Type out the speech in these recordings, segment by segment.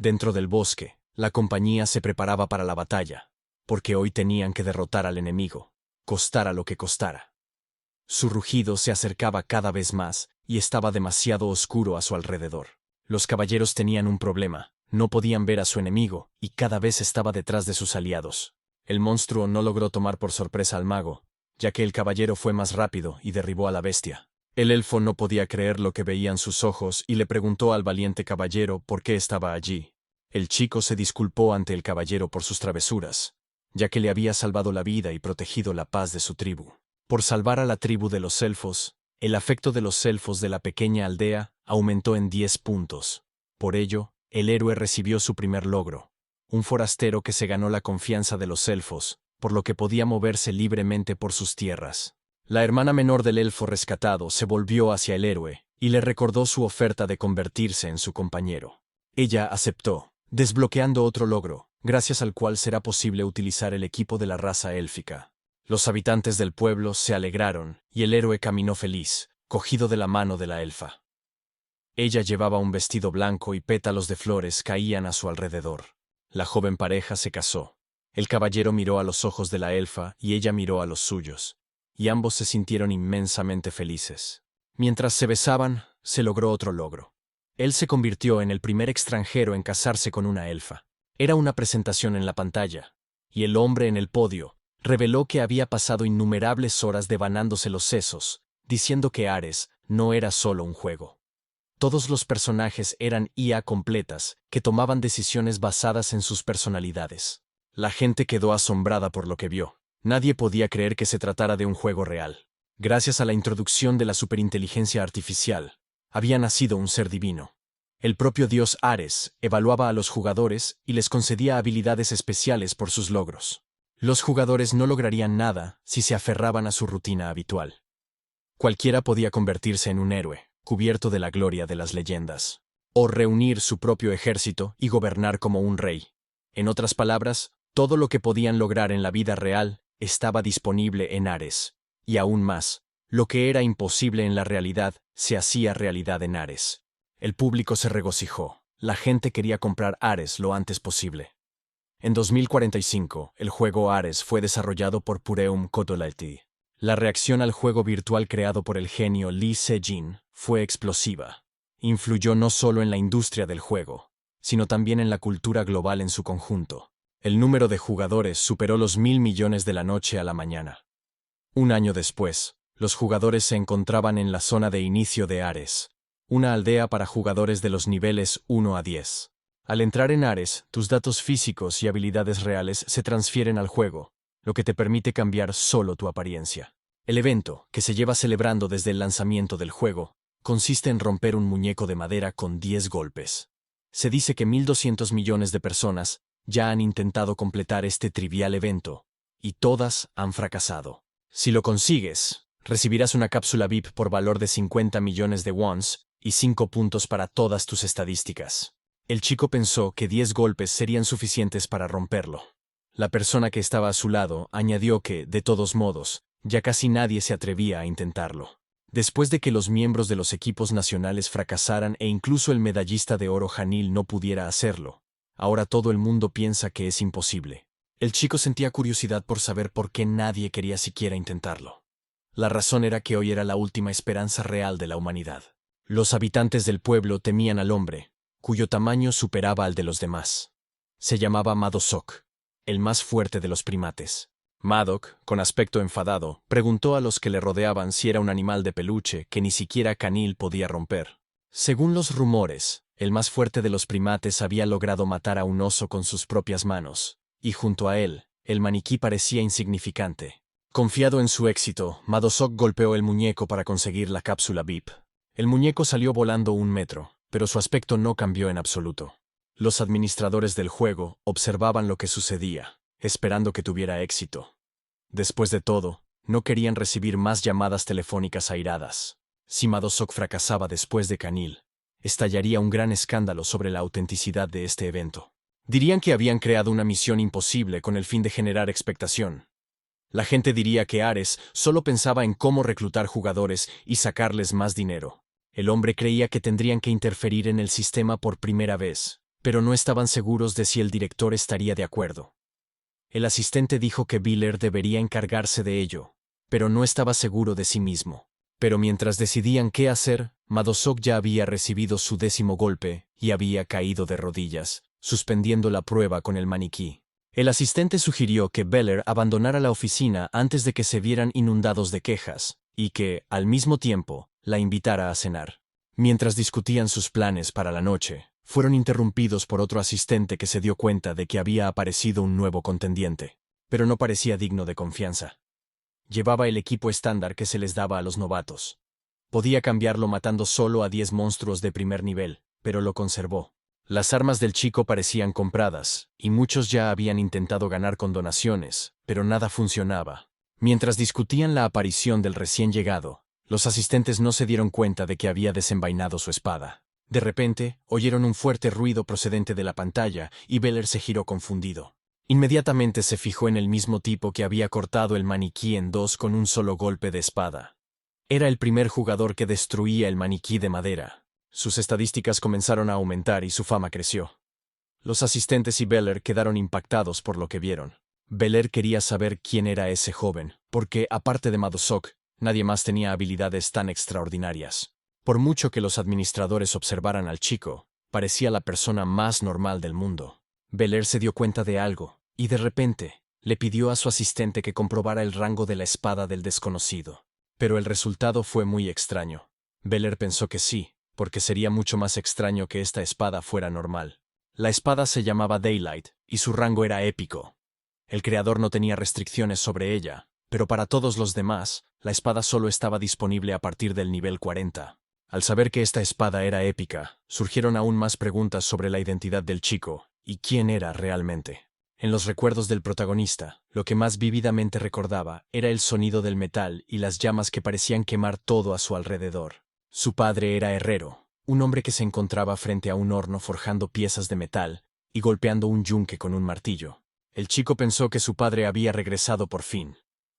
Dentro del bosque, la compañía se preparaba para la batalla, porque hoy tenían que derrotar al enemigo, costara lo que costara. Su rugido se acercaba cada vez más y estaba demasiado oscuro a su alrededor. Los caballeros tenían un problema, no podían ver a su enemigo y cada vez estaba detrás de sus aliados. El monstruo no logró tomar por sorpresa al mago, ya que el caballero fue más rápido y derribó a la bestia. El elfo no podía creer lo que veían sus ojos y le preguntó al valiente caballero por qué estaba allí. El chico se disculpó ante el caballero por sus travesuras, ya que le había salvado la vida y protegido la paz de su tribu. Por salvar a la tribu de los elfos, el afecto de los elfos de la pequeña aldea aumentó en 10 puntos. Por ello, el héroe recibió su primer logro, un forastero que se ganó la confianza de los elfos, por lo que podía moverse libremente por sus tierras. La hermana menor del elfo rescatado se volvió hacia el héroe y le recordó su oferta de convertirse en su compañero. Ella aceptó, desbloqueando otro logro, gracias al cual será posible utilizar el equipo de la raza élfica. Los habitantes del pueblo se alegraron y el héroe caminó feliz, cogido de la mano de la elfa. Ella llevaba un vestido blanco y pétalos de flores caían a su alrededor. La joven pareja se casó. El caballero miró a los ojos de la elfa y ella miró a los suyos, y ambos se sintieron inmensamente felices. Mientras se besaban, se logró otro logro. Él se convirtió en el primer extranjero en casarse con una elfa. Era una presentación en la pantalla, y el hombre en el podio reveló que había pasado innumerables horas devanándose los sesos, diciendo que Ares no era solo un juego. Todos los personajes eran IA completas, que tomaban decisiones basadas en sus personalidades. La gente quedó asombrada por lo que vio. Nadie podía creer que se tratara de un juego real. Gracias a la introducción de la superinteligencia artificial, había nacido un ser divino. El propio dios Ares evaluaba a los jugadores y les concedía habilidades especiales por sus logros. Los jugadores no lograrían nada si se aferraban a su rutina habitual. Cualquiera podía convertirse en un héroe, cubierto de la gloria de las leyendas, o reunir su propio ejército y gobernar como un rey. En otras palabras, todo lo que podían lograr en la vida real estaba disponible en Ares, y aún más, lo que era imposible en la realidad se hacía realidad en Ares. El público se regocijó, la gente quería comprar Ares lo antes posible. En 2045, el juego Ares fue desarrollado por Pureum Codolati. La reacción al juego virtual creado por el genio Lee Se-jin fue explosiva. Influyó no solo en la industria del juego, sino también en la cultura global en su conjunto. El número de jugadores superó los 1.000 millones de la noche a la mañana. Un año después, los jugadores se encontraban en la zona de inicio de Ares, una aldea para jugadores de los niveles 1 a 10. Al entrar en Ares, tus datos físicos y habilidades reales se transfieren al juego, lo que te permite cambiar solo tu apariencia. El evento, que se lleva celebrando desde el lanzamiento del juego, consiste en romper un muñeco de madera con 10 golpes. Se dice que 1.200 millones de personas ya han intentado completar este trivial evento, y todas han fracasado. Si lo consigues, recibirás una cápsula VIP por valor de 50 millones de wons y 5 puntos para todas tus estadísticas. El chico pensó que 10 golpes serían suficientes para romperlo. La persona que estaba a su lado añadió que, de todos modos, ya casi nadie se atrevía a intentarlo. Después de que los miembros de los equipos nacionales fracasaran e incluso el medallista de oro Hanil no pudiera hacerlo, ahora todo el mundo piensa que es imposible. El chico sentía curiosidad por saber por qué nadie quería siquiera intentarlo. La razón era que hoy era la última esperanza real de la humanidad. Los habitantes del pueblo temían al hombre, cuyo tamaño superaba al de los demás. Se llamaba Madosok, el más fuerte de los primates. Madoc, con aspecto enfadado, preguntó a los que le rodeaban si era un animal de peluche que ni siquiera Canil podía romper. Según los rumores, el más fuerte de los primates había logrado matar a un oso con sus propias manos, y junto a él, el maniquí parecía insignificante. Confiado en su éxito, Madosok golpeó el muñeco para conseguir la cápsula VIP. El muñeco salió volando 1 metro, pero su aspecto no cambió en absoluto. Los administradores del juego observaban lo que sucedía, esperando que tuviera éxito. Después de todo, no querían recibir más llamadas telefónicas airadas. Si Madosok fracasaba después de Canil, estallaría un gran escándalo sobre la autenticidad de este evento. Dirían que habían creado una misión imposible con el fin de generar expectación. La gente diría que Ares solo pensaba en cómo reclutar jugadores y sacarles más dinero. El hombre creía que tendrían que interferir en el sistema por primera vez, pero no estaban seguros de si el director estaría de acuerdo. El asistente dijo que Biller debería encargarse de ello, pero no estaba seguro de sí mismo. Pero mientras decidían qué hacer, Madosok ya había recibido su 10º golpe y había caído de rodillas, suspendiendo la prueba con el maniquí. El asistente sugirió que Beller abandonara la oficina antes de que se vieran inundados de quejas, y que, al mismo tiempo, la invitara a cenar. Mientras discutían sus planes para la noche, fueron interrumpidos por otro asistente que se dio cuenta de que había aparecido un nuevo contendiente, pero no parecía digno de confianza. Llevaba el equipo estándar que se les daba a los novatos. Podía cambiarlo matando solo a 10 monstruos de primer nivel, pero lo conservó. Las armas del chico parecían compradas, y muchos ya habían intentado ganar con donaciones, pero nada funcionaba. Mientras discutían la aparición del recién llegado, los asistentes no se dieron cuenta de que había desenvainado su espada. De repente, oyeron un fuerte ruido procedente de la pantalla, y Beller se giró confundido. Inmediatamente se fijó en el mismo tipo que había cortado el maniquí en dos con un solo golpe de espada. Era el primer jugador que destruía el maniquí de madera. Sus estadísticas comenzaron a aumentar y su fama creció. Los asistentes y Beller quedaron impactados por lo que vieron. Beller quería saber quién era ese joven, porque, aparte de Madosok, nadie más tenía habilidades tan extraordinarias. Por mucho que los administradores observaran al chico, parecía la persona más normal del mundo. Beller se dio cuenta de algo, y de repente, le pidió a su asistente que comprobara el rango de la espada del desconocido. Pero el resultado fue muy extraño. Beller pensó que sí, porque sería mucho más extraño que esta espada fuera normal. La espada se llamaba Daylight, y su rango era épico. El creador no tenía restricciones sobre ella, pero para todos los demás, la espada solo estaba disponible a partir del nivel 40. Al saber que esta espada era épica, surgieron aún más preguntas sobre la identidad del chico, y quién era realmente. En los recuerdos del protagonista, lo que más vívidamente recordaba era el sonido del metal y las llamas que parecían quemar todo a su alrededor. Su padre era herrero, un hombre que se encontraba frente a un horno forjando piezas de metal y golpeando un yunque con un martillo. El chico pensó que su padre había regresado por fin.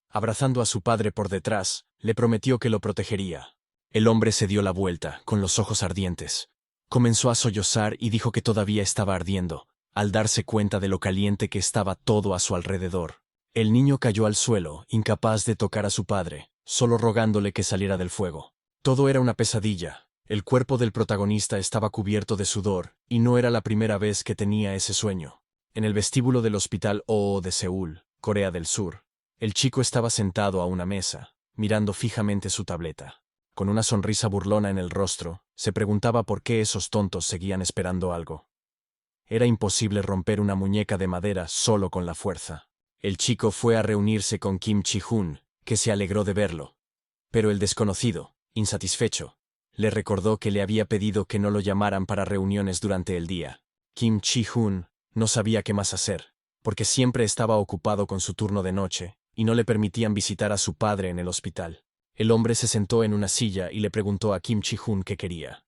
Abrazando a su padre por detrás, le prometió que lo protegería. El hombre se dio la vuelta, con los ojos ardientes. Comenzó a sollozar y dijo que todavía estaba ardiendo, al darse cuenta de lo caliente que estaba todo a su alrededor. El niño cayó al suelo, incapaz de tocar a su padre, solo rogándole que saliera del fuego. Todo era una pesadilla. El cuerpo del protagonista estaba cubierto de sudor, y no era la primera vez que tenía ese sueño. En el vestíbulo del Hospital Oo de Seúl, Corea del Sur, el chico estaba sentado a una mesa, mirando fijamente su tableta. Con una sonrisa burlona en el rostro, se preguntaba por qué esos tontos seguían esperando algo. Era imposible romper una muñeca de madera solo con la fuerza. El chico fue a reunirse con Kim Chi-hoon, que se alegró de verlo. Pero el desconocido, insatisfecho, le recordó que le había pedido que no lo llamaran para reuniones durante el día. Kim Chi-hoon no sabía qué más hacer, porque siempre estaba ocupado con su turno de noche, y no le permitían visitar a su padre en el hospital. El hombre se sentó en una silla y le preguntó a Kim Chi-hoon qué quería.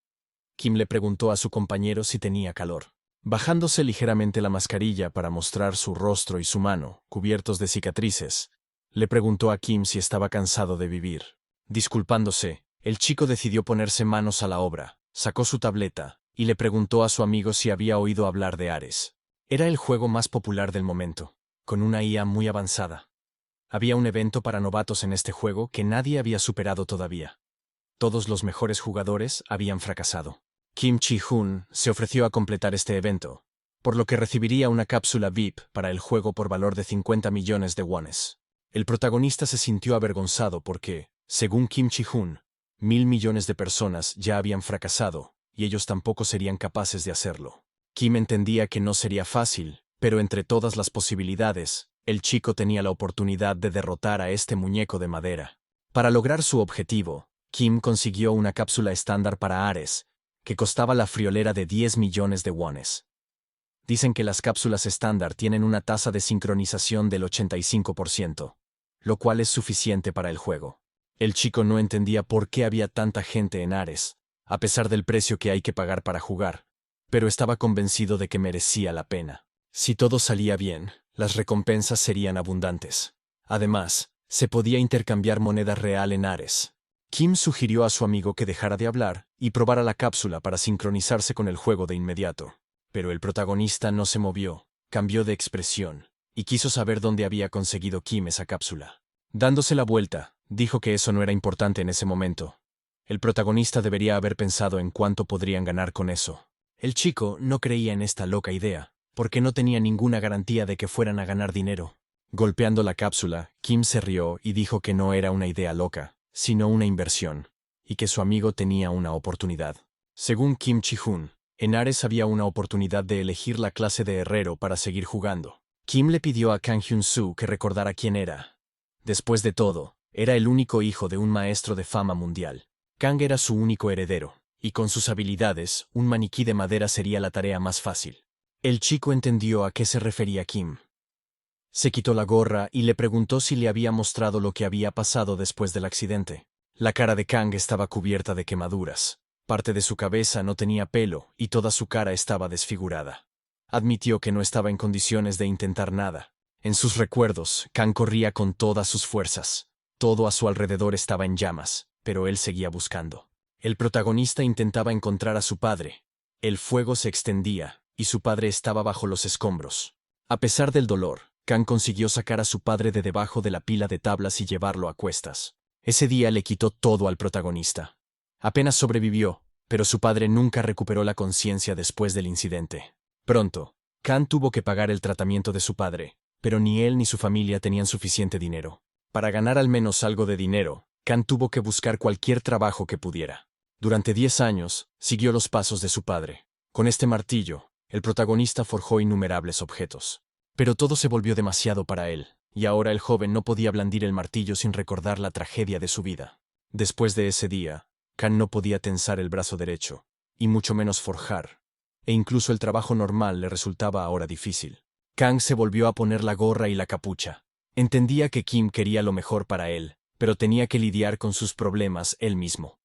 Kim le preguntó a su compañero si tenía calor. Bajándose ligeramente la mascarilla para mostrar su rostro y su mano, cubiertos de cicatrices, le preguntó a Kim si estaba cansado de vivir. Disculpándose, el chico decidió ponerse manos a la obra, sacó su tableta, y le preguntó a su amigo si había oído hablar de Ares. Era el juego más popular del momento, con una IA muy avanzada. Había un evento para novatos en este juego que nadie había superado todavía. Todos los mejores jugadores habían fracasado. Kim Chi-hoon se ofreció a completar este evento, por lo que recibiría una cápsula VIP para el juego por valor de 50 millones de wones. El protagonista se sintió avergonzado porque, según Kim Chi-hoon, 1.000 millones de personas ya habían fracasado, y ellos tampoco serían capaces de hacerlo. Kim entendía que no sería fácil, pero entre todas las posibilidades, el chico tenía la oportunidad de derrotar a este muñeco de madera. Para lograr su objetivo, Kim consiguió una cápsula estándar para Ares, que costaba la friolera de 10 millones de wones. Dicen que las cápsulas estándar tienen una tasa de sincronización del 85%, lo cual es suficiente para el juego. El chico no entendía por qué había tanta gente en Ares, a pesar del precio que hay que pagar para jugar, pero estaba convencido de que merecía la pena. Si todo salía bien, las recompensas serían abundantes. Además, se podía intercambiar moneda real en Ares. Kim sugirió a su amigo que dejara de hablar y probara la cápsula para sincronizarse con el juego de inmediato. Pero el protagonista no se movió, cambió de expresión, y quiso saber dónde había conseguido Kim esa cápsula. Dándose la vuelta, dijo que eso no era importante en ese momento. El protagonista debería haber pensado en cuánto podrían ganar con eso. El chico no creía en esta loca idea, porque no tenía ninguna garantía de que fueran a ganar dinero. Golpeando la cápsula, Kim se rió y dijo que no era una idea loca, sino una inversión, y que su amigo tenía una oportunidad. Según Kim Chi-hoon, en Ares había una oportunidad de elegir la clase de herrero para seguir jugando. Kim le pidió a Kang Hyun-soo que recordara quién era. Después de todo, era el único hijo de un maestro de fama mundial. Kang era su único heredero, y con sus habilidades, un maniquí de madera sería la tarea más fácil. El chico entendió a qué se refería Kim. Se quitó la gorra y le preguntó si le había mostrado lo que había pasado después del accidente. La cara de Kang estaba cubierta de quemaduras. Parte de su cabeza no tenía pelo y toda su cara estaba desfigurada. Admitió que no estaba en condiciones de intentar nada. En sus recuerdos, Kang corría con todas sus fuerzas. Todo a su alrededor estaba en llamas, pero él seguía buscando. El protagonista intentaba encontrar a su padre. El fuego se extendía, y su padre estaba bajo los escombros. A pesar del dolor, Kang consiguió sacar a su padre de debajo de la pila de tablas y llevarlo a cuestas. Ese día le quitó todo al protagonista. Apenas sobrevivió, pero su padre nunca recuperó la conciencia después del incidente. Pronto, Kang tuvo que pagar el tratamiento de su padre, pero ni él ni su familia tenían suficiente dinero. Para ganar al menos algo de dinero, Kang tuvo que buscar cualquier trabajo que pudiera. Durante 10 años, siguió los pasos de su padre. Con este martillo, el protagonista forjó innumerables objetos. Pero todo se volvió demasiado para él, y ahora el joven no podía blandir el martillo sin recordar la tragedia de su vida. Después de ese día, Kang no podía tensar el brazo derecho, y mucho menos forjar, e incluso el trabajo normal le resultaba ahora difícil. Kang se volvió a poner la gorra y la capucha. Entendía que Kim quería lo mejor para él, pero tenía que lidiar con sus problemas él mismo.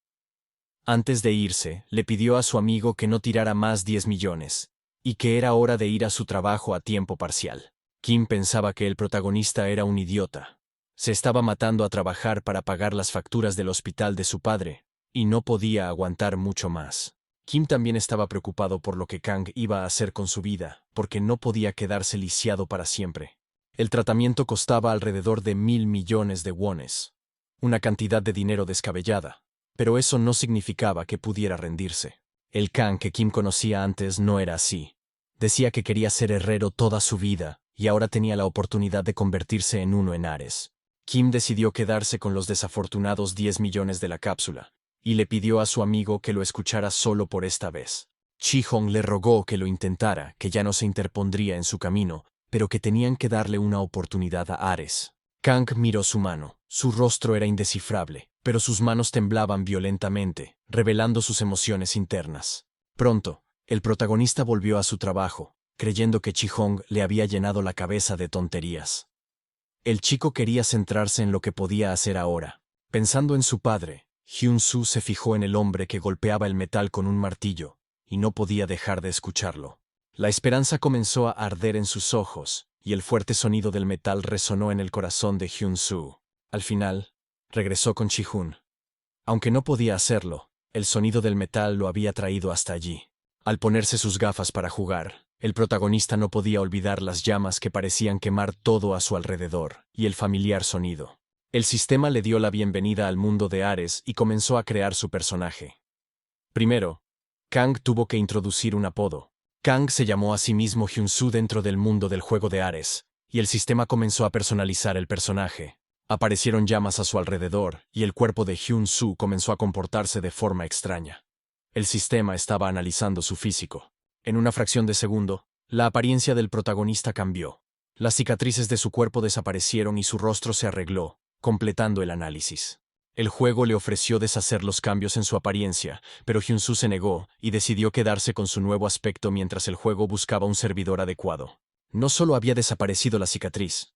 Antes de irse, le pidió a su amigo que no tirara más 10 millones, y que era hora de ir a su trabajo a tiempo parcial. Kim pensaba que el protagonista era un idiota. Se estaba matando a trabajar para pagar las facturas del hospital de su padre, y no podía aguantar mucho más. Kim también estaba preocupado por lo que Kang iba a hacer con su vida, porque no podía quedarse lisiado para siempre. El tratamiento costaba alrededor de 1.000 millones de wones, una cantidad de dinero descabellada, pero eso no significaba que pudiera rendirse. El Kang que Kim conocía antes no era así. Decía que quería ser herrero toda su vida, y ahora tenía la oportunidad de convertirse en uno en Ares. Kim decidió quedarse con los desafortunados 10 millones de la cápsula, y le pidió a su amigo que lo escuchara solo por esta vez. Chi-hong le rogó que lo intentara, que ya no se interpondría en su camino, pero que tenían que darle una oportunidad a Ares. Kang miró su mano. Su rostro era indescifrable, pero sus manos temblaban violentamente, revelando sus emociones internas. Pronto, el protagonista volvió a su trabajo, creyendo que Chi-hong le había llenado la cabeza de tonterías. El chico quería centrarse en lo que podía hacer ahora. Pensando en su padre, Hyun-soo se fijó en el hombre que golpeaba el metal con un martillo, y no podía dejar de escucharlo. La esperanza comenzó a arder en sus ojos, y el fuerte sonido del metal resonó en el corazón de Hyun-soo. Al final, regresó con Chi-hoon. Aunque no podía hacerlo, el sonido del metal lo había traído hasta allí. Al ponerse sus gafas para jugar, el protagonista no podía olvidar las llamas que parecían quemar todo a su alrededor, y el familiar sonido. El sistema le dio la bienvenida al mundo de Ares y comenzó a crear su personaje. Primero, Kang tuvo que introducir un apodo. Kang se llamó a sí mismo Hyun-soo dentro del mundo del juego de Ares, y el sistema comenzó a personalizar el personaje. Aparecieron llamas a su alrededor, y el cuerpo de Hyun-soo comenzó a comportarse de forma extraña. El sistema estaba analizando su físico. En una fracción de segundo, la apariencia del protagonista cambió. Las cicatrices de su cuerpo desaparecieron y su rostro se arregló, completando el análisis. El juego le ofreció deshacer los cambios en su apariencia, pero Hyun-soo se negó y decidió quedarse con su nuevo aspecto mientras el juego buscaba un servidor adecuado. No solo había desaparecido la cicatriz,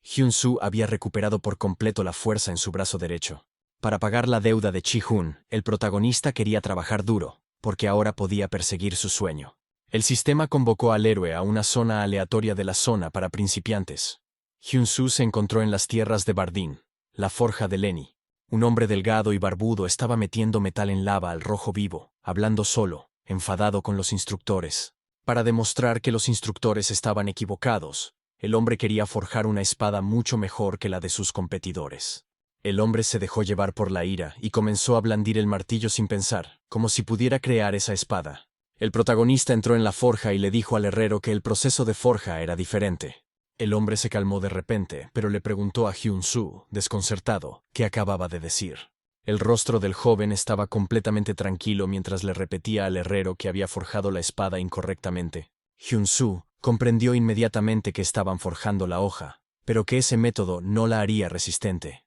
Hyun-soo había recuperado por completo la fuerza en su brazo derecho. Para pagar la deuda de Chi-hoon, el protagonista quería trabajar duro, porque ahora podía perseguir su sueño. El sistema convocó al héroe a una zona aleatoria de la zona para principiantes. Hyun-soo se encontró en las tierras de Bardin, la forja de Lenny. Un hombre delgado y barbudo estaba metiendo metal en lava al rojo vivo, hablando solo, enfadado con los instructores. Para demostrar que los instructores estaban equivocados, el hombre quería forjar una espada mucho mejor que la de sus competidores. El hombre se dejó llevar por la ira y comenzó a blandir el martillo sin pensar, como si pudiera crear esa espada. El protagonista entró en la forja y le dijo al herrero que el proceso de forja era diferente. El hombre se calmó de repente, pero le preguntó a Hyun-soo, desconcertado, qué acababa de decir. El rostro del joven estaba completamente tranquilo mientras le repetía al herrero que había forjado la espada incorrectamente. Hyun-soo comprendió inmediatamente que estaban forjando la hoja, pero que ese método no la haría resistente.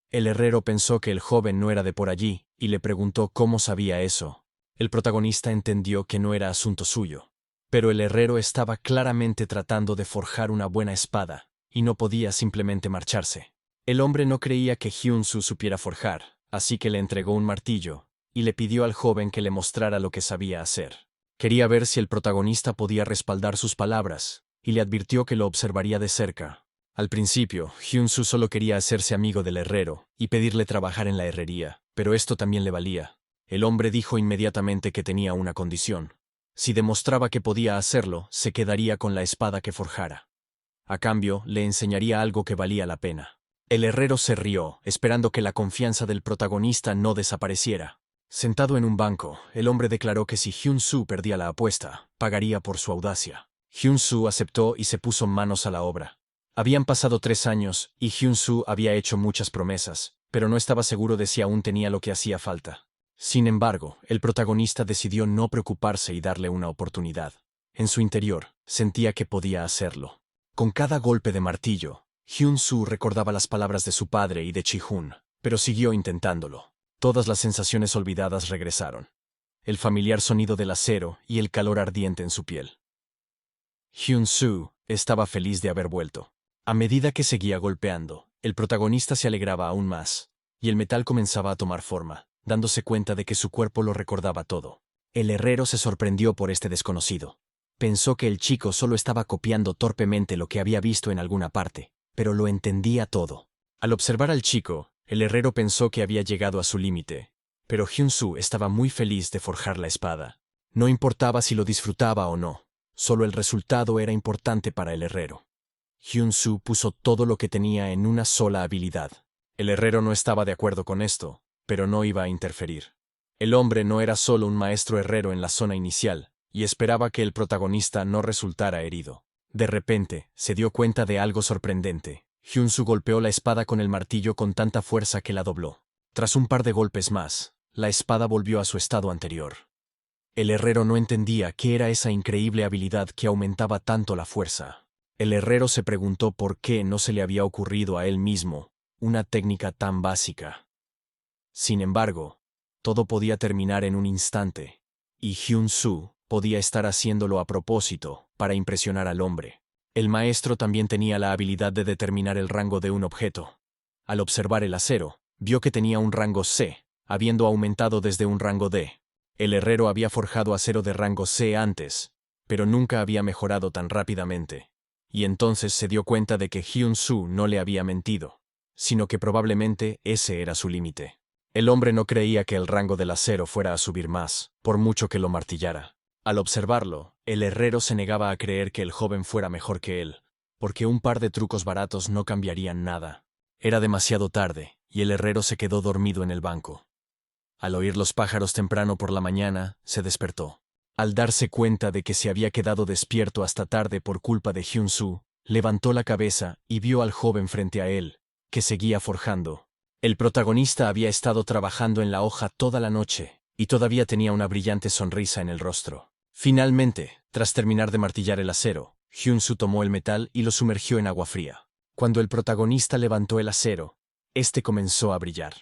El herrero pensó que el joven no era de por allí, y le preguntó cómo sabía eso. El protagonista entendió que no era asunto suyo. Pero el herrero estaba claramente tratando de forjar una buena espada, y no podía simplemente marcharse. El hombre no creía que Hyun-soo supiera forjar, así que le entregó un martillo, y le pidió al joven que le mostrara lo que sabía hacer. Quería ver si el protagonista podía respaldar sus palabras, y le advirtió que lo observaría de cerca. Al principio, Hyun-soo solo quería hacerse amigo del herrero y pedirle trabajar en la herrería, pero esto también le valía. El hombre dijo inmediatamente que tenía una condición. Si demostraba que podía hacerlo, se quedaría con la espada que forjara. A cambio, le enseñaría algo que valía la pena. El herrero se rió, esperando que la confianza del protagonista no desapareciera. Sentado en un banco, el hombre declaró que si Hyun-soo perdía la apuesta, pagaría por su audacia. Hyun-soo aceptó y se puso manos a la obra. Habían pasado 3 años, y Hyun-soo había hecho muchas promesas, pero no estaba seguro de si aún tenía lo que hacía falta. Sin embargo, el protagonista decidió no preocuparse y darle una oportunidad. En su interior, sentía que podía hacerlo. Con cada golpe de martillo, Hyun-soo recordaba las palabras de su padre y de Ji-hoon, pero siguió intentándolo. Todas las sensaciones olvidadas regresaron. El familiar sonido del acero y el calor ardiente en su piel. Hyun-soo estaba feliz de haber vuelto. A medida que seguía golpeando, el protagonista se alegraba aún más, y el metal comenzaba a tomar forma, dándose cuenta de que su cuerpo lo recordaba todo. El herrero se sorprendió por este desconocido. Pensó que el chico solo estaba copiando torpemente lo que había visto en alguna parte, pero lo entendía todo. Al observar al chico, el herrero pensó que había llegado a su límite, pero Hyun-soo estaba muy feliz de forjar la espada. No importaba si lo disfrutaba o no, solo el resultado era importante para el herrero. Hyun-soo puso todo lo que tenía en una sola habilidad. El herrero no estaba de acuerdo con esto, pero no iba a interferir. El hombre no era solo un maestro herrero en la zona inicial, y esperaba que el protagonista no resultara herido. De repente, se dio cuenta de algo sorprendente. Hyun-soo golpeó la espada con el martillo con tanta fuerza que la dobló. Tras un par de golpes más, la espada volvió a su estado anterior. El herrero no entendía qué era esa increíble habilidad que aumentaba tanto la fuerza. El herrero se preguntó por qué no se le había ocurrido a él mismo una técnica tan básica. Sin embargo, todo podía terminar en un instante, y Hyun-soo podía estar haciéndolo a propósito para impresionar al hombre. El maestro también tenía la habilidad de determinar el rango de un objeto. Al observar el acero, vio que tenía un rango C, habiendo aumentado desde un rango D. El herrero había forjado acero de rango C antes, pero nunca había mejorado tan rápidamente. Y entonces se dio cuenta de que Hyun-soo no le había mentido, sino que probablemente ese era su límite. El hombre no creía que el rango del acero fuera a subir más, por mucho que lo martillara. Al observarlo, el herrero se negaba a creer que el joven fuera mejor que él, porque un par de trucos baratos no cambiarían nada. Era demasiado tarde, y el herrero se quedó dormido en el banco. Al oír los pájaros temprano por la mañana, se despertó. Al darse cuenta de que se había quedado despierto hasta tarde por culpa de Hyun-soo, levantó la cabeza y vio al joven frente a él, que seguía forjando. El protagonista había estado trabajando en la hoja toda la noche, y todavía tenía una brillante sonrisa en el rostro. Finalmente, tras terminar de martillar el acero, Hyun-soo tomó el metal y lo sumergió en agua fría. Cuando el protagonista levantó el acero, este comenzó a brillar.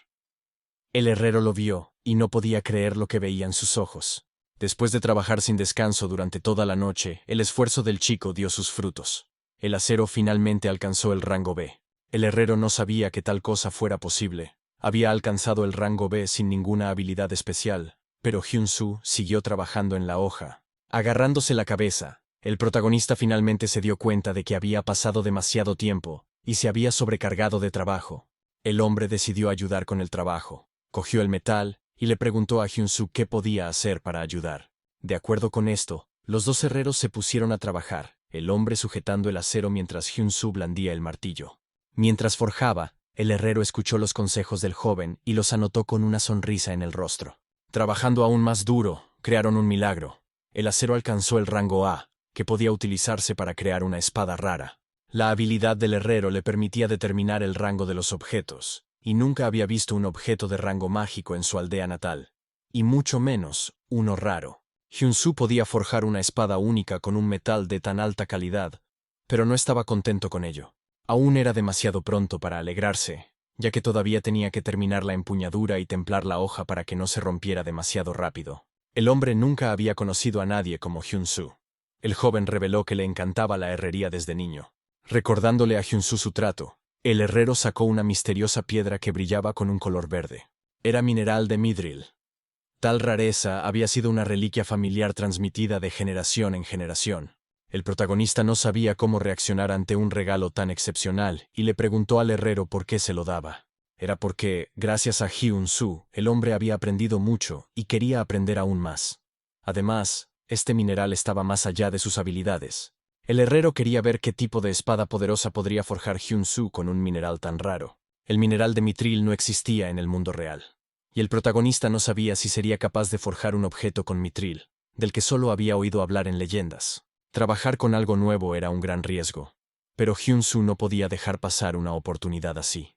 El herrero lo vio, y no podía creer lo que veía en sus ojos. Después de trabajar sin descanso durante toda la noche, el esfuerzo del chico dio sus frutos. El acero finalmente alcanzó el rango B. El herrero no sabía que tal cosa fuera posible. Había alcanzado el rango B sin ninguna habilidad especial, pero Hyun-soo siguió trabajando en la hoja. Agarrándose la cabeza, el protagonista finalmente se dio cuenta de que había pasado demasiado tiempo, y se había sobrecargado de trabajo. El hombre decidió ayudar con el trabajo. Cogió el metal y le preguntó a Hyun-soo qué podía hacer para ayudar. De acuerdo con esto, Los dos herreros se pusieron a trabajar, el hombre sujetando el acero mientras Hyun-soo blandía el martillo. Mientras forjaba, el herrero escuchó los consejos del joven y los anotó con una sonrisa en el rostro. Trabajando aún más duro, crearon un milagro. El acero alcanzó el rango A, que podía utilizarse para crear una espada rara. La habilidad del herrero le permitía determinar el rango de los objetos, y nunca había visto un objeto de rango mágico en su aldea natal, y mucho menos uno raro. Hyun-soo podía forjar una espada única con un metal de tan alta calidad, pero no estaba contento con ello. Aún era demasiado pronto para alegrarse, ya que todavía tenía que terminar la empuñadura y templar la hoja para que no se rompiera demasiado rápido. El hombre nunca había conocido a nadie como Hyun-soo. El joven reveló que le encantaba la herrería desde niño. Recordándole a Hyun-soo su trato, el herrero sacó una misteriosa piedra que brillaba con un color verde. Era mineral de mithril. Tal rareza había sido una reliquia familiar transmitida de generación en generación. El protagonista no sabía cómo reaccionar ante un regalo tan excepcional y le preguntó al herrero por qué se lo daba. Era porque, gracias a Hyun-soo, el hombre había aprendido mucho y quería aprender aún más. Además, este mineral estaba más allá de sus habilidades. El herrero quería ver qué tipo de espada poderosa podría forjar Hyun-soo con un mineral tan raro. El mineral de mitril no existía en el mundo real. Y el protagonista no sabía si sería capaz de forjar un objeto con mitril, del que solo había oído hablar en leyendas. Trabajar con algo nuevo era un gran riesgo, pero Hyun-soo no podía dejar pasar una oportunidad así.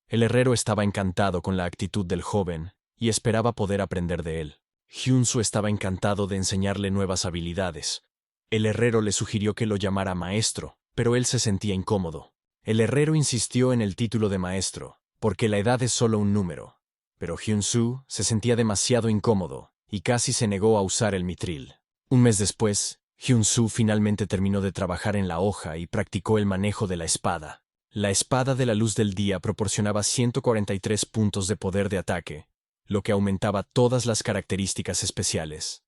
El herrero estaba encantado con la actitud del joven y esperaba poder aprender de él. Hyun-soo estaba encantado de enseñarle nuevas habilidades. El herrero le sugirió que lo llamara maestro, pero él se sentía incómodo. El herrero insistió en el título de maestro, porque la edad es solo un número. Pero Hyun-soo se sentía demasiado incómodo y casi se negó a usar el mitril. Un mes después, Hyun-soo finalmente terminó de trabajar en la hoja y practicó el manejo de la espada. La espada de la luz del día proporcionaba 143 puntos de poder de ataque, lo que aumentaba todas las características especiales.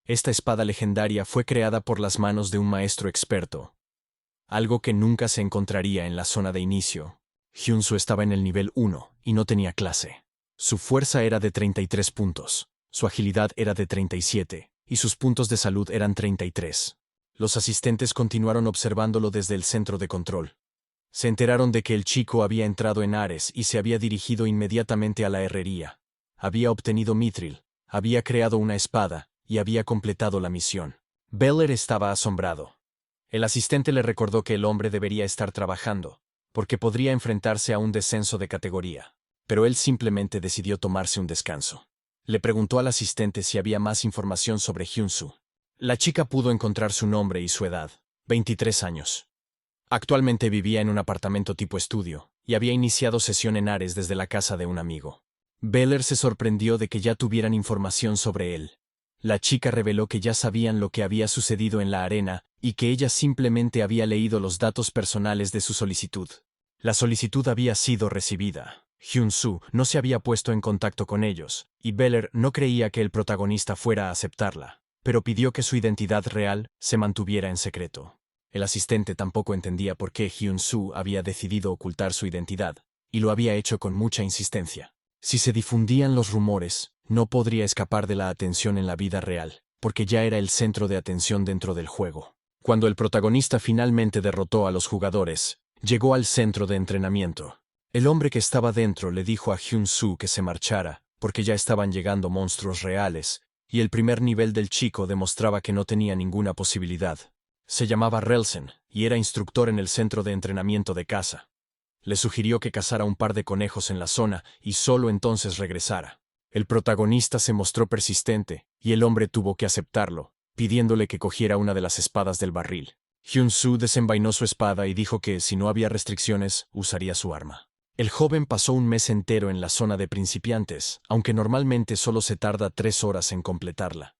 Esta espada legendaria fue creada por las manos de un maestro experto, algo que nunca se encontraría en la zona de inicio. Hyun-soo estaba en el nivel 1 y no tenía clase. Su fuerza era de 33 puntos, su agilidad era de 37, y sus puntos de salud eran 33. Los asistentes continuaron observándolo desde el centro de control. Se enteraron de que el chico había entrado en Ares y se había dirigido inmediatamente a la herrería. Había obtenido mithril, había creado una espada y había completado la misión. Beller estaba asombrado. El asistente le recordó que el hombre debería estar trabajando, porque podría enfrentarse a un descenso de categoría. Pero él simplemente decidió tomarse un descanso. Le preguntó al asistente si había más información sobre Hyun-soo. La chica pudo encontrar su nombre y su edad, 23 años. Actualmente vivía en un apartamento tipo estudio, y había iniciado sesión en Ares desde la casa de un amigo. Beller se sorprendió de que ya tuvieran información sobre él. La chica reveló que ya sabían lo que había sucedido en la arena y que ella simplemente había leído los datos personales de su solicitud. La solicitud había sido recibida. Hyun-soo no se había puesto en contacto con ellos, y Beller no creía que el protagonista fuera a aceptarla, pero pidió que su identidad real se mantuviera en secreto. El asistente tampoco entendía por qué Hyun-soo había decidido ocultar su identidad, y lo había hecho con mucha insistencia. Si se difundían los rumores, no podría escapar de la atención en la vida real, porque ya era el centro de atención dentro del juego. Cuando el protagonista finalmente derrotó a los jugadores, llegó al centro de entrenamiento. El hombre que estaba dentro le dijo a Hyun-soo que se marchara, porque ya estaban llegando monstruos reales, y el primer nivel del chico demostraba que no tenía ninguna posibilidad. Se llamaba Relsen, y era instructor en el centro de entrenamiento de caza. Le sugirió que cazara un par de conejos en la zona y solo entonces regresara. El protagonista se mostró persistente, y el hombre tuvo que aceptarlo, pidiéndole que cogiera una de las espadas del barril. Hyun-soo desenvainó su espada y dijo que, si no había restricciones, usaría su arma. El joven pasó un mes entero en la zona de principiantes, aunque normalmente solo se tarda 3 horas en completarla.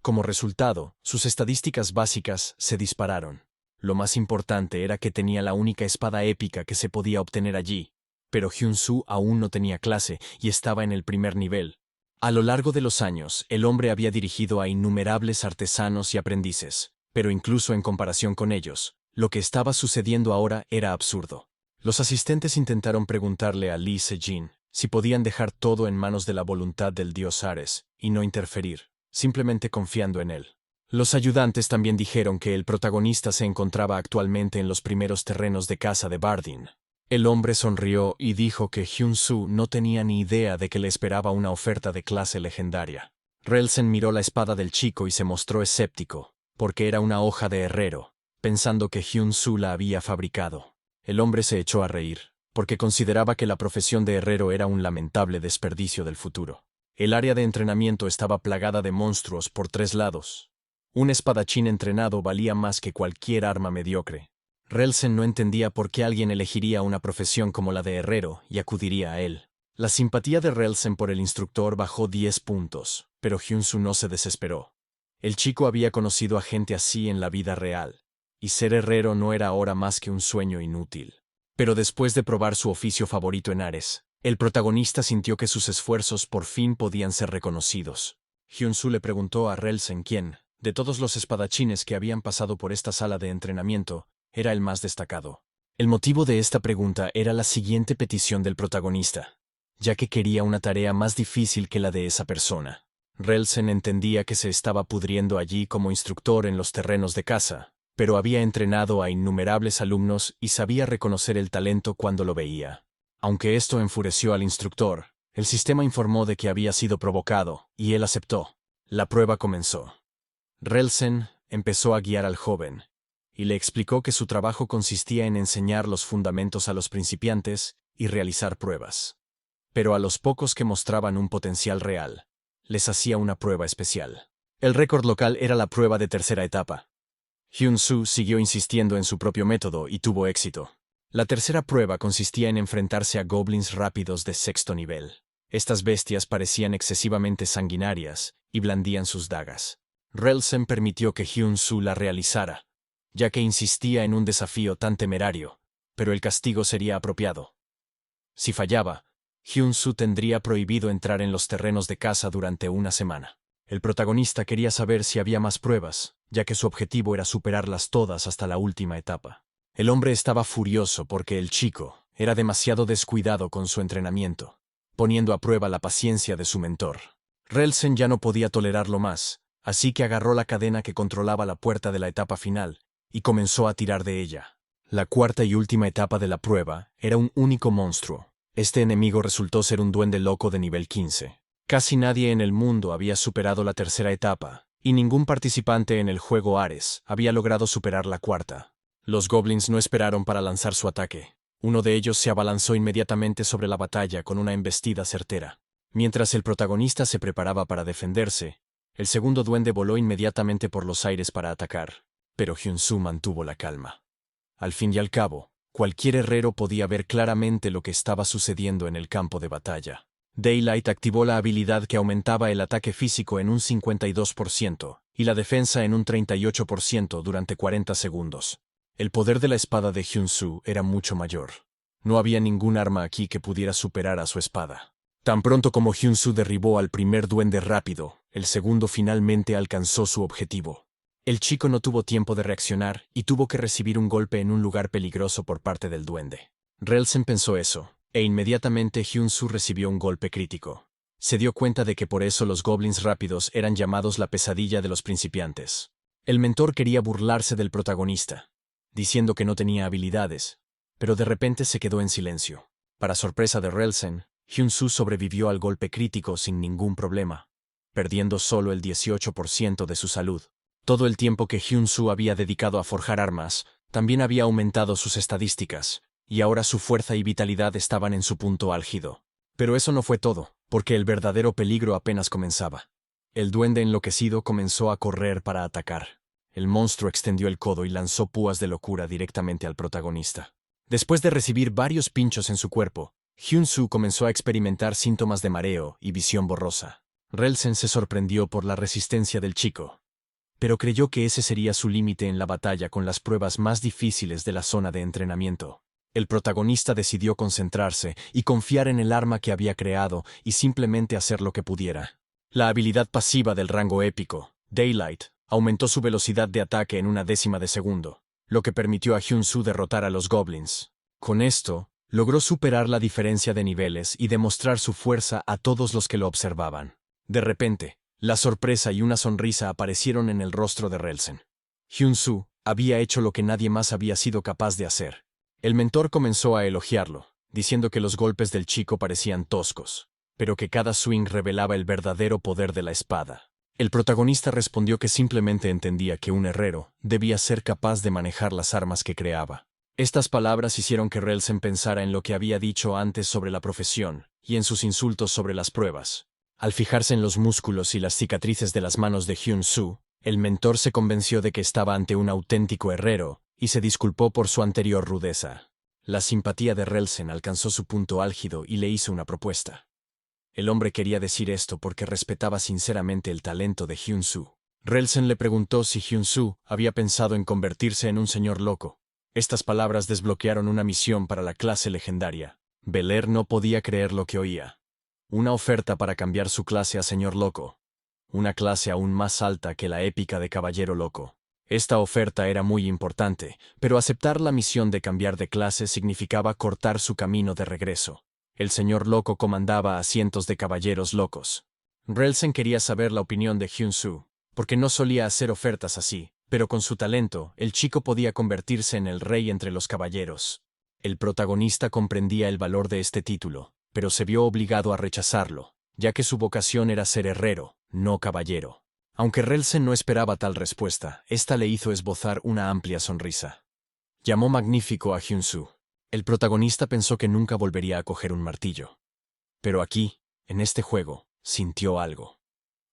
Como resultado, sus estadísticas básicas se dispararon. Lo más importante era que tenía la única espada épica que se podía obtener allí, pero Hyun-soo aún no tenía clase y estaba en el primer nivel. A lo largo de los años, el hombre había dirigido a innumerables artesanos y aprendices, pero incluso en comparación con ellos, lo que estaba sucediendo ahora era absurdo. Los asistentes intentaron preguntarle a Lee Se-jin si podían dejar todo en manos de la voluntad del dios Ares y no interferir, simplemente confiando en él. Los ayudantes también dijeron que el protagonista se encontraba actualmente en los primeros terrenos de caza de Bardin. El hombre sonrió y dijo que Hyun-soo no tenía ni idea de que le esperaba una oferta de clase legendaria. Relsen miró la espada del chico y se mostró escéptico, porque era una hoja de herrero, pensando que Hyun-soo la había fabricado. El hombre se echó a reír, porque consideraba que la profesión de herrero era un lamentable desperdicio del futuro. El área de entrenamiento estaba plagada de monstruos por 3 lados. Un espadachín entrenado valía más que cualquier arma mediocre. Relsen no entendía por qué alguien elegiría una profesión como la de herrero y acudiría a él. La simpatía de Relsen por el instructor bajó 10 puntos, pero Hyun-soo no se desesperó. El chico había conocido a gente así en la vida real, y ser herrero no era ahora más que un sueño inútil. Pero después de probar su oficio favorito en Ares, el protagonista sintió que sus esfuerzos por fin podían ser reconocidos. Hyun-soo le preguntó a Relsen quién, de todos los espadachines que habían pasado por esta sala de entrenamiento, era el más destacado. El motivo de esta pregunta era la siguiente petición del protagonista, ya que quería una tarea más difícil que la de esa persona. Relsen entendía que se estaba pudriendo allí como instructor en los terrenos de caza, pero había entrenado a innumerables alumnos y sabía reconocer el talento cuando lo veía. Aunque esto enfureció al instructor, el sistema informó de que había sido provocado, y él aceptó. La prueba comenzó. Relsen empezó a guiar al joven, y le explicó que su trabajo consistía en enseñar los fundamentos a los principiantes y realizar pruebas. Pero a los pocos que mostraban un potencial real, les hacía una prueba especial. El récord local era la prueba de tercera etapa. Hyun-soo siguió insistiendo en su propio método y tuvo éxito. La tercera prueba consistía en enfrentarse a goblins rápidos de 6º nivel. Estas bestias parecían excesivamente sanguinarias y blandían sus dagas. Relsen permitió que Hyun-soo la realizara, ya que insistía en un desafío tan temerario, pero el castigo sería apropiado. Si fallaba, Hyun-soo tendría prohibido entrar en los terrenos de caza durante una semana. El protagonista quería saber si había más pruebas, ya que su objetivo era superarlas todas hasta la última etapa. El hombre estaba furioso porque el chico era demasiado descuidado con su entrenamiento, poniendo a prueba la paciencia de su mentor. Relsen ya no podía tolerarlo más, así que agarró la cadena que controlaba la puerta de la etapa final y comenzó a tirar de ella. La cuarta y última etapa de la prueba era un único monstruo. Este enemigo resultó ser un duende loco de nivel 15. Casi nadie en el mundo había superado la tercera etapa, y ningún participante en el juego Ares había logrado superar la cuarta. Los goblins no esperaron para lanzar su ataque. Uno de ellos se abalanzó inmediatamente sobre la batalla con una embestida certera. Mientras el protagonista se preparaba para defenderse, el segundo duende voló inmediatamente por los aires para atacar, pero Hyun-soo mantuvo la calma. Al fin y al cabo, cualquier herrero podía ver claramente lo que estaba sucediendo en el campo de batalla. Daylight activó la habilidad que aumentaba el ataque físico en un 52% y la defensa en un 38% durante 40 segundos. El poder de la espada de Hyun-soo era mucho mayor. No había ningún arma aquí que pudiera superar a su espada. Tan pronto como Hyun-soo derribó al primer duende rápido, el segundo finalmente alcanzó su objetivo. El chico no tuvo tiempo de reaccionar y tuvo que recibir un golpe en un lugar peligroso por parte del duende. Relsen pensó eso, e inmediatamente Hyun-soo recibió un golpe crítico. Se dio cuenta de que por eso los goblins rápidos eran llamados la pesadilla de los principiantes. El mentor quería burlarse del protagonista, diciendo que no tenía habilidades, pero de repente se quedó en silencio. Para sorpresa de Relsen, Hyun-soo sobrevivió al golpe crítico sin ningún problema, perdiendo solo el 18% de su salud. Todo el tiempo que Hyun-soo había dedicado a forjar armas, también había aumentado sus estadísticas, y ahora su fuerza y vitalidad estaban en su punto álgido. Pero eso no fue todo, porque el verdadero peligro apenas comenzaba. El duende enloquecido comenzó a correr para atacar. El monstruo extendió el codo y lanzó púas de locura directamente al protagonista. Después de recibir varios pinchos en su cuerpo, Hyun-soo comenzó a experimentar síntomas de mareo y visión borrosa. Relsen se sorprendió por la resistencia del chico, pero creyó que ese sería su límite en la batalla con las pruebas más difíciles de la zona de entrenamiento. El protagonista decidió concentrarse y confiar en el arma que había creado y simplemente hacer lo que pudiera. La habilidad pasiva del rango épico, Daylight, aumentó su velocidad de ataque en 1/10 de segundo, lo que permitió a Hyun-soo derrotar a los goblins. Con esto, logró superar la diferencia de niveles y demostrar su fuerza a todos los que lo observaban. De repente, La sorpresa y una sonrisa aparecieron en el rostro de Relsen. Hyun-Soo había hecho lo que nadie más había sido capaz de hacer. El mentor comenzó a elogiarlo, diciendo que los golpes del chico parecían toscos, pero que cada swing revelaba el verdadero poder de la espada. El protagonista respondió que simplemente entendía que un herrero debía ser capaz de manejar las armas que creaba. Estas palabras hicieron que Relsen pensara en lo que había dicho antes sobre la profesión y en sus insultos sobre las pruebas. Al fijarse en los músculos y las cicatrices de las manos de Hyun-Soo, el mentor se convenció de que estaba ante un auténtico herrero y se disculpó por su anterior rudeza. La simpatía de Relsen alcanzó su punto álgido y le hizo una propuesta. El hombre quería decir esto porque respetaba sinceramente el talento de Hyun-Soo. Relsen le preguntó si Hyun-Soo había pensado en convertirse en un señor loco. Estas palabras desbloquearon una misión para la clase legendaria. Bel-Air no podía creer lo que oía. Una oferta para cambiar su clase a señor loco. Una clase aún más alta que la épica de caballero loco. Esta oferta era muy importante, pero aceptar la misión de cambiar de clase significaba cortar su camino de regreso. El señor loco comandaba a cientos de caballeros locos. Relsen quería saber la opinión de Hyun-Soo, porque no solía hacer ofertas así, pero con su talento, el chico podía convertirse en el rey entre los caballeros. El protagonista comprendía el valor de este título, pero se vio obligado a rechazarlo, ya que su vocación era ser herrero, no caballero. Aunque Relsen no esperaba tal respuesta, esta le hizo esbozar una amplia sonrisa. Llamó magnífico a Hyun-Soo. El protagonista pensó que nunca volvería a coger un martillo. Pero aquí, en este juego, sintió algo.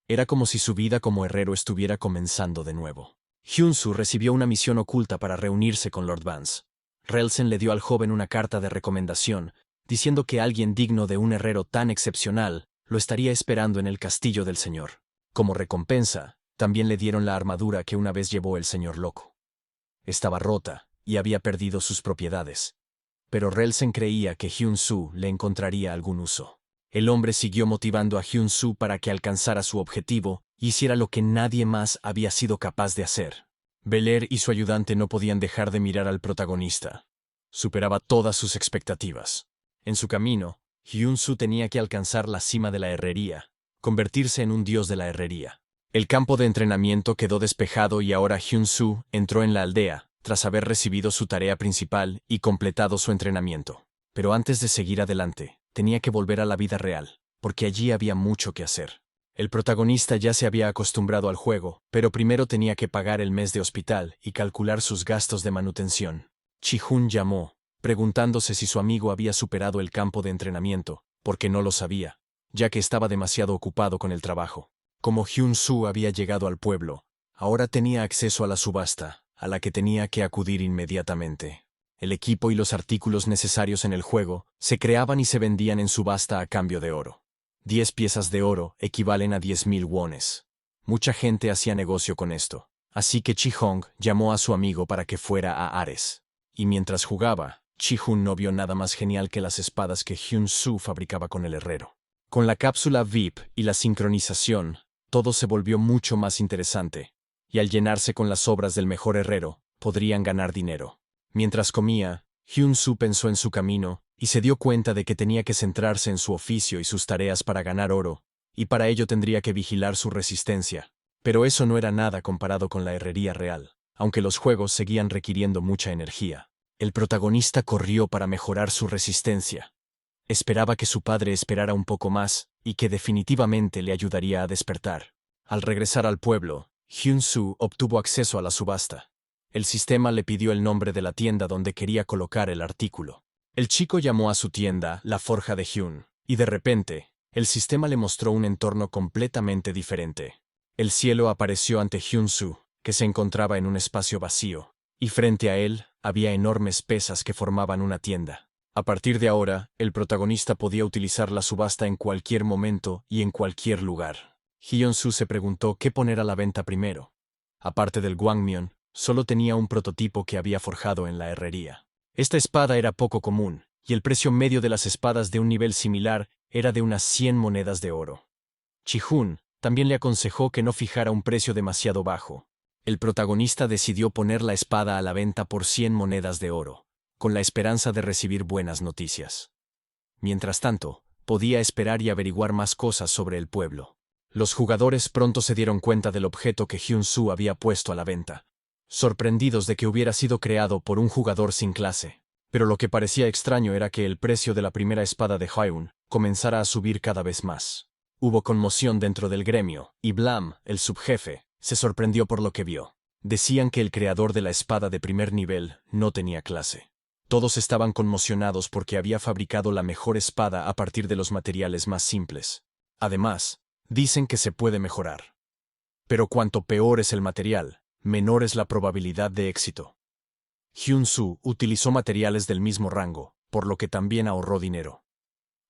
Era como si su vida como herrero estuviera comenzando de nuevo. Hyun-Soo recibió una misión oculta para reunirse con Lord Vance. Relsen le dio al joven una carta de recomendación, diciendo que alguien digno de un herrero tan excepcional lo estaría esperando en el castillo del señor. Como recompensa, también le dieron la armadura que una vez llevó el señor loco. Estaba rota y había perdido sus propiedades. Pero Relsen creía que Hyun-Soo le encontraría algún uso. El hombre siguió motivando a Hyun-Soo para que alcanzara su objetivo y hiciera lo que nadie más había sido capaz de hacer. Bel-Air y su ayudante no podían dejar de mirar al protagonista. Superaba todas sus expectativas. En su camino, Hyun-Soo tenía que alcanzar la cima de la herrería, convertirse en un dios de la herrería. El campo de entrenamiento quedó despejado y ahora Hyun-Soo entró en la aldea, tras haber recibido su tarea principal y completado su entrenamiento. Pero antes de seguir adelante, tenía que volver a la vida real, porque allí había mucho que hacer. El protagonista ya se había acostumbrado al juego, pero primero tenía que pagar el mes de hospital y calcular sus gastos de manutención. Ji-Hoon llamó, preguntándose si su amigo había superado el campo de entrenamiento, porque no lo sabía, ya que estaba demasiado ocupado con el trabajo. Como Hyun-Soo había llegado al pueblo, ahora tenía acceso a la subasta, a la que tenía que acudir inmediatamente. El equipo y los artículos necesarios en el juego se creaban y se vendían en subasta a cambio de oro. 10 piezas de oro equivalen a 10.000 wones. Mucha gente hacía negocio con esto, así que Ji-Hong llamó a su amigo para que fuera a Ares. Y mientras jugaba, Ji-Hoon no vio nada más genial que las espadas que Hyun-Soo fabricaba con el herrero. Con la cápsula VIP y la sincronización, todo se volvió mucho más interesante, y al llenarse con las obras del mejor herrero, podrían ganar dinero. Mientras comía, Hyun-Soo pensó en su camino y se dio cuenta de que tenía que centrarse en su oficio y sus tareas para ganar oro, y para ello tendría que vigilar su resistencia. Pero eso no era nada comparado con la herrería real, aunque los juegos seguían requiriendo mucha energía. El protagonista corrió para mejorar su resistencia. Esperaba que su padre esperara un poco más y que definitivamente le ayudaría a despertar. Al regresar al pueblo, Hyun-Soo obtuvo acceso a la subasta. El sistema le pidió el nombre de la tienda donde quería colocar el artículo. El chico llamó a su tienda La Forja de Hyun, y de repente, el sistema le mostró un entorno completamente diferente. El cielo apareció ante Hyun-Soo, que se encontraba en un espacio vacío, y frente a él había enormes pesas que formaban una tienda. A partir de ahora, el protagonista podía utilizar la subasta en cualquier momento y en cualquier lugar. Hyun-Soo se preguntó qué poner a la venta primero. Aparte del Gwangmyeon, solo tenía un prototipo que había forjado en la herrería. Esta espada era poco común, y el precio medio de las espadas de un nivel similar era de unas 100 monedas de oro. Ji-Hoon también le aconsejó que no fijara un precio demasiado bajo. El protagonista decidió poner la espada a la venta por 100 monedas de oro, con la esperanza de recibir buenas noticias. Mientras tanto, podía esperar y averiguar más cosas sobre el pueblo. Los jugadores pronto se dieron cuenta del objeto que Hyun-Soo había puesto a la venta, sorprendidos de que hubiera sido creado por un jugador sin clase. Pero lo que parecía extraño era que el precio de la primera espada de Hyeon comenzara a subir cada vez más. Hubo conmoción dentro del gremio, y Blam, el subjefe, se sorprendió por lo que vio. Decían que el creador de la espada de primer nivel no tenía clase. Todos estaban conmocionados porque había fabricado la mejor espada a partir de los materiales más simples. Además, dicen que se puede mejorar. Pero cuanto peor es el material, menor es la probabilidad de éxito. Hyun-Soo utilizó materiales del mismo rango, por lo que también ahorró dinero.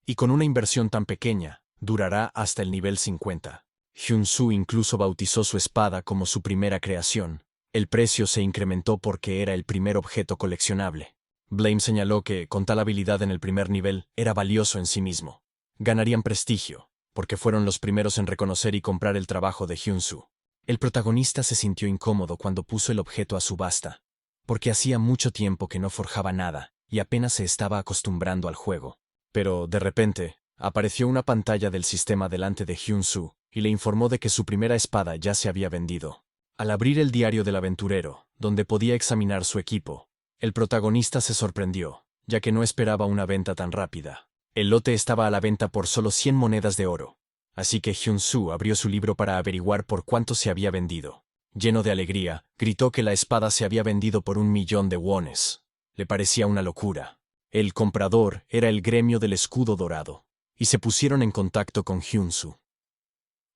Y con una inversión tan pequeña, durará hasta el nivel 50. Hyun-Soo incluso bautizó su espada como su primera creación. El precio se incrementó porque era el primer objeto coleccionable. Blame señaló que, con tal habilidad en el primer nivel, era valioso en sí mismo. Ganarían prestigio, porque fueron los primeros en reconocer y comprar el trabajo de Hyun-Soo. El protagonista se sintió incómodo cuando puso el objeto a subasta, porque hacía mucho tiempo que no forjaba nada y apenas se estaba acostumbrando al juego. Pero, de repente, apareció una pantalla del sistema delante de Hyun-Soo y le informó de que su primera espada ya se había vendido. Al abrir el diario del aventurero, donde podía examinar su equipo, el protagonista se sorprendió, ya que no esperaba una venta tan rápida. El lote estaba a la venta por solo 100 monedas de oro, así que Hyun-Soo abrió su libro para averiguar por cuánto se había vendido. Lleno de alegría, gritó que la espada se había vendido por 1.000.000 de wones. Le parecía una locura. El comprador era el gremio del escudo dorado, y se pusieron en contacto con Hyun-Soo.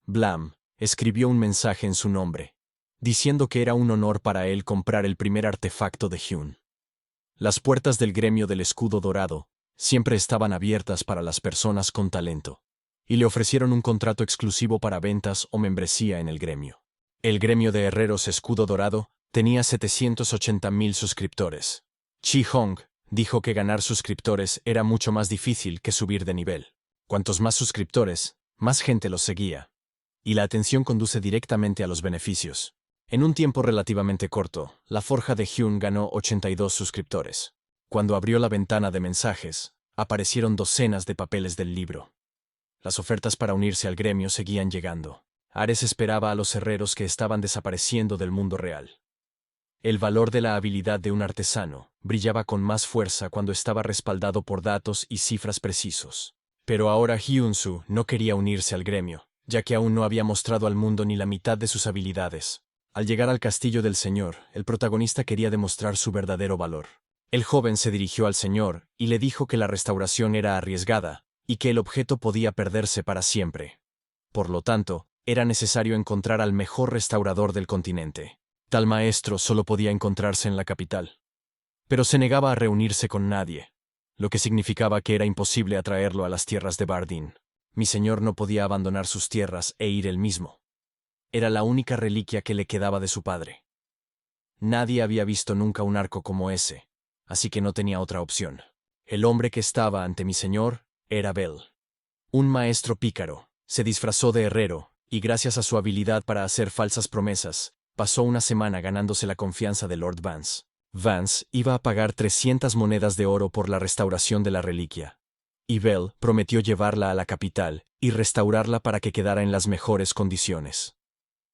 Blam escribió un mensaje en su nombre, diciendo que era un honor para él comprar el primer artefacto de Hyun. Las puertas del gremio del escudo dorado siempre estaban abiertas para las personas con talento, y le ofrecieron un contrato exclusivo para ventas o membresía en el gremio. El gremio de herreros escudo dorado tenía 780.000 suscriptores. Chi-Hong dijo que ganar suscriptores era mucho más difícil que subir de nivel. Cuantos más suscriptores, más gente los seguía. Y la atención conduce directamente a los beneficios. En un tiempo relativamente corto, la forja de Hyun ganó 82 suscriptores. Cuando abrió la ventana de mensajes, aparecieron docenas de papeles del libro. Las ofertas para unirse al gremio seguían llegando. Ares esperaba a los herreros que estaban desapareciendo del mundo real. El valor de la habilidad de un artesano brillaba con más fuerza cuando estaba respaldado por datos y cifras precisos. Pero ahora Hyun-Soo no quería unirse al gremio, ya que aún no había mostrado al mundo ni la mitad de sus habilidades. Al llegar al castillo del señor, el protagonista quería demostrar su verdadero valor. El joven se dirigió al señor y le dijo que la restauración era arriesgada y que el objeto podía perderse para siempre. Por lo tanto, era necesario encontrar al mejor restaurador del continente. Tal maestro solo podía encontrarse en la capital. Pero se negaba a reunirse con nadie, lo que significaba que era imposible atraerlo a las tierras de Bardin. Mi señor no podía abandonar sus tierras e ir él mismo. Era la única reliquia que le quedaba de su padre. Nadie había visto nunca un arco como ese, así que no tenía otra opción. El hombre que estaba ante mi señor era Bell. Un maestro pícaro, se disfrazó de herrero, y gracias a su habilidad para hacer falsas promesas, pasó una semana ganándose la confianza de Lord Vance. Vance iba a pagar 300 monedas de oro por la restauración de la reliquia. Y Bell prometió llevarla a la capital y restaurarla para que quedara en las mejores condiciones.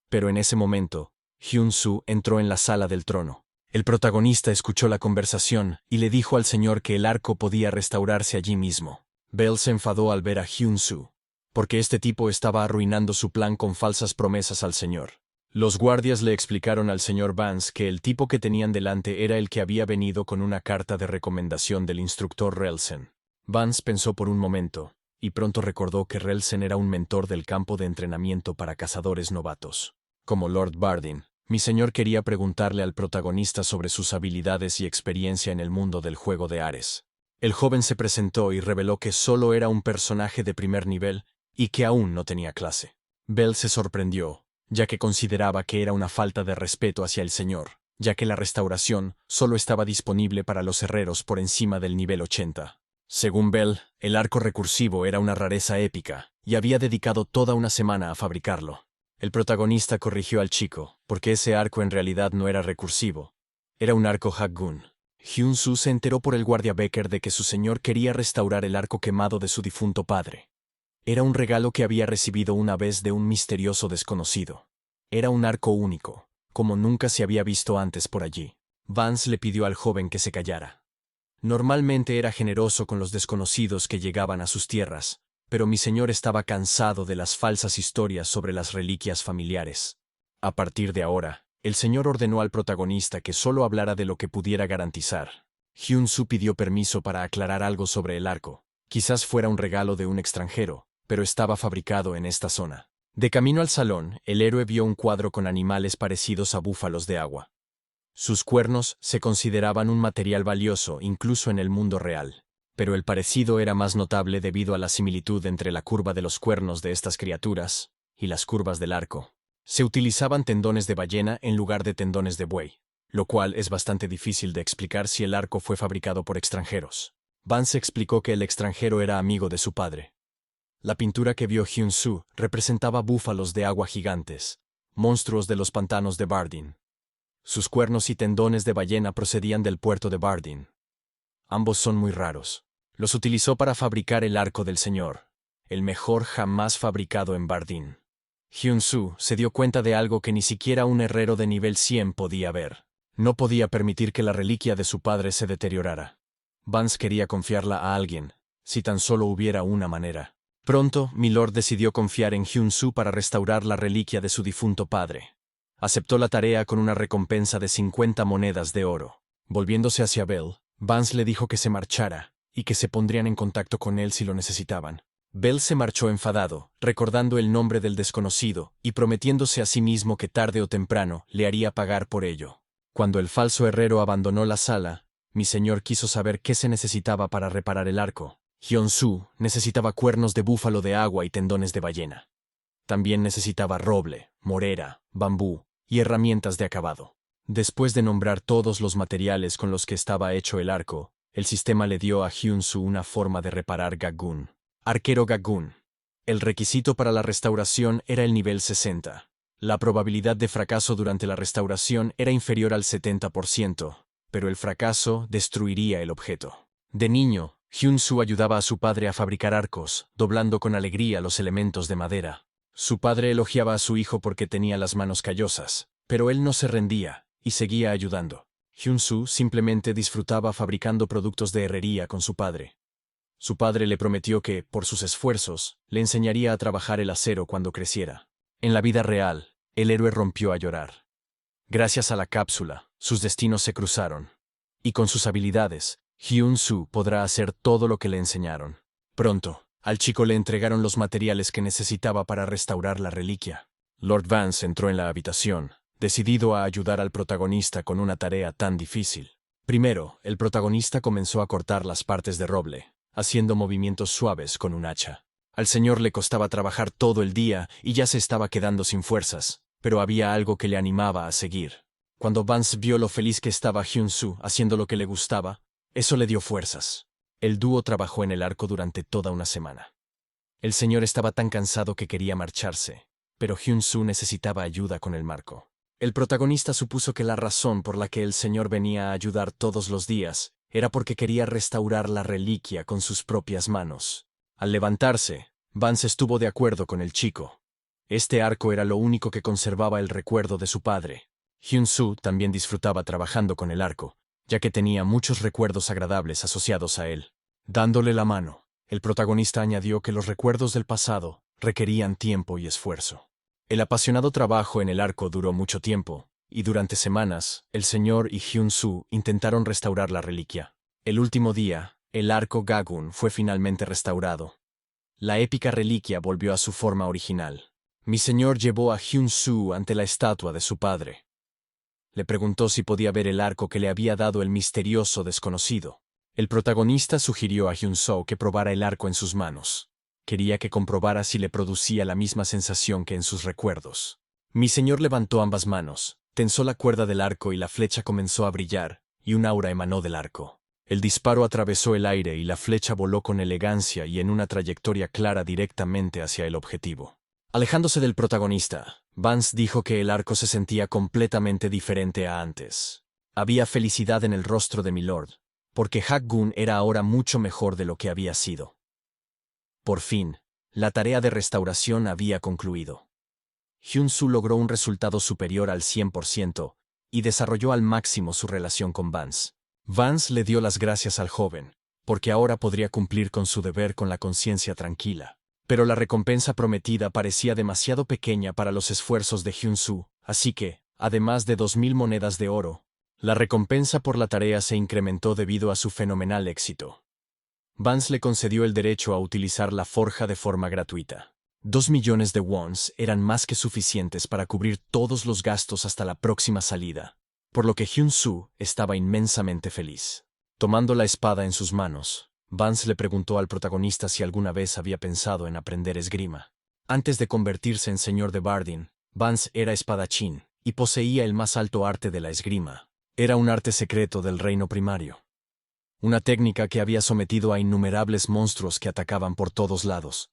Pero en ese momento, Hyun-Soo entró en la sala del trono. El protagonista escuchó la conversación y le dijo al señor que el arco podía restaurarse allí mismo. Bell se enfadó al ver a Hyun-Soo, porque este tipo estaba arruinando su plan con falsas promesas al señor. Los guardias le explicaron al señor Vance que el tipo que tenían delante era el que había venido con una carta de recomendación del instructor Relsen. Vance pensó por un momento, y pronto recordó que Relsen era un mentor del campo de entrenamiento para cazadores novatos. Como Lord Bardin, mi señor quería preguntarle al protagonista sobre sus habilidades y experiencia en el mundo del juego de Ares. El joven se presentó y reveló que solo era un personaje de primer nivel y que aún no tenía clase. Bell se sorprendió, ya que consideraba que era una falta de respeto hacia el señor, ya que la restauración solo estaba disponible para los herreros por encima del nivel 80. Según Bell, el arco recursivo era una rareza épica, y había dedicado toda una semana a fabricarlo. El protagonista corrigió al chico, porque ese arco en realidad no era recursivo. Era un arco Haggun. Hyun-Soo se enteró por el guardia Becker de que su señor quería restaurar el arco quemado de su difunto padre. Era un regalo que había recibido una vez de un misterioso desconocido. Era un arco único, como nunca se había visto antes por allí. Vance le pidió al joven que se callara. Normalmente era generoso con los desconocidos que llegaban a sus tierras, pero mi señor estaba cansado de las falsas historias sobre las reliquias familiares. A partir de ahora, el señor ordenó al protagonista que solo hablara de lo que pudiera garantizar. Hyun-soo pidió permiso para aclarar algo sobre el arco. Quizás fuera un regalo de un extranjero, pero estaba fabricado en esta zona. De camino al salón, el héroe vio un cuadro con animales parecidos a búfalos de agua. Sus cuernos se consideraban un material valioso incluso en el mundo real, pero el parecido era más notable debido a la similitud entre la curva de los cuernos de estas criaturas y las curvas del arco. Se utilizaban tendones de ballena en lugar de tendones de buey, lo cual es bastante difícil de explicar si el arco fue fabricado por extranjeros. Vance explicó que el extranjero era amigo de su padre. La pintura que vio Hyun-soo representaba búfalos de agua gigantes, monstruos de los pantanos de Bardin. Sus cuernos y tendones de ballena procedían del puerto de Bardin. Ambos son muy raros. Los utilizó para fabricar el arco del señor, el mejor jamás fabricado en Bardin. Hyun-soo se dio cuenta de algo que ni siquiera un herrero de nivel 100 podía ver. No podía permitir que la reliquia de su padre se deteriorara. Vance quería confiarla a alguien, si tan solo hubiera una manera. Pronto, Milord decidió confiar en Hyun-soo para restaurar la reliquia de su difunto padre. Aceptó la tarea con una recompensa de 50 monedas de oro. Volviéndose hacia Belle, Vance le dijo que se marchara y que se pondrían en contacto con él si lo necesitaban. Belle se marchó enfadado, recordando el nombre del desconocido y prometiéndose a sí mismo que tarde o temprano le haría pagar por ello. Cuando el falso herrero abandonó la sala, mi señor quiso saber qué se necesitaba para reparar el arco. Hyun-soo necesitaba cuernos de búfalo de agua y tendones de ballena. También necesitaba roble, morera, bambú y herramientas de acabado. Después de nombrar todos los materiales con los que estaba hecho el arco, el sistema le dio a Hyun-soo una forma de reparar Gagun. Arquero Gagun. El requisito para la restauración era el nivel 60. La probabilidad de fracaso durante la restauración era inferior al 70%, pero el fracaso destruiría el objeto. De niño, Hyun-soo ayudaba a su padre a fabricar arcos, doblando con alegría los elementos de madera. Su padre elogiaba a su hijo porque tenía las manos callosas, pero él no se rendía y seguía ayudando. Hyun-soo simplemente disfrutaba fabricando productos de herrería con su padre. Su padre le prometió que, por sus esfuerzos, le enseñaría a trabajar el acero cuando creciera. En la vida real, el héroe rompió a llorar. Gracias a la cápsula, sus destinos se cruzaron. Y con sus habilidades, Hyun-soo podrá hacer todo lo que le enseñaron. Pronto, al chico le entregaron los materiales que necesitaba para restaurar la reliquia. Lord Vance entró en la habitación, decidido a ayudar al protagonista con una tarea tan difícil. Primero, el protagonista comenzó a cortar las partes de roble, haciendo movimientos suaves con un hacha. Al señor le costaba trabajar todo el día y ya se estaba quedando sin fuerzas, pero había algo que le animaba a seguir. Cuando Vance vio lo feliz que estaba Hyun-soo haciendo lo que le gustaba, eso le dio fuerzas. El dúo trabajó en el arco durante toda una semana. El señor estaba tan cansado que quería marcharse, pero Hyun-soo necesitaba ayuda con el marco. El protagonista supuso que la razón por la que el señor venía a ayudar todos los días era porque quería restaurar la reliquia con sus propias manos. Al levantarse, Vance estuvo de acuerdo con el chico. Este arco era lo único que conservaba el recuerdo de su padre. Hyun-soo también disfrutaba trabajando con el arco, ya que tenía muchos recuerdos agradables asociados a él. Dándole la mano, el protagonista añadió que los recuerdos del pasado requerían tiempo y esfuerzo. El apasionado trabajo en el arco duró mucho tiempo, y durante semanas, el señor y Hyun-soo intentaron restaurar la reliquia. El último día, el arco Gagun fue finalmente restaurado. La épica reliquia volvió a su forma original. Mi señor llevó a Hyun-soo ante la estatua de su padre. Le preguntó si podía ver el arco que le había dado el misterioso desconocido. El protagonista sugirió a Hyun-soo que probara el arco en sus manos. Quería que comprobara si le producía la misma sensación que en sus recuerdos. Mi señor levantó ambas manos, tensó la cuerda del arco y la flecha comenzó a brillar, y un aura emanó del arco. El disparo atravesó el aire y la flecha voló con elegancia y en una trayectoria clara directamente hacia el objetivo. Alejándose del protagonista, Vance dijo que el arco se sentía completamente diferente a antes. Había felicidad en el rostro de Milord, porque Hak-gun era ahora mucho mejor de lo que había sido. Por fin, La tarea de restauración había concluido. Hyun-Soo logró un resultado superior al 100% y desarrolló al máximo su relación con Vance. Vance le dio las gracias al joven, porque ahora podría cumplir con su deber con la conciencia tranquila. Pero la recompensa prometida parecía demasiado pequeña para los esfuerzos de Hyun-Soo, así que, además de 2.000 monedas de oro, la recompensa por la tarea se incrementó debido a su fenomenal éxito. Vance le concedió el derecho a utilizar la forja de forma gratuita. 2 millones de wons eran más que suficientes para cubrir todos los gastos hasta la próxima salida, por lo que Hyun-Soo estaba inmensamente feliz. Tomando la espada en sus manos, Vance le preguntó al protagonista si alguna vez había pensado en aprender esgrima. Antes de convertirse en señor de Bardin, Vance era espadachín y poseía el más alto arte de la esgrima. Era un arte secreto del reino primario. Una técnica que había sometido a innumerables monstruos que atacaban por todos lados.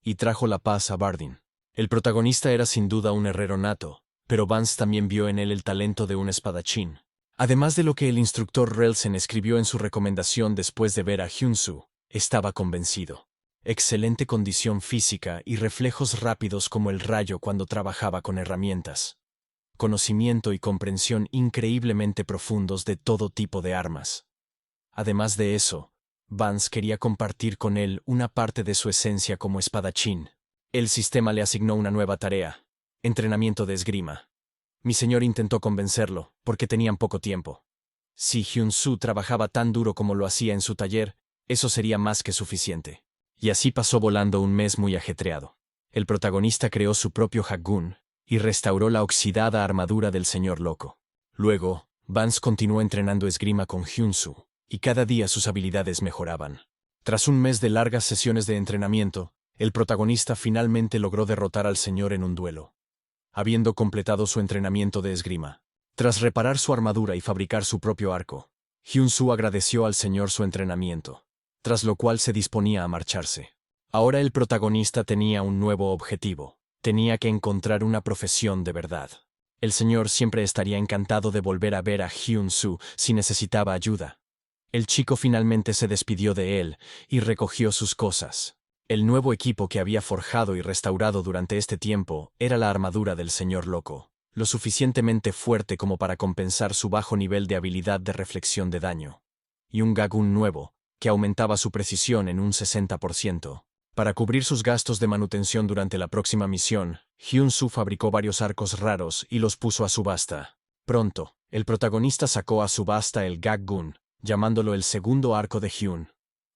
Y trajo la paz a Bardin. El protagonista era sin duda un herrero nato, pero Vance también vio en él el talento de un espadachín. Además de lo que el instructor Relsen escribió en su recomendación después de ver a Hyun-Soo, estaba convencido. Excelente condición física y reflejos rápidos como el rayo cuando trabajaba con herramientas. Conocimiento y comprensión increíblemente profundos de todo tipo de armas. Además de eso, Vance quería compartir con él una parte de su esencia como espadachín. El sistema le asignó una nueva tarea: entrenamiento de esgrima. Mi señor intentó convencerlo, porque tenían poco tiempo. Si Hyun-Soo trabajaba tan duro como lo hacía en su taller, eso sería más que suficiente. Y así pasó volando un mes muy ajetreado. El protagonista creó su propio Haggun y restauró la oxidada armadura del señor loco. Luego, Vance continuó entrenando esgrima con Hyun-Soo, y cada día sus habilidades mejoraban. Tras un mes de largas sesiones de entrenamiento, el protagonista finalmente logró derrotar al señor en un duelo. Habiendo completado su entrenamiento de esgrima, tras reparar su armadura y fabricar su propio arco, Hyun-Soo agradeció al señor su entrenamiento, tras lo cual se disponía a marcharse. Ahora el protagonista tenía un nuevo objetivo: tenía que encontrar una profesión de verdad. El señor siempre estaría encantado de volver a ver a Hyun-Soo si necesitaba ayuda. El chico finalmente se despidió de él y recogió sus cosas. El nuevo equipo que había forjado y restaurado durante este tiempo era la armadura del señor loco, lo suficientemente fuerte como para compensar su bajo nivel de habilidad de reflexión de daño. Y un Haggun nuevo, que aumentaba su precisión en un 60%. Para cubrir sus gastos de manutención durante la próxima misión, Hyun-Soo fabricó varios arcos raros y los puso a subasta. Pronto, el protagonista sacó a subasta el Haggun, llamándolo el segundo arco de Hyun.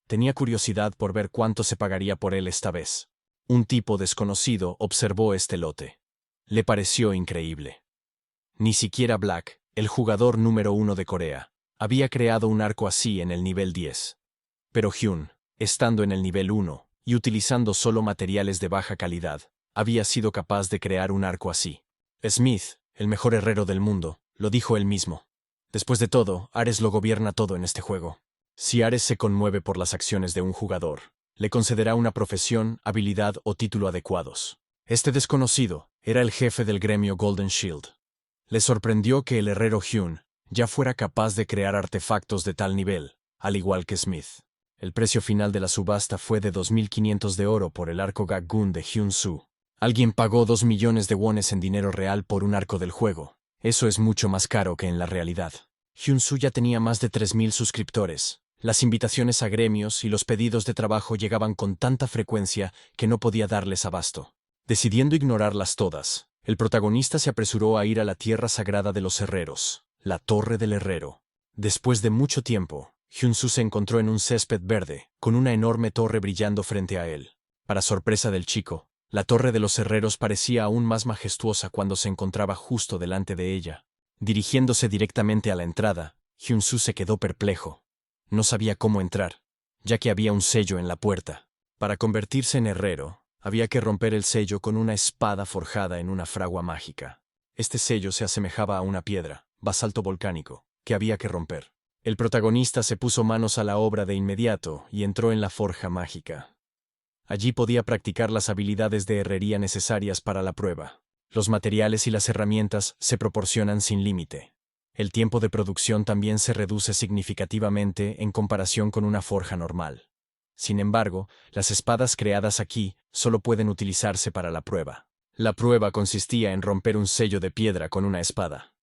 Tenía curiosidad por ver cuánto se pagaría por él esta vez. Un tipo desconocido observó este lote. Le pareció increíble. Ni siquiera Black, el jugador número 1 de Corea, había creado un arco así en el nivel 10. Pero Hyun, estando en el nivel 1 y utilizando solo materiales de baja calidad, había sido capaz de crear un arco así. Smith, el mejor herrero del mundo, lo dijo él mismo. Después de todo, Ares lo gobierna todo en este juego. Si Ares se conmueve por las acciones de un jugador, le concederá una profesión, habilidad o título adecuados. Este desconocido era el jefe del gremio Golden Shield. Le sorprendió que el herrero Hyun ya fuera capaz de crear artefactos de tal nivel, al igual que Smith. El precio final de la subasta fue de 2.500 de oro por el arco Haggun de Hyun-Soo. Alguien pagó 2 millones de wones en dinero real por un arco del juego. Eso es mucho más caro que en la realidad. Hyun-Soo ya tenía más de 3.000 suscriptores. Las invitaciones a gremios y los pedidos de trabajo llegaban con tanta frecuencia que no podía darles abasto. Decidiendo ignorarlas todas, el protagonista se apresuró a ir a la tierra sagrada de los herreros, la Torre del Herrero. Después de mucho tiempo, Hyun-Soo se encontró en un césped verde, con una enorme torre brillando frente a él. Para sorpresa del chico, la Torre de los Herreros parecía aún más majestuosa cuando se encontraba justo delante de ella. Dirigiéndose directamente a la entrada, Hyun-Soo se quedó perplejo. No sabía cómo entrar, ya que había un sello en la puerta. Para convertirse en herrero, había que romper el sello con una espada forjada en una fragua mágica. Este sello se asemejaba a una piedra, basalto volcánico, que había que romper. El protagonista se puso manos a la obra de inmediato y entró en la forja mágica. Allí podía practicar las habilidades de herrería necesarias para la prueba. Los materiales y las herramientas se proporcionan sin límite. El tiempo de producción también se reduce significativamente en comparación con una forja normal. Sin embargo, las espadas creadas aquí solo pueden utilizarse para la prueba. La prueba consistía en romper un sello de piedra con una espada.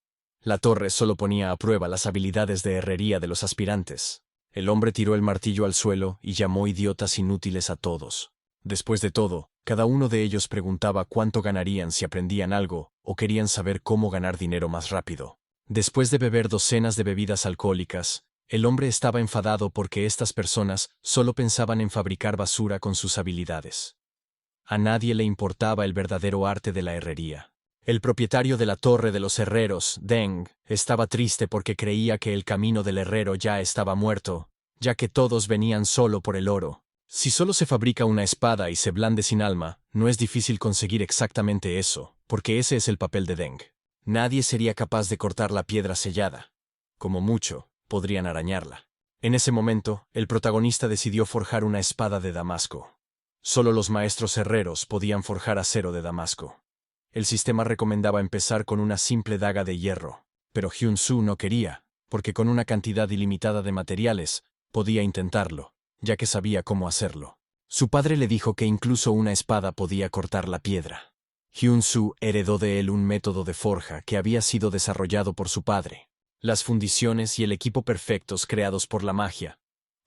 La torre solo ponía a prueba las habilidades de herrería de los aspirantes. El hombre tiró el martillo al suelo y llamó idiotas inútiles a todos. Después de todo, cada uno de ellos preguntaba cuánto ganarían si aprendían algo o querían saber cómo ganar dinero más rápido. Después de beber docenas de bebidas alcohólicas, el hombre estaba enfadado porque estas personas solo pensaban en fabricar basura con sus habilidades. A nadie le importaba el verdadero arte de la herrería. El propietario de la Torre de los Herreros, Deng, estaba triste porque creía que el camino del herrero ya estaba muerto, ya que todos venían solo por el oro. Si solo se fabrica una espada y se blande sin alma, no es difícil conseguir exactamente eso, porque ese es el papel de Deng. Nadie sería capaz de cortar la piedra sellada. Como mucho, podrían arañarla. En ese momento, el protagonista decidió forjar una espada de Damasco. Solo los maestros herreros podían forjar acero de Damasco. El sistema recomendaba empezar con una simple daga de hierro, pero Hyun-Soo no quería, porque con una cantidad ilimitada de materiales, podía intentarlo, ya que sabía cómo hacerlo. Su padre le dijo que incluso una espada podía cortar la piedra. Hyun-Soo heredó de él un método de forja que había sido desarrollado por su padre. Las fundiciones y el equipo perfectos creados por la magia.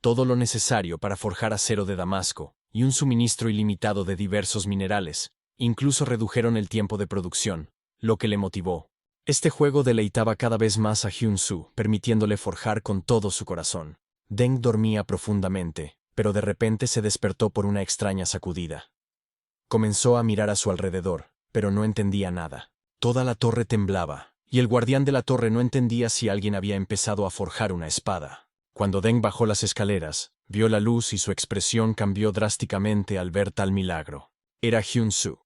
Todo lo necesario para forjar acero de Damasco, y un suministro ilimitado de diversos minerales. Incluso redujeron el tiempo de producción, lo que le motivó. Este juego deleitaba cada vez más a Hyun-Soo, permitiéndole forjar con todo su corazón. Deng dormía profundamente, pero de repente se despertó por una extraña sacudida. Comenzó a mirar a su alrededor, pero no entendía nada. Toda la torre temblaba, y el guardián de la torre no entendía si alguien había empezado a forjar una espada. Cuando Deng bajó las escaleras, vio la luz y su expresión cambió drásticamente al ver tal milagro. Era Hyun-Soo.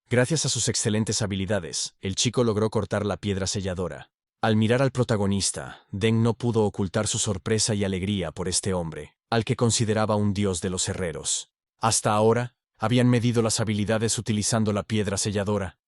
Gracias a sus excelentes habilidades, el chico logró cortar la piedra selladora. Al mirar al protagonista, Deng no pudo ocultar su sorpresa y alegría por este hombre, al que consideraba un dios de los herreros. Hasta ahora, habían medido las habilidades utilizando la piedra selladora.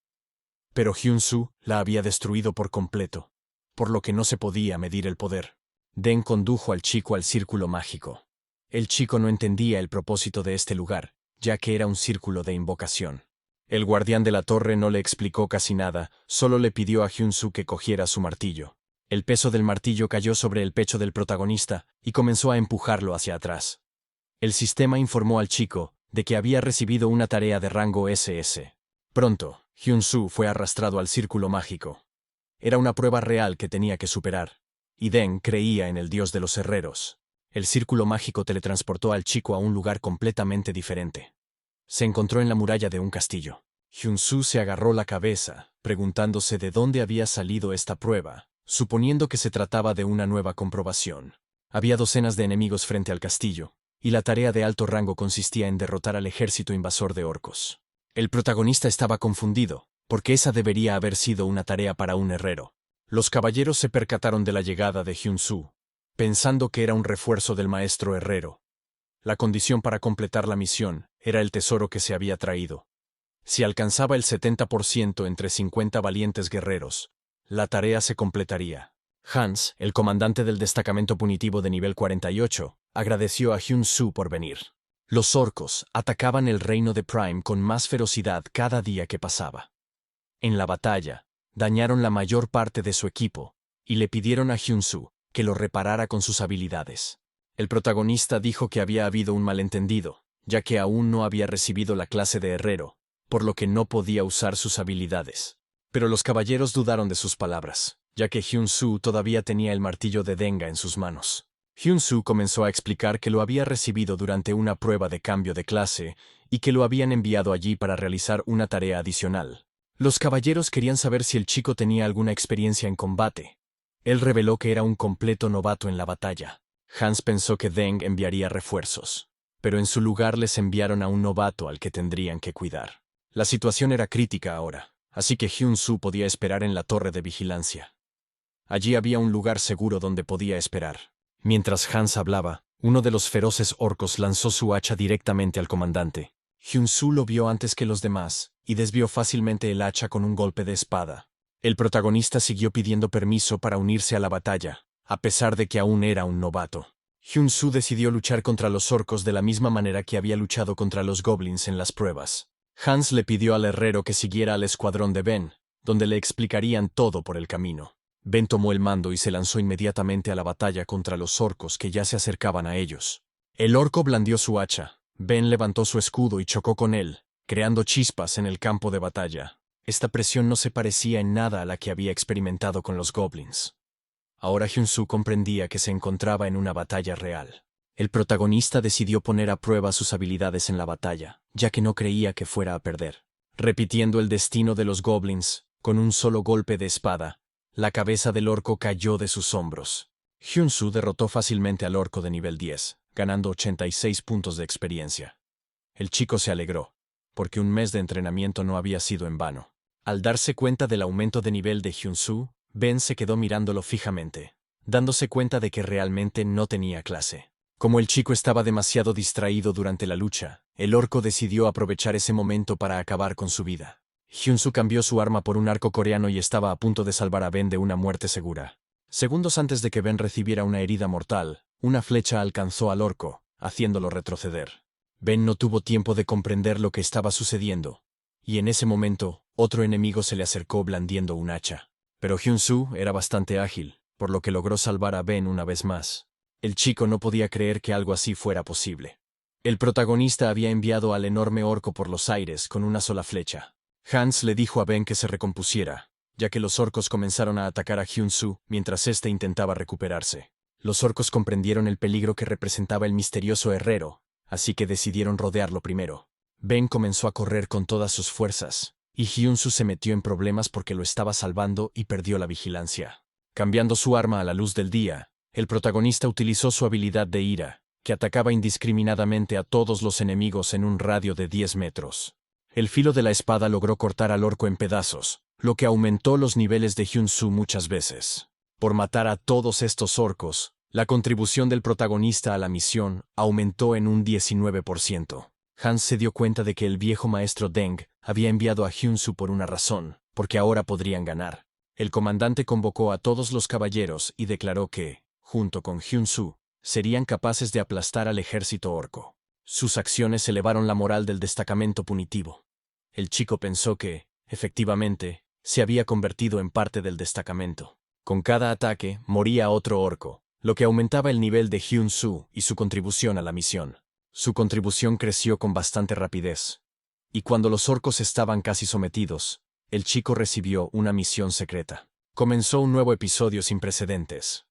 Pero Hyun-Soo la había destruido por completo, por lo que no se podía medir el poder. Deng condujo al chico al círculo mágico. El chico no entendía el propósito de este lugar, ya que era un círculo de invocación. El guardián de la torre no le explicó casi nada, solo le pidió a Hyun-Soo que cogiera su martillo. El peso del martillo cayó sobre el pecho del protagonista y comenzó a empujarlo hacia atrás. El sistema informó al chico de que había recibido una tarea de rango SS. Pronto, Hyun-Soo fue arrastrado al círculo mágico. Era una prueba real que tenía que superar. Y Deng creía en el dios de los herreros. El círculo mágico teletransportó al chico a un lugar completamente diferente. Se encontró en la muralla de un castillo. Hyun-Soo se agarró la cabeza, preguntándose de dónde había salido esta prueba, suponiendo que se trataba de una nueva comprobación. Había docenas de enemigos frente al castillo, y la tarea de alto rango consistía en derrotar al ejército invasor de orcos. El protagonista estaba confundido, porque esa debería haber sido una tarea para un herrero. Los caballeros se percataron de la llegada de Hyun-Soo, pensando que era un refuerzo del maestro herrero. La condición para completar la misión era el tesoro que se había traído. Si alcanzaba el 70% entre 50 valientes guerreros, la tarea se completaría. Hans, el comandante del destacamento punitivo de nivel 48, agradeció a Hyun-Soo por venir. Los orcos atacaban el reino de Prime con más ferocidad cada día que pasaba. En la batalla, dañaron la mayor parte de su equipo, y le pidieron a Hyun-Soo que lo reparara con sus habilidades. El protagonista dijo que había habido un malentendido, ya que aún no había recibido la clase de herrero, por lo que no podía usar sus habilidades. Pero los caballeros dudaron de sus palabras, ya que Hyun-Soo todavía tenía el martillo de Denga en sus manos. Hyun-Soo comenzó a explicar que lo había recibido durante una prueba de cambio de clase y que lo habían enviado allí para realizar una tarea adicional. Los caballeros querían saber si el chico tenía alguna experiencia en combate. Él reveló que era un completo novato en la batalla. Hans pensó que Deng enviaría refuerzos, pero en su lugar les enviaron a un novato al que tendrían que cuidar. La situación era crítica ahora, así que Hyun-Soo podía esperar en la torre de vigilancia. Allí había un lugar seguro donde podía esperar. Mientras Hans hablaba, uno de los feroces orcos lanzó su hacha directamente al comandante. Hyun-Soo lo vio antes que los demás, y desvió fácilmente el hacha con un golpe de espada. El protagonista siguió pidiendo permiso para unirse a la batalla, a pesar de que aún era un novato. Hyun-Soo decidió luchar contra los orcos de la misma manera que había luchado contra los goblins en las pruebas. Hans le pidió al herrero que siguiera al escuadrón de Ben, donde le explicarían todo por el camino. Ben tomó el mando y se lanzó inmediatamente a la batalla contra los orcos que ya se acercaban a ellos. El orco blandió su hacha. Ben levantó su escudo y chocó con él, creando chispas en el campo de batalla. Esta presión no se parecía en nada a la que había experimentado con los goblins. Ahora Hyun-Soo comprendía que se encontraba en una batalla real. El protagonista decidió poner a prueba sus habilidades en la batalla, ya que no creía que fuera a perder. Repitiendo el destino de los goblins, con un solo golpe de espada, la cabeza del orco cayó de sus hombros. Hyun-Soo derrotó fácilmente al orco de nivel 10, ganando 86 puntos de experiencia. El chico se alegró, porque un mes de entrenamiento no había sido en vano. Al darse cuenta del aumento de nivel de Hyun-Soo, Ben se quedó mirándolo fijamente, dándose cuenta de que realmente no tenía clase. Como el chico estaba demasiado distraído durante la lucha, el orco decidió aprovechar ese momento para acabar con su vida. Hyun-Soo cambió su arma por un arco coreano y estaba a punto de salvar a Ben de una muerte segura. Segundos antes de que Ben recibiera una herida mortal, una flecha alcanzó al orco, haciéndolo retroceder. Ben no tuvo tiempo de comprender lo que estaba sucediendo, y en ese momento, otro enemigo se le acercó blandiendo un hacha. Pero Hyun-Soo era bastante ágil, por lo que logró salvar a Ben una vez más. El chico no podía creer que algo así fuera posible. El protagonista había enviado al enorme orco por los aires con una sola flecha. Hans le dijo a Ben que se recompusiera, ya que los orcos comenzaron a atacar a Hyun-Soo mientras éste intentaba recuperarse. Los orcos comprendieron el peligro que representaba el misterioso herrero, así que decidieron rodearlo primero. Ben comenzó a correr con todas sus fuerzas, y Hyun-Soo se metió en problemas porque lo estaba salvando y perdió la vigilancia. Cambiando su arma a la luz del día, el protagonista utilizó su habilidad de ira, que atacaba indiscriminadamente a todos los enemigos en un radio de 10 metros. El filo de la espada logró cortar al orco en pedazos, lo que aumentó los niveles de Hyun-Soo muchas veces. Por matar a todos estos orcos, la contribución del protagonista a la misión aumentó en un 19%. Hans se dio cuenta de que el viejo maestro Deng había enviado a Hyun-Soo por una razón, porque ahora podrían ganar. El comandante convocó a todos los caballeros y declaró que, junto con Hyun-Soo, serían capaces de aplastar al ejército orco. Sus acciones elevaron la moral del destacamento punitivo. El chico pensó que, efectivamente, se había convertido en parte del destacamento. Con cada ataque, moría otro orco, lo que aumentaba el nivel de Hyun-Soo y su contribución a la misión. Su contribución creció con bastante rapidez. Y cuando los orcos estaban casi sometidos, el chico recibió una misión secreta. Comenzó un nuevo episodio sin precedentes.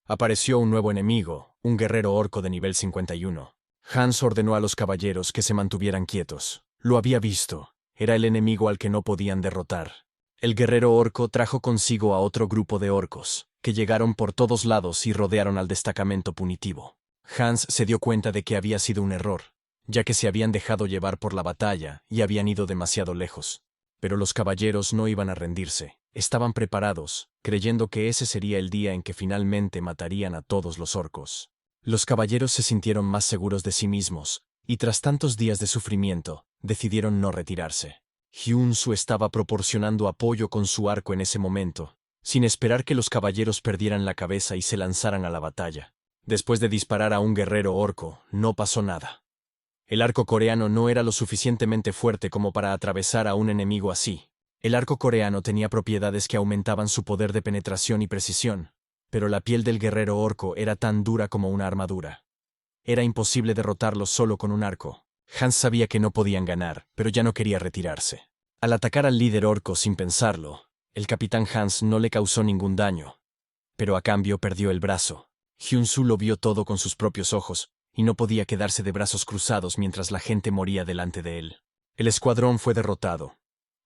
Apareció un nuevo enemigo, un guerrero orco de nivel 51. Hans ordenó a los caballeros que se mantuvieran quietos. Lo había visto. Era el enemigo al que no podían derrotar. El guerrero orco trajo consigo a otro grupo de orcos, que llegaron por todos lados y rodearon al destacamento punitivo. Hans se dio cuenta de que había sido un error, ya que se habían dejado llevar por la batalla y habían ido demasiado lejos. Pero los caballeros no iban a rendirse. Estaban preparados, creyendo que ese sería el día en que finalmente matarían a todos los orcos. Los caballeros se sintieron más seguros de sí mismos, y tras tantos días de sufrimiento, decidieron no retirarse. Hyun-Soo estaba proporcionando apoyo con su arco en ese momento, sin esperar que los caballeros perdieran la cabeza y se lanzaran a la batalla. Después de disparar a un guerrero orco, no pasó nada. El arco coreano no era lo suficientemente fuerte como para atravesar a un enemigo así. El arco coreano tenía propiedades que aumentaban su poder de penetración y precisión, pero la piel del guerrero orco era tan dura como una armadura. Era imposible derrotarlo solo con un arco. Hans sabía que no podían ganar, pero ya no quería retirarse. Al atacar al líder orco sin pensarlo, el capitán Hans no le causó ningún daño, pero a cambio perdió el brazo. Hyun-Soo lo vio todo con sus propios ojos, y no podía quedarse de brazos cruzados mientras la gente moría delante de él. El escuadrón fue derrotado.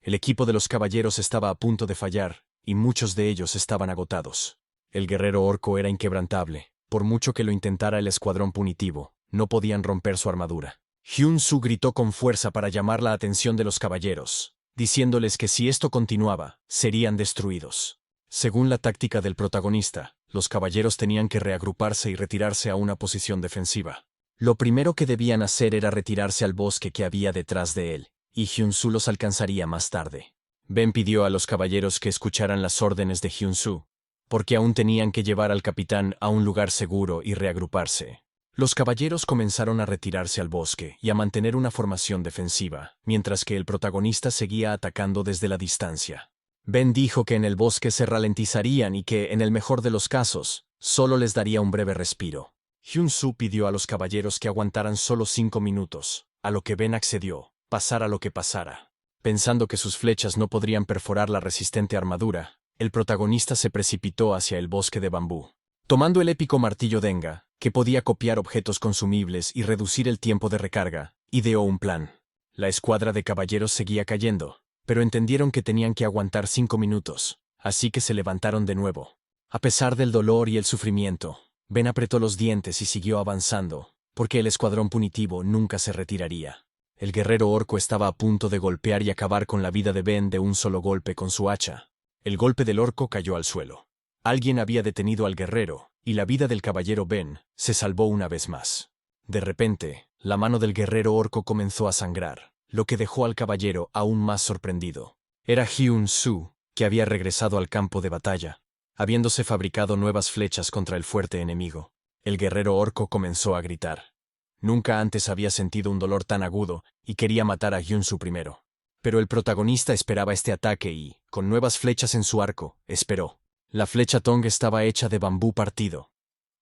El equipo de los caballeros estaba a punto de fallar, y muchos de ellos estaban agotados. El guerrero orco era inquebrantable. Por mucho que lo intentara el escuadrón punitivo, no podían romper su armadura. Hyun-Soo gritó con fuerza para llamar la atención de los caballeros, diciéndoles que si esto continuaba, serían destruidos. Según la táctica del protagonista, los caballeros tenían que reagruparse y retirarse a una posición defensiva. Lo primero que debían hacer era retirarse al bosque que había detrás de él, y Hyun-Soo los alcanzaría más tarde. Ben pidió a los caballeros que escucharan las órdenes de Hyun-Soo. porque aún tenían que llevar al capitán a un lugar seguro y reagruparse. Los caballeros comenzaron a retirarse al bosque y a mantener una formación defensiva, mientras que el protagonista seguía atacando desde la distancia. Ben dijo que en el bosque se ralentizarían y que, en el mejor de los casos, solo les daría un breve respiro. Hyun-Soo pidió a los caballeros que aguantaran solo 5 minutos, a lo que Ben accedió, pasara lo que pasara. Pensando que sus flechas no podrían perforar la resistente armadura, el protagonista se precipitó hacia el bosque de bambú. Tomando el épico martillo Denga, que podía copiar objetos consumibles y reducir el tiempo de recarga, ideó un plan. La escuadra de caballeros seguía cayendo, pero entendieron que tenían que aguantar 5 minutos, así que se levantaron de nuevo. A pesar del dolor y el sufrimiento, Ben apretó los dientes y siguió avanzando, porque el escuadrón punitivo nunca se retiraría. El guerrero orco estaba a punto de golpear y acabar con la vida de Ben de un solo golpe con su hacha. El golpe del orco cayó al suelo. Alguien había detenido al guerrero, y la vida del caballero Ben se salvó una vez más. De repente, la mano del guerrero orco comenzó a sangrar, lo que dejó al caballero aún más sorprendido. Era Hyun-Soo, que había regresado al campo de batalla, habiéndose fabricado nuevas flechas contra el fuerte enemigo. El guerrero orco comenzó a gritar. Nunca antes había sentido un dolor tan agudo y quería matar a Hyun-Soo primero. Pero el protagonista esperaba este ataque y, con nuevas flechas en su arco, esperó. La flecha Tong estaba hecha de bambú partido.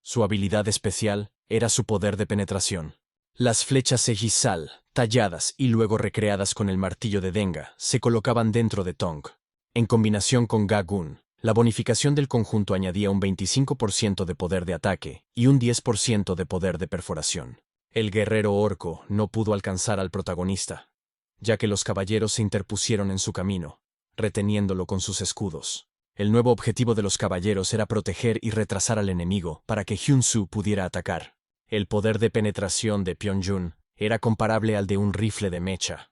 Su habilidad especial era su poder de penetración. Las flechas Sejisal, talladas y luego recreadas con el martillo de Denga, se colocaban dentro de Tong. En combinación con Ga-gun, la bonificación del conjunto añadía un 25% de poder de ataque y un 10% de poder de perforación. El guerrero orco no pudo alcanzar al protagonista, ya que los caballeros se interpusieron en su camino, reteniéndolo con sus escudos. El nuevo objetivo de los caballeros era proteger y retrasar al enemigo para que Hyun-Soo pudiera atacar. El poder de penetración de Pyongyun era comparable al de un rifle de mecha.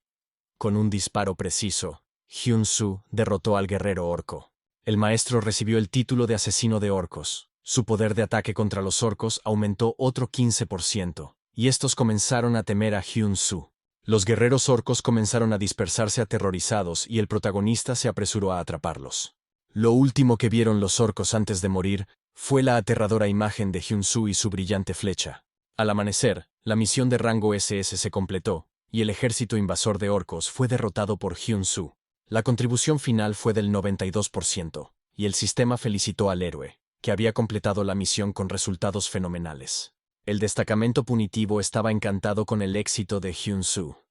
Con un disparo preciso, Hyun-Soo derrotó al guerrero orco. El maestro recibió el título de asesino de orcos. Su poder de ataque contra los orcos aumentó otro 15%, y estos comenzaron a temer a Hyun-Soo. Los guerreros orcos comenzaron a dispersarse aterrorizados y el protagonista se apresuró a atraparlos. Lo último que vieron los orcos antes de morir fue la aterradora imagen de Hyun-Soo y su brillante flecha. Al amanecer, la misión de rango SS se completó, y el ejército invasor de orcos fue derrotado por Hyun-Soo. La contribución final fue del 92%, y el sistema felicitó al héroe, que había completado la misión con resultados fenomenales. El destacamento punitivo estaba encantado con el éxito de Hyun-Soo.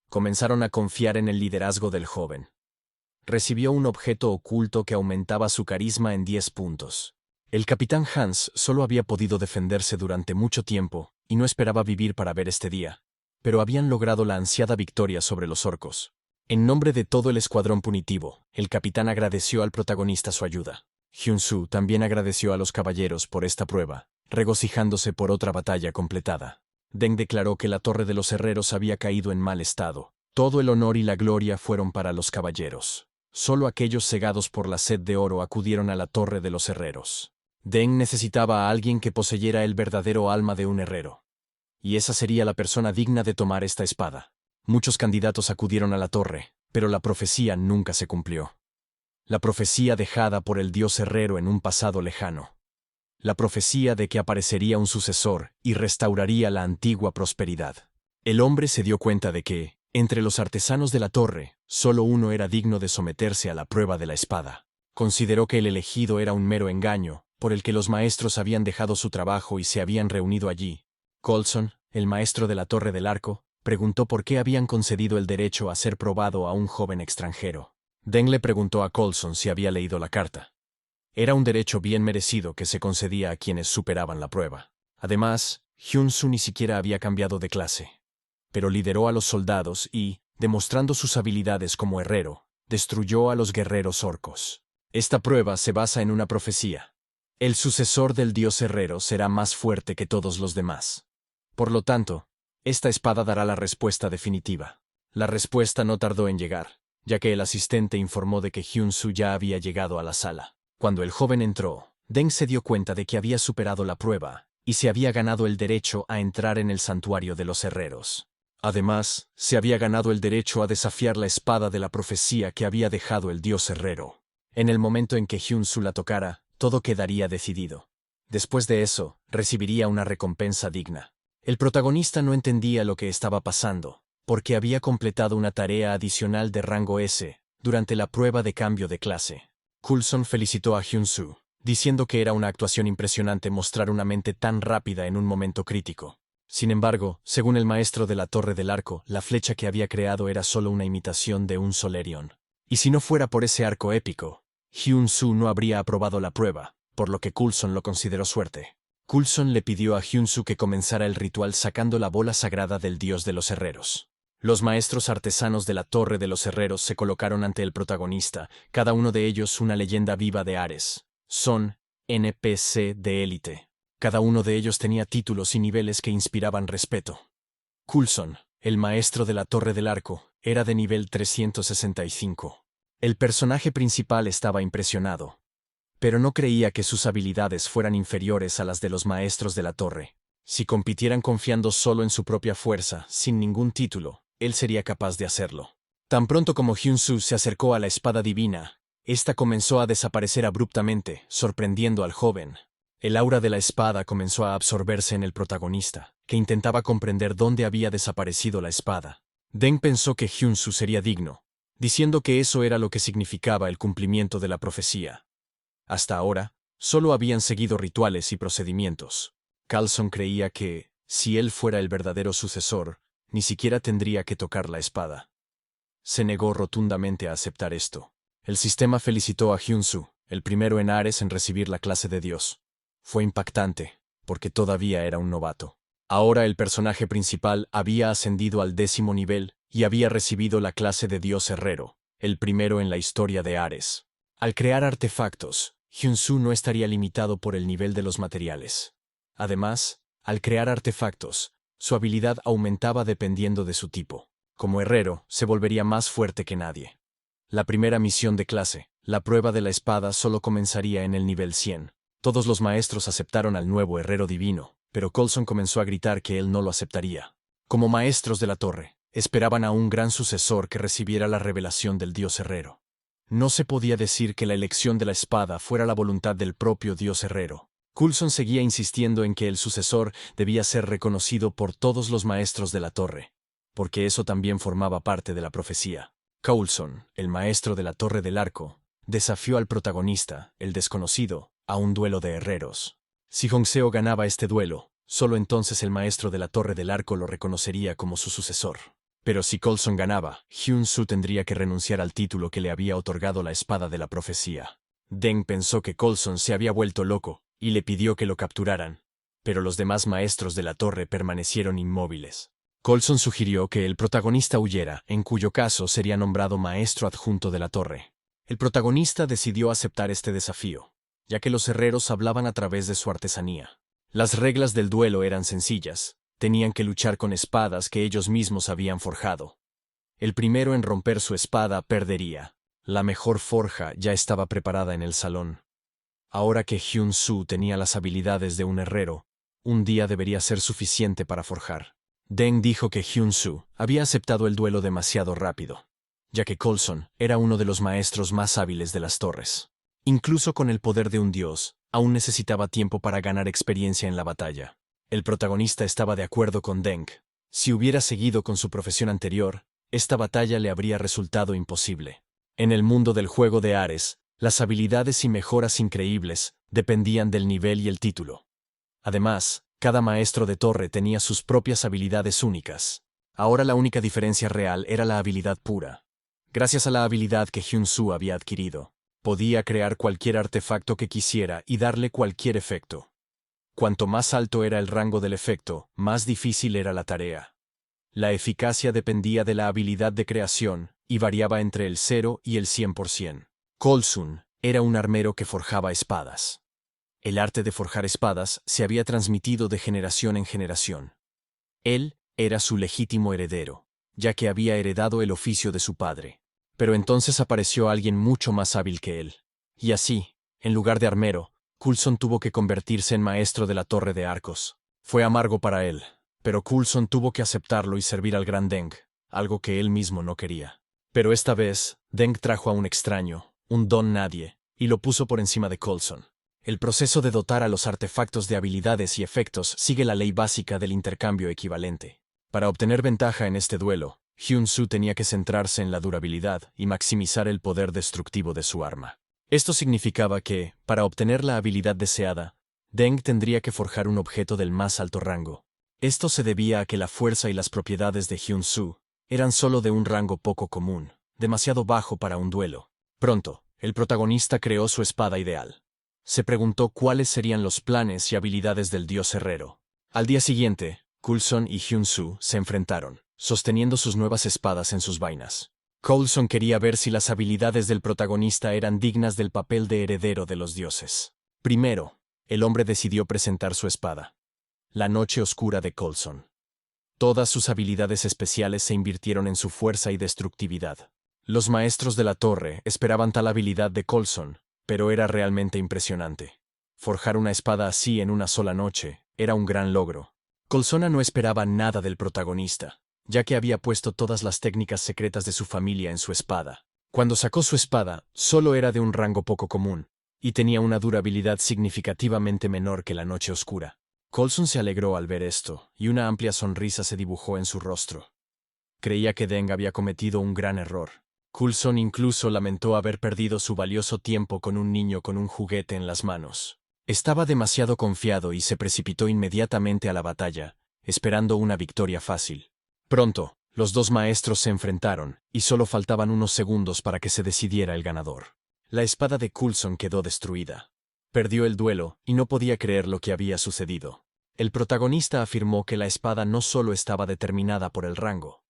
Comenzaron a confiar en el liderazgo del joven. Recibió un objeto oculto que aumentaba su carisma en 10 puntos. El capitán Hans solo había podido defenderse durante mucho tiempo y no esperaba vivir para ver este día, pero habían logrado la ansiada victoria sobre los orcos. En nombre de todo el escuadrón punitivo, el capitán agradeció al protagonista su ayuda. Hyun-Soo también agradeció a los caballeros por esta prueba, regocijándose por otra batalla completada. Deng declaró que la torre de los herreros había caído en mal estado. Todo el honor y la gloria fueron para los caballeros. Solo aquellos cegados por la sed de oro acudieron a la torre de los herreros. Deng necesitaba a alguien que poseyera el verdadero alma de un herrero. Y esa sería la persona digna de tomar esta espada. Muchos candidatos acudieron a la torre, pero la profecía nunca se cumplió. La profecía dejada por el dios herrero en un pasado lejano. La profecía de que aparecería un sucesor y restauraría la antigua prosperidad. El hombre se dio cuenta de que, entre los artesanos de la torre, solo uno era digno de someterse a la prueba de la espada. Consideró que el elegido era un mero engaño, por el que los maestros habían dejado su trabajo y se habían reunido allí. Coulson, el maestro de la Torre del Arco, preguntó por qué habían concedido el derecho a ser probado a un joven extranjero. Deng le preguntó a Coulson si había leído la carta. Era un derecho bien merecido que se concedía a quienes superaban la prueba. Además, Hyun-Soo ni siquiera había cambiado de clase, pero lideró a los soldados y, demostrando sus habilidades como herrero, destruyó a los guerreros orcos. Esta prueba se basa en una profecía. El sucesor del dios herrero será más fuerte que todos los demás. Por lo tanto, esta espada dará la respuesta definitiva. La respuesta no tardó en llegar, ya que el asistente informó de que Hyun-Soo ya había llegado a la sala. Cuando el joven entró, Deng se dio cuenta de que había superado la prueba y se había ganado el derecho a entrar en el santuario de los herreros. Además, se había ganado el derecho a desafiar la espada de la profecía que había dejado el dios herrero. En el momento en que Hyun-Soo la tocara, todo quedaría decidido. Después de eso, recibiría una recompensa digna. El protagonista no entendía lo que estaba pasando, porque había completado una tarea adicional de rango S durante la prueba de cambio de clase. Coulson felicitó a Hyun-soo, diciendo que era una actuación impresionante mostrar una mente tan rápida en un momento crítico. Sin embargo, según el maestro de la Torre del Arco, la flecha que había creado era solo una imitación de un Solerion. Y si no fuera por ese arco épico, Hyun-soo no habría aprobado la prueba, por lo que Coulson lo consideró suerte. Coulson le pidió a Hyun-soo que comenzara el ritual sacando la bola sagrada del dios de los herreros. Los maestros artesanos de la Torre de los Herreros se colocaron ante el protagonista, cada uno de ellos una leyenda viva de Ares. Son NPC de élite. Cada uno de ellos tenía títulos y niveles que inspiraban respeto. Coulson, el maestro de la Torre del Arco, era de nivel 365. El personaje principal estaba impresionado, pero no creía que sus habilidades fueran inferiores a las de los maestros de la torre. Si compitieran confiando solo en su propia fuerza, sin ningún título, él sería capaz de hacerlo. Tan pronto como Hyun-soo se acercó a la espada divina, esta comenzó a desaparecer abruptamente, sorprendiendo al joven. El aura de la espada comenzó a absorberse en el protagonista, que intentaba comprender dónde había desaparecido la espada. Deng pensó que Hyun-soo sería digno, diciendo que eso era lo que significaba el cumplimiento de la profecía. Hasta ahora, solo habían seguido rituales y procedimientos. Coulson creía que, si él fuera el verdadero sucesor, ni siquiera tendría que tocar la espada. Se negó rotundamente a aceptar esto. El sistema felicitó a Hyun-soo, el primero en Ares en recibir la clase de Dios. Fue impactante, porque todavía era un novato. Ahora el personaje principal había ascendido al 10º nivel y había recibido la clase de Dios Herrero, el primero en la historia de Ares. Al crear artefactos, Hyun-soo no estaría limitado por el nivel de los materiales. Además, al crear artefactos, su habilidad aumentaba dependiendo de su tipo. Como herrero, se volvería más fuerte que nadie. La primera misión de clase, la prueba de la espada, solo comenzaría en el nivel 100. Todos los maestros aceptaron al nuevo herrero divino, pero Coulson comenzó a gritar que él no lo aceptaría. Como maestros de la torre, esperaban a un gran sucesor que recibiera la revelación del dios herrero. No se podía decir que la elección de la espada fuera la voluntad del propio dios herrero. Coulson seguía insistiendo en que el sucesor debía ser reconocido por todos los maestros de la torre, porque eso también formaba parte de la profecía. Coulson, el maestro de la Torre del Arco, desafió al protagonista, el desconocido, a un duelo de herreros. Si Hong-seo ganaba este duelo, solo entonces el maestro de la Torre del Arco lo reconocería como su sucesor. Pero si Coulson ganaba, Hyun-soo tendría que renunciar al título que le había otorgado la espada de la profecía. Deng pensó que Coulson se había vuelto loco y le pidió que lo capturaran, pero los demás maestros de la torre permanecieron inmóviles. Coulson sugirió que el protagonista huyera, en cuyo caso sería nombrado maestro adjunto de la torre. El protagonista decidió aceptar este desafío, ya que los herreros hablaban a través de su artesanía. Las reglas del duelo eran sencillas. Tenían que luchar con espadas que ellos mismos habían forjado. El primero en romper su espada perdería. La mejor forja ya estaba preparada en el salón. Ahora que Hyun-soo tenía las habilidades de un herrero, un día debería ser suficiente para forjar. Deng dijo que Hyun-soo había aceptado el duelo demasiado rápido, ya que Coulson era uno de los maestros más hábiles de las torres. Incluso con el poder de un dios, aún necesitaba tiempo para ganar experiencia en la batalla. El protagonista estaba de acuerdo con Deng. Si hubiera seguido con su profesión anterior, esta batalla le habría resultado imposible. En el mundo del juego de Ares, las habilidades y mejoras increíbles dependían del nivel y el título. Además, cada maestro de torre tenía sus propias habilidades únicas. Ahora la única diferencia real era la habilidad pura. Gracias a la habilidad que Hyun-soo había adquirido, podía crear cualquier artefacto que quisiera y darle cualquier efecto. Cuanto más alto era el rango del efecto, más difícil era la tarea. La eficacia dependía de la habilidad de creación y variaba entre el 0 y el 100%. Coulson era un armero que forjaba espadas. El arte de forjar espadas se había transmitido de generación en generación. Él era su legítimo heredero, ya que había heredado el oficio de su padre. Pero entonces apareció alguien mucho más hábil que él. Y así, en lugar de armero, Coulson tuvo que convertirse en maestro de la Torre de Arcos. Fue amargo para él, pero Coulson tuvo que aceptarlo y servir al gran Deng, algo que él mismo no quería. Pero esta vez, Deng trajo a un extraño, un don nadie, y lo puso por encima de Coulson. El proceso de dotar a los artefactos de habilidades y efectos sigue la ley básica del intercambio equivalente. Para obtener ventaja en este duelo, Hyun-Soo tenía que centrarse en la durabilidad y maximizar el poder destructivo de su arma. Esto significaba que, para obtener la habilidad deseada, Deng tendría que forjar un objeto del más alto rango. Esto se debía a que la fuerza y las propiedades de Hyun-Soo eran solo de un rango poco común, demasiado bajo para un duelo. Pronto, el protagonista creó su espada ideal. Se preguntó cuáles serían los planes y habilidades del dios herrero. Al día siguiente, Coulson y Hyun-Soo se enfrentaron, sosteniendo sus nuevas espadas en sus vainas. Coulson quería ver si las habilidades del protagonista eran dignas del papel de heredero de los dioses. Primero, el hombre decidió presentar su espada. La noche oscura de Coulson. Todas sus habilidades especiales se invirtieron en su fuerza y destructividad. Los maestros de la torre esperaban tal habilidad de Coulson, pero era realmente impresionante. Forjar una espada así en una sola noche era un gran logro. Coulson no esperaba nada del protagonista, ya que había puesto todas las técnicas secretas de su familia en su espada. Cuando sacó su espada, solo era de un rango poco común, y tenía una durabilidad significativamente menor que la noche oscura. Coulson se alegró al ver esto, y una amplia sonrisa se dibujó en su rostro. Creía que Deng había cometido un gran error. Coulson incluso lamentó haber perdido su valioso tiempo con un niño con un juguete en las manos. Estaba demasiado confiado y se precipitó inmediatamente a la batalla, esperando una victoria fácil. Pronto, los dos maestros se enfrentaron, y solo faltaban unos segundos para que se decidiera el ganador. La espada de Coulson quedó destruida. Perdió el duelo, y no podía creer lo que había sucedido. El protagonista afirmó que la espada no solo estaba determinada por el rango.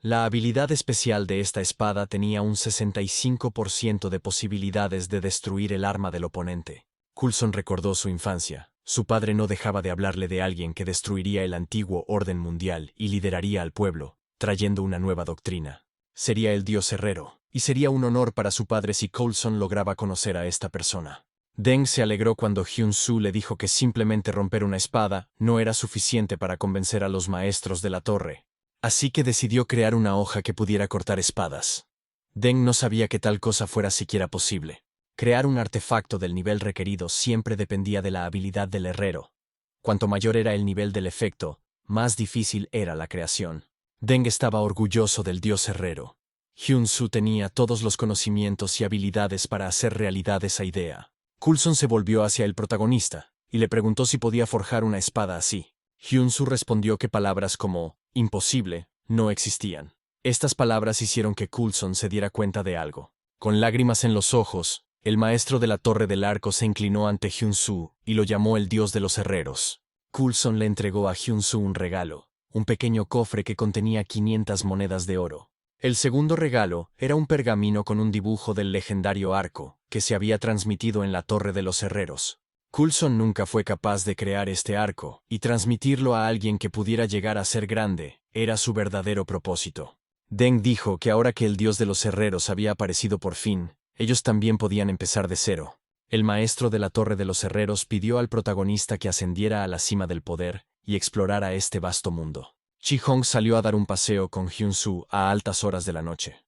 La habilidad especial de esta espada tenía un 65% de posibilidades de destruir el arma del oponente. Coulson recordó su infancia. Su padre no dejaba de hablarle de alguien que destruiría el antiguo orden mundial y lideraría al pueblo, trayendo una nueva doctrina. Sería el dios herrero, y sería un honor para su padre si Coulson lograba conocer a esta persona. Deng se alegró cuando Hyun-Soo le dijo que simplemente romper una espada no era suficiente para convencer a los maestros de la torre. Así que decidió crear una hoja que pudiera cortar espadas. Deng no sabía que tal cosa fuera siquiera posible. Crear un artefacto del nivel requerido siempre dependía de la habilidad del herrero. Cuanto mayor era el nivel del efecto, más difícil era la creación. Deng estaba orgulloso del dios herrero. Hyun-Soo tenía todos los conocimientos y habilidades para hacer realidad esa idea. Coulson se volvió hacia el protagonista y le preguntó si podía forjar una espada así. Hyun-Soo respondió que palabras como imposible no existían. Estas palabras hicieron que Coulson se diera cuenta de algo. Con lágrimas en los ojos, el maestro de la Torre del Arco se inclinó ante Hyun-Soo y lo llamó el dios de los herreros. Coulson le entregó a Hyun-Soo un regalo, un pequeño cofre que contenía 500 monedas de oro. El segundo regalo era un pergamino con un dibujo del legendario arco, que se había transmitido en la Torre de los Herreros. Coulson nunca fue capaz de crear este arco, y transmitirlo a alguien que pudiera llegar a ser grande era su verdadero propósito. Deng dijo que ahora que el dios de los herreros había aparecido por fin, ellos también podían empezar de cero. El maestro de la Torre de los Herreros pidió al protagonista que ascendiera a la cima del poder y explorara este vasto mundo. Chi-Hong salió a dar un paseo con Hyun-Soo a altas horas de la noche.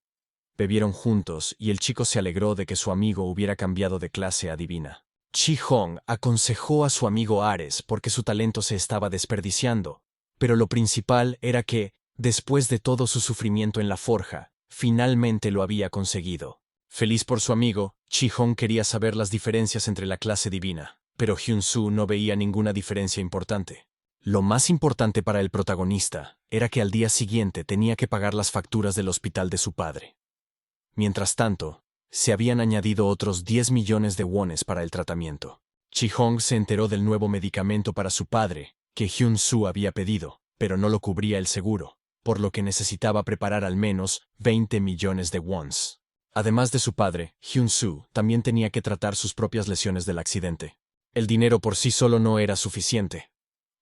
Bebieron juntos y el chico se alegró de que su amigo hubiera cambiado de clase a divina. Chi-Hong aconsejó a su amigo Ares porque su talento se estaba desperdiciando, pero lo principal era que, después de todo su sufrimiento en la forja, finalmente lo había conseguido. Feliz por su amigo, Chi-Hong quería saber las diferencias entre la clase divina, pero Hyun-Soo no veía ninguna diferencia importante. Lo más importante para el protagonista era que al día siguiente tenía que pagar las facturas del hospital de su padre. Mientras tanto, se habían añadido otros 10 millones de wones para el tratamiento. Chi-Hong se enteró del nuevo medicamento para su padre, que Hyun-Soo había pedido, pero no lo cubría el seguro, por lo que necesitaba preparar al menos 20 millones de wons. Además de su padre, Hyun-Soo también tenía que tratar sus propias lesiones del accidente. El dinero por sí solo no era suficiente.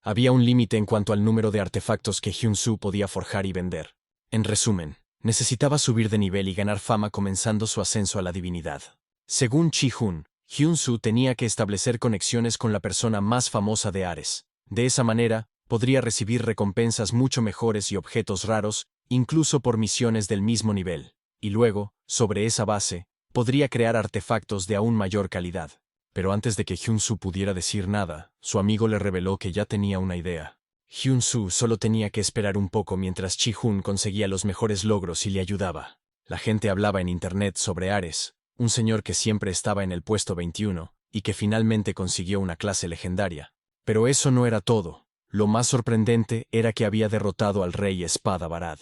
Había un límite en cuanto al número de artefactos que Hyun-Soo podía forjar y vender. En resumen, necesitaba subir de nivel y ganar fama comenzando su ascenso a la divinidad. Según Chi-Hun, Hyun-Soo tenía que establecer conexiones con la persona más famosa de Ares. De esa manera, podría recibir recompensas mucho mejores y objetos raros, incluso por misiones del mismo nivel. Y luego, sobre esa base, podría crear artefactos de aún mayor calidad. Pero antes de que Hyun-soo pudiera decir nada, su amigo le reveló que ya tenía una idea. Hyun-soo solo tenía que esperar un poco mientras Chi-hoon conseguía los mejores logros y le ayudaba. La gente hablaba en internet sobre Ares, un señor que siempre estaba en el puesto 21, y que finalmente consiguió una clase legendaria. Pero eso no era todo. Lo más sorprendente era que había derrotado al rey Espada Barad.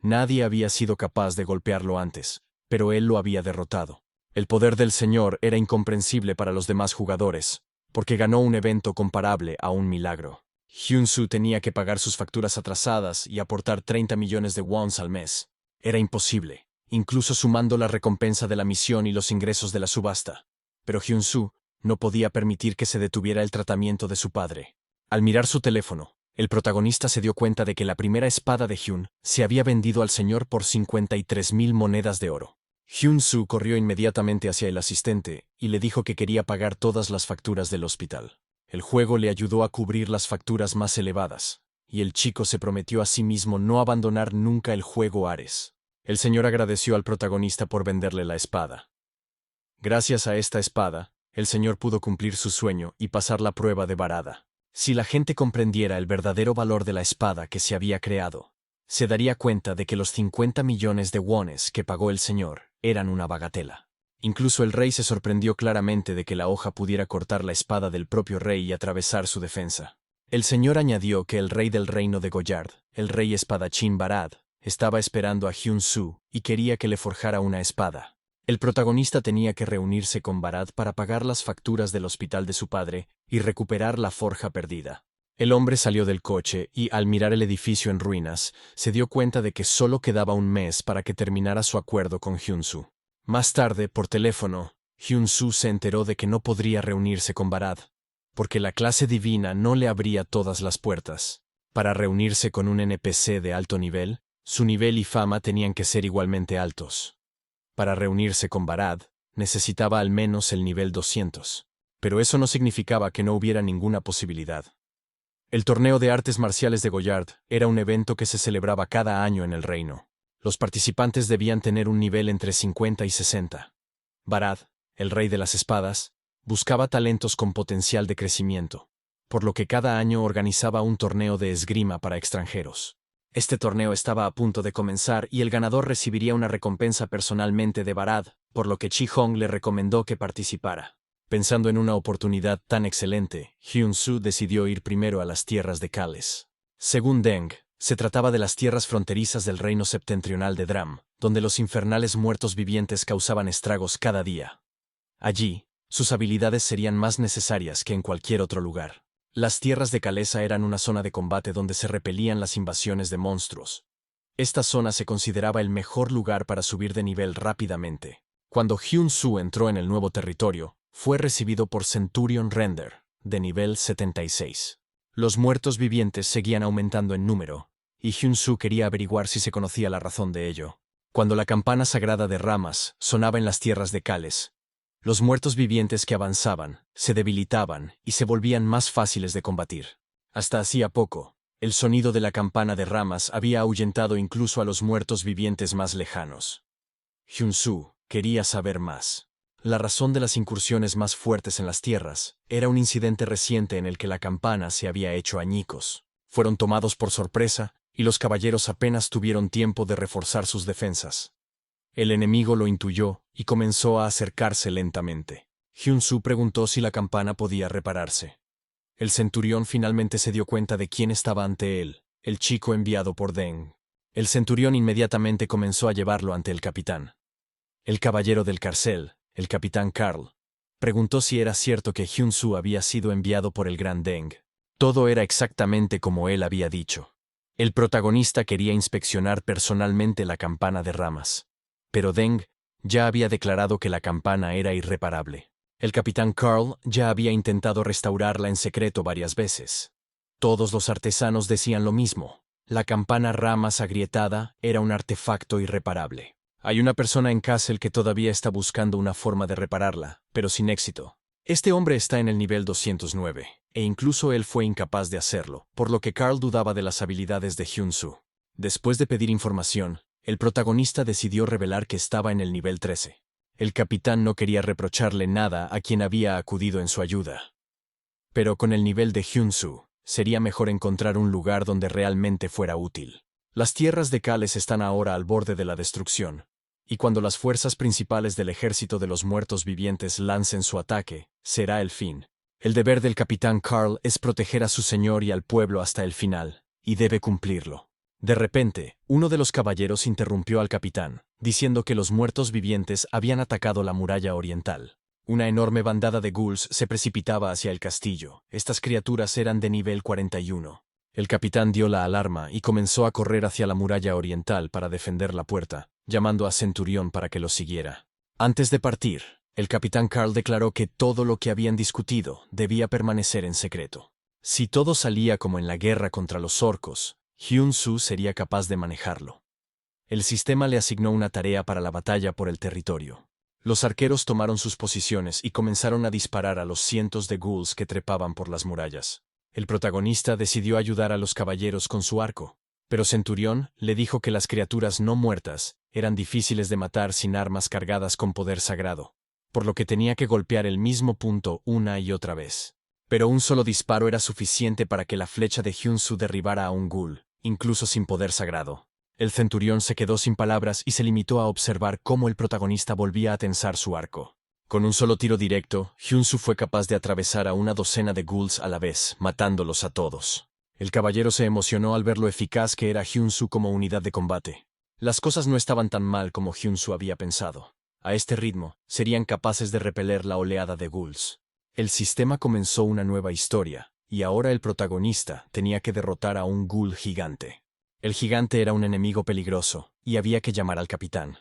Nadie había sido capaz de golpearlo antes, pero él lo había derrotado. El poder del señor era incomprensible para los demás jugadores, porque ganó un evento comparable a un milagro. Hyun-soo tenía que pagar sus facturas atrasadas y aportar 30 millones de wons al mes. Era imposible, incluso sumando la recompensa de la misión y los ingresos de la subasta. Pero Hyun-soo no podía permitir que se detuviera el tratamiento de su padre. Al mirar su teléfono, el protagonista se dio cuenta de que la primera espada de Hyun se había vendido al señor por 53.000 monedas de oro. Hyun-soo corrió inmediatamente hacia el asistente y le dijo que quería pagar todas las facturas del hospital. El juego le ayudó a cubrir las facturas más elevadas, y el chico se prometió a sí mismo no abandonar nunca el juego Ares. El señor agradeció al protagonista por venderle la espada. Gracias a esta espada, el señor pudo cumplir su sueño y pasar la prueba de Barada. Si la gente comprendiera el verdadero valor de la espada que se había creado, se daría cuenta de que los 50 millones de wones que pagó el señor eran una bagatela. Incluso el rey se sorprendió claramente de que la hoja pudiera cortar la espada del propio rey y atravesar su defensa. El señor añadió que el rey del reino de Goyard, el rey espadachín Barad, estaba esperando a Hyun-soo y quería que le forjara una espada. El protagonista tenía que reunirse con Barad para pagar las facturas del hospital de su padre y recuperar la forja perdida. El hombre salió del coche y, al mirar el edificio en ruinas, se dio cuenta de que solo quedaba un mes para que terminara su acuerdo con Hyun-soo. Más tarde, por teléfono, Hyun-soo se enteró de que no podría reunirse con Barad, porque la clase divina no le abría todas las puertas. Para reunirse con un NPC de alto nivel, su nivel y fama tenían que ser igualmente altos. Para reunirse con Barad, necesitaba al menos el nivel 200. Pero eso no significaba que no hubiera ninguna posibilidad. El torneo de artes marciales de Goyard era un evento que se celebraba cada año en el reino. Los participantes debían tener un nivel entre 50 y 60. Barad, el rey de las espadas, buscaba talentos con potencial de crecimiento, por lo que cada año organizaba un torneo de esgrima para extranjeros. Este torneo estaba a punto de comenzar y el ganador recibiría una recompensa personalmente de Barad, por lo que Chi-hong le recomendó que participara. Pensando en una oportunidad tan excelente, Hyun-soo decidió ir primero a las tierras de Kales. Según Deng, se trataba de las tierras fronterizas del reino septentrional de Dram, donde los infernales muertos vivientes causaban estragos cada día. Allí, sus habilidades serían más necesarias que en cualquier otro lugar. Las tierras de Kalesa eran una zona de combate donde se repelían las invasiones de monstruos. Esta zona se consideraba el mejor lugar para subir de nivel rápidamente. Cuando Hyun-soo entró en el nuevo territorio, fue recibido por Centurion Render, de nivel 76. Los muertos vivientes seguían aumentando en número, y Hyun-soo quería averiguar si se conocía la razón de ello. Cuando la campana sagrada de ramas sonaba en las tierras de Kales, los muertos vivientes que avanzaban, se debilitaban y se volvían más fáciles de combatir. Hasta hacía poco, el sonido de la campana de ramas había ahuyentado incluso a los muertos vivientes más lejanos. Hyun-soo quería saber más. La razón de las incursiones más fuertes en las tierras era un incidente reciente en el que la campana se había hecho añicos. Fueron tomados por sorpresa y los caballeros apenas tuvieron tiempo de reforzar sus defensas. El enemigo lo intuyó y comenzó a acercarse lentamente. Hyun-soo preguntó si la campana podía repararse. El centurión finalmente se dio cuenta de quién estaba ante él, el chico enviado por Deng. El centurión inmediatamente comenzó a llevarlo ante el capitán. El caballero del carcel, el capitán Carl, preguntó si era cierto que Hyun-soo había sido enviado por el gran Deng. Todo era exactamente como él había dicho. El protagonista quería inspeccionar personalmente la campana de ramas. Pero Deng ya había declarado que la campana era irreparable. El capitán Carl ya había intentado restaurarla en secreto varias veces. Todos los artesanos decían lo mismo. La campana ramas agrietada era un artefacto irreparable. Hay una persona en Kassel que todavía está buscando una forma de repararla, pero sin éxito. Este hombre está en el nivel 209, e incluso él fue incapaz de hacerlo, por lo que Carl dudaba de las habilidades de Hyun-soo. Después de pedir información, el protagonista decidió revelar que estaba en el nivel 13. El capitán no quería reprocharle nada a quien había acudido en su ayuda. Pero con el nivel de Hyun-Soo, sería mejor encontrar un lugar donde realmente fuera útil. Las tierras de Kales están ahora al borde de la destrucción, y cuando las fuerzas principales del ejército de los muertos vivientes lancen su ataque, será el fin. El deber del capitán Carl es proteger a su señor y al pueblo hasta el final, y debe cumplirlo. De repente, uno de los caballeros interrumpió al capitán, diciendo que los muertos vivientes habían atacado la muralla oriental. Una enorme bandada de ghouls se precipitaba hacia el castillo. Estas criaturas eran de nivel 41. El capitán dio la alarma y comenzó a correr hacia la muralla oriental para defender la puerta, llamando a Centurión para que lo siguiera. Antes de partir, el capitán Carl declaró que todo lo que habían discutido debía permanecer en secreto. Si todo salía como en la guerra contra los orcos, Hyun-Soo sería capaz de manejarlo. El sistema le asignó una tarea para la batalla por el territorio. Los arqueros tomaron sus posiciones y comenzaron a disparar a los cientos de ghouls que trepaban por las murallas. El protagonista decidió ayudar a los caballeros con su arco, pero Centurión le dijo que las criaturas no muertas eran difíciles de matar sin armas cargadas con poder sagrado, por lo que tenía que golpear el mismo punto una y otra vez. Pero un solo disparo era suficiente para que la flecha de Hyun-Soo derribara a un ghoul, incluso sin poder sagrado. El centurión se quedó sin palabras y se limitó a observar cómo el protagonista volvía a tensar su arco. Con un solo tiro directo, Hyun-Soo fue capaz de atravesar a una docena de ghouls a la vez, matándolos a todos. El caballero se emocionó al ver lo eficaz que era Hyun-Soo como unidad de combate. Las cosas no estaban tan mal como Hyun-Soo había pensado. A este ritmo, serían capaces de repeler la oleada de ghouls. El sistema comenzó una nueva historia, y ahora el protagonista tenía que derrotar a un ghoul gigante. El gigante era un enemigo peligroso, y había que llamar al capitán.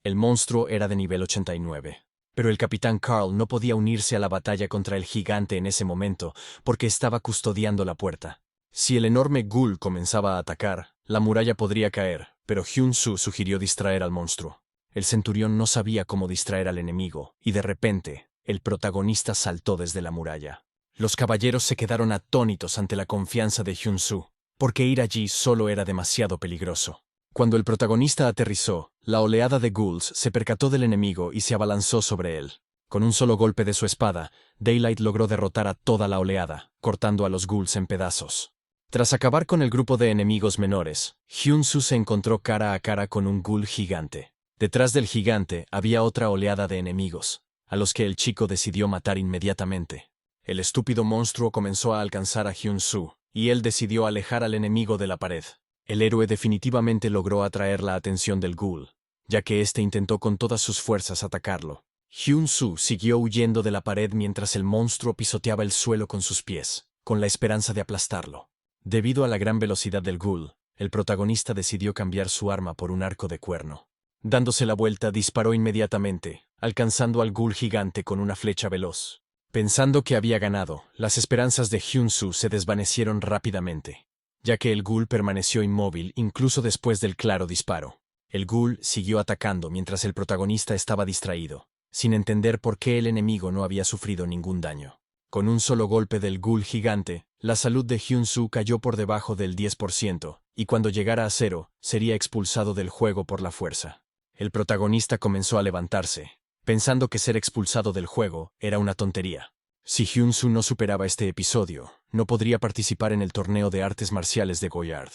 El monstruo era de nivel 89. Pero el capitán Carl no podía unirse a la batalla contra el gigante en ese momento, porque estaba custodiando la puerta. Si el enorme ghoul comenzaba a atacar, la muralla podría caer, pero Hyun-Soo sugirió distraer al monstruo. El centurión no sabía cómo distraer al enemigo, y de repente, el protagonista saltó desde la muralla. Los caballeros se quedaron atónitos ante la confianza de Hyun-Soo, porque ir allí solo era demasiado peligroso. Cuando el protagonista aterrizó, la oleada de ghouls se percató del enemigo y se abalanzó sobre él. Con un solo golpe de su espada, Daylight logró derrotar a toda la oleada, cortando a los ghouls en pedazos. Tras acabar con el grupo de enemigos menores, Hyun-Soo se encontró cara a cara con un ghoul gigante. Detrás del gigante había otra oleada de enemigos, a los que el chico decidió matar inmediatamente. El estúpido monstruo comenzó a alcanzar a Hyun-Soo, y él decidió alejar al enemigo de la pared. El héroe definitivamente logró atraer la atención del ghoul, ya que éste intentó con todas sus fuerzas atacarlo. Hyun-Soo siguió huyendo de la pared mientras el monstruo pisoteaba el suelo con sus pies, con la esperanza de aplastarlo. Debido a la gran velocidad del ghoul, el protagonista decidió cambiar su arma por un arco de cuerno. Dándose la vuelta, disparó inmediatamente, alcanzando al ghoul gigante con una flecha veloz. Pensando que había ganado, las esperanzas de Hyun-Soo se desvanecieron rápidamente, ya que el ghoul permaneció inmóvil incluso después del claro disparo. El ghoul siguió atacando mientras el protagonista estaba distraído, sin entender por qué el enemigo no había sufrido ningún daño. Con un solo golpe del ghoul gigante, la salud de Hyun-Soo cayó por debajo del 10%, y cuando llegara a 0, sería expulsado del juego por la fuerza. El protagonista comenzó a levantarse, pensando que ser expulsado del juego era una tontería. Si Hyun-Soo no superaba este episodio, no podría participar en el torneo de artes marciales de Goyard.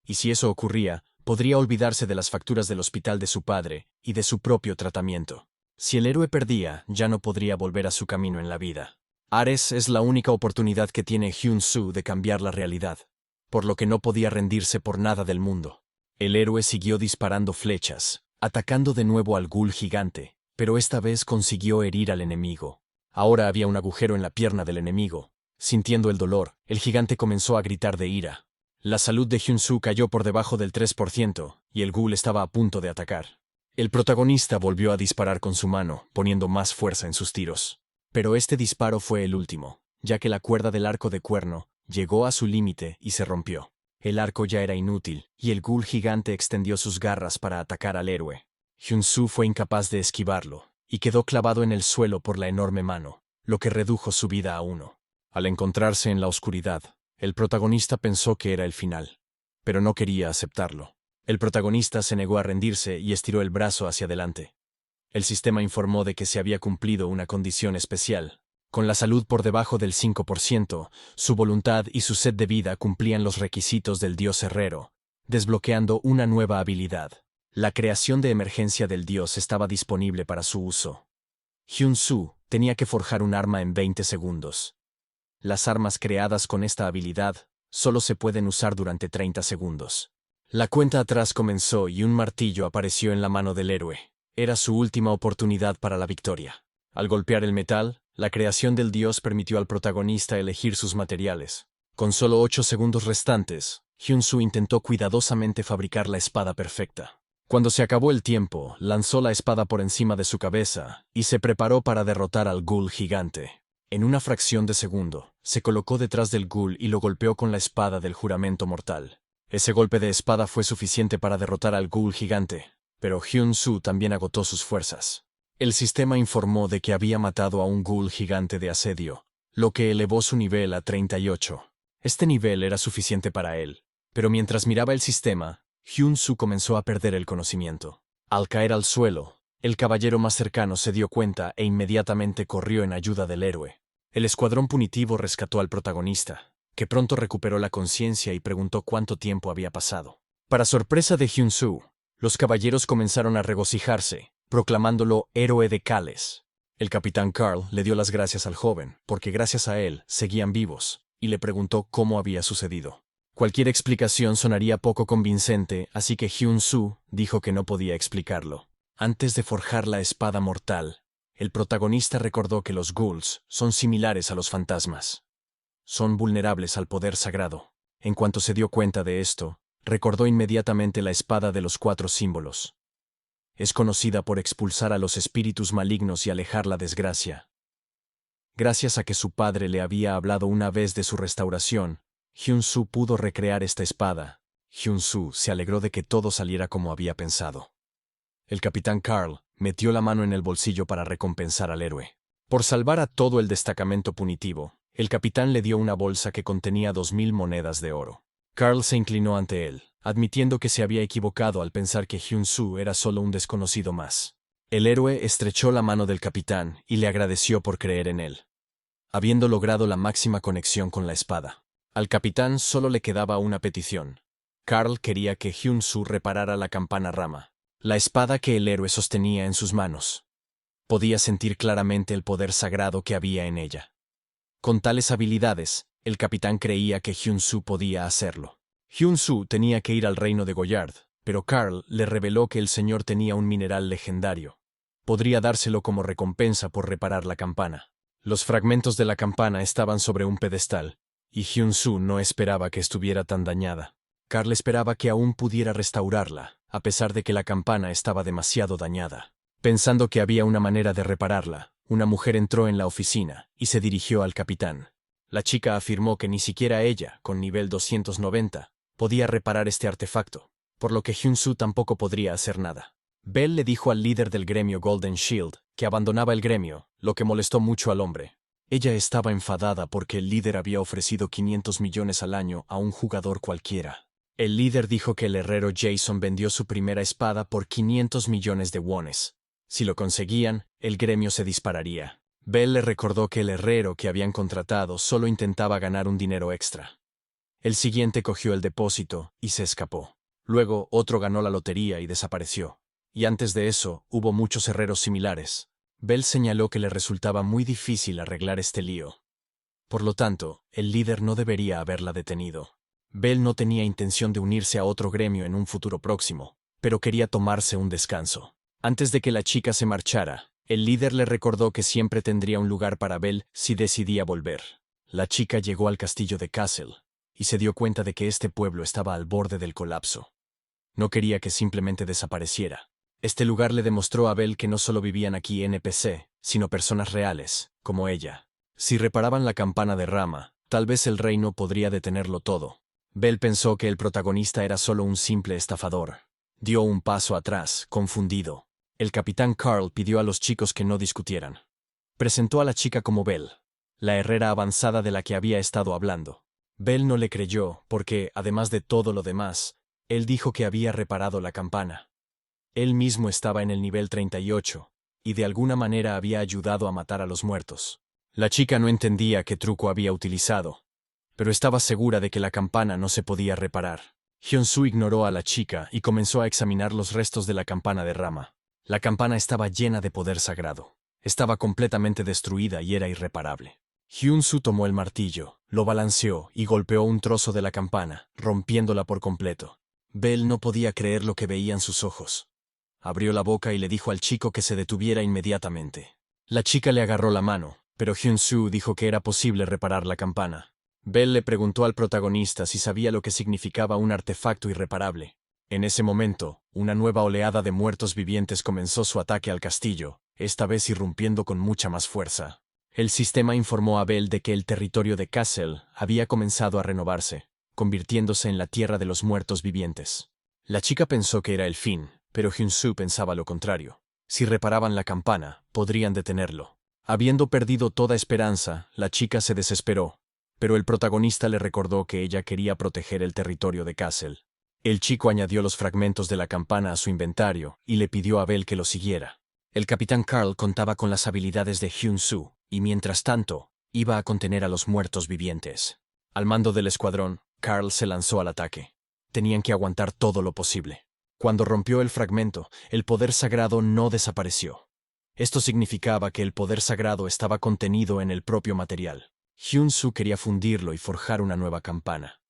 Y si eso ocurría, podría olvidarse de las facturas del hospital de su padre y de su propio tratamiento. Si el héroe perdía, ya no podría volver a su camino en la vida. Ares es la única oportunidad que tiene Hyun-Soo de cambiar la realidad, por lo que no podía rendirse por nada del mundo. El héroe siguió disparando flechas, atacando de nuevo al ghoul gigante, pero esta vez consiguió herir al enemigo. Ahora había un agujero en la pierna del enemigo. Sintiendo el dolor, el gigante comenzó a gritar de ira. La salud de Hyun-Soo cayó por debajo del 3%, y el ghoul estaba a punto de atacar. El protagonista volvió a disparar con su mano, poniendo más fuerza en sus tiros. Pero este disparo fue el último, ya que la cuerda del arco de cuerno llegó a su límite y se rompió. El arco ya era inútil, y el ghoul gigante extendió sus garras para atacar al héroe. Hyun-Soo fue incapaz de esquivarlo, y quedó clavado en el suelo por la enorme mano, lo que redujo su vida a 1. Al encontrarse en la oscuridad, el protagonista pensó que era el final, pero no quería aceptarlo. El protagonista se negó a rendirse y estiró el brazo hacia adelante. El sistema informó de que se había cumplido una condición especial. Con la salud por debajo del 5%, su voluntad y su sed de vida cumplían los requisitos del dios herrero, desbloqueando una nueva habilidad. La creación de emergencia del dios estaba disponible para su uso. Hyun-Soo tenía que forjar un arma en 20 segundos. Las armas creadas con esta habilidad solo se pueden usar durante 30 segundos. La cuenta atrás comenzó y un martillo apareció en la mano del héroe. Era su última oportunidad para la victoria. Al golpear el metal, la creación del dios permitió al protagonista elegir sus materiales. Con solo 8 segundos restantes, Hyun-Soo intentó cuidadosamente fabricar la espada perfecta. Cuando se acabó el tiempo, lanzó la espada por encima de su cabeza y se preparó para derrotar al ghoul gigante. En una fracción de segundo, se colocó detrás del ghoul y lo golpeó con la espada del juramento mortal. Ese golpe de espada fue suficiente para derrotar al ghoul gigante, pero Hyun-Soo también agotó sus fuerzas. El sistema informó de que había matado a un ghoul gigante de asedio, lo que elevó su nivel a 38. Este nivel era suficiente para él, pero mientras miraba el sistema, Hyun-Soo comenzó a perder el conocimiento. Al caer al suelo, el caballero más cercano se dio cuenta e inmediatamente corrió en ayuda del héroe. El escuadrón punitivo rescató al protagonista, que pronto recuperó la conciencia y preguntó cuánto tiempo había pasado. Para sorpresa de Hyun-Soo, los caballeros comenzaron a regocijarse, proclamándolo héroe de Cales. El capitán Carl le dio las gracias al joven, porque gracias a él seguían vivos, y le preguntó cómo había sucedido. Cualquier explicación sonaría poco convincente, así que Hyun-Soo dijo que no podía explicarlo. Antes de forjar la espada mortal, el protagonista recordó que los ghouls son similares a los fantasmas. Son vulnerables al poder sagrado. En cuanto se dio cuenta de esto, recordó inmediatamente la espada de los 4 símbolos. Es conocida por expulsar a los espíritus malignos y alejar la desgracia. Gracias a que su padre le había hablado una vez de su restauración, Hyun-Soo pudo recrear esta espada. Hyun-Soo se alegró de que todo saliera como había pensado. El capitán Carl metió la mano en el bolsillo para recompensar al héroe. Por salvar a todo el destacamento punitivo, el capitán le dio una bolsa que contenía 2000 monedas de oro. Carl se inclinó ante él, admitiendo que se había equivocado al pensar que Hyun-Soo era solo un desconocido más. El héroe estrechó la mano del capitán y le agradeció por creer en él, habiendo logrado la máxima conexión con la espada. Al capitán solo le quedaba una petición. Carl quería que Hyun-Soo reparara la campana rama, la espada que el héroe sostenía en sus manos. Podía sentir claramente el poder sagrado que había en ella. Con tales habilidades, el capitán creía que Hyun-Soo podía hacerlo. Hyun-Soo tenía que ir al reino de Goyard, pero Carl le reveló que el señor tenía un mineral legendario. Podría dárselo como recompensa por reparar la campana. Los fragmentos de la campana estaban sobre un pedestal, y Hyun-Soo no esperaba que estuviera tan dañada. Carl esperaba que aún pudiera restaurarla, a pesar de que la campana estaba demasiado dañada. Pensando que había una manera de repararla, una mujer entró en la oficina y se dirigió al capitán. La chica afirmó que ni siquiera ella, con nivel 290, podía reparar este artefacto, por lo que Hyun-Soo tampoco podría hacer nada. Bell le dijo al líder del gremio Golden Shield que abandonaba el gremio, lo que molestó mucho al hombre. Ella estaba enfadada porque el líder había ofrecido 500 millones al año a un jugador cualquiera. El líder dijo que el herrero Jason vendió su primera espada por 500 millones de wones. Si lo conseguían, el gremio se dispararía. Bell le recordó que el herrero que habían contratado solo intentaba ganar un dinero extra. El siguiente cogió el depósito y se escapó. Luego otro ganó la lotería y desapareció. Y antes de eso, hubo muchos herreros similares. Bell señaló que le resultaba muy difícil arreglar este lío. Por lo tanto, el líder no debería haberla detenido. Bell no tenía intención de unirse a otro gremio en un futuro próximo, pero quería tomarse un descanso. Antes de que la chica se marchara, el líder le recordó que siempre tendría un lugar para Bell si decidía volver. La chica llegó al castillo de Castle y se dio cuenta de que este pueblo estaba al borde del colapso. No quería que simplemente desapareciera. Este lugar le demostró a Bell que no solo vivían aquí NPC, sino personas reales, como ella. Si reparaban la campana de rama, tal vez el reino podría detenerlo todo. Bell pensó que el protagonista era solo un simple estafador. Dio un paso atrás, confundido. El capitán Carl pidió a los chicos que no discutieran. Presentó a la chica como Bell, la herrera avanzada de la que había estado hablando. Bell no le creyó porque, además de todo lo demás, él dijo que había reparado la campana. Él mismo estaba en el nivel 38, y de alguna manera había ayudado a matar a los muertos. La chica no entendía qué truco había utilizado, pero estaba segura de que la campana no se podía reparar. Hyun-soo ignoró a la chica y comenzó a examinar los restos de la campana de rama. La campana estaba llena de poder sagrado. Estaba completamente destruida y era irreparable. Hyun-soo tomó el martillo, lo balanceó y golpeó un trozo de la campana, rompiéndola por completo. Belle no podía creer lo que veían sus ojos. Abrió la boca y le dijo al chico que se detuviera inmediatamente. La chica le agarró la mano, pero Hyun-soo dijo que era posible reparar la campana. Belle le preguntó al protagonista si sabía lo que significaba un artefacto irreparable. En ese momento, una nueva oleada de muertos vivientes comenzó su ataque al castillo, esta vez irrumpiendo con mucha más fuerza. El sistema informó a Belle de que el territorio de Castle había comenzado a renovarse, convirtiéndose en la tierra de los muertos vivientes. La chica pensó que era el fin, pero Hyun-soo pensaba lo contrario. Si reparaban la campana, podrían detenerlo. Habiendo perdido toda esperanza, la chica se desesperó, pero el protagonista le recordó que ella quería proteger el territorio de Castle. El chico añadió los fragmentos de la campana a su inventario y le pidió a Belle que lo siguiera. El capitán Carl contaba con las habilidades de Hyun-soo, y mientras tanto, iba a contener a los muertos vivientes. Al mando del escuadrón, Carl se lanzó al ataque. Tenían que aguantar todo lo posible. Cuando rompió el fragmento, el poder sagrado no desapareció. Esto significaba que el poder sagrado estaba contenido en el propio material. Hyun-soo quería fundirlo y forjar una nueva campana.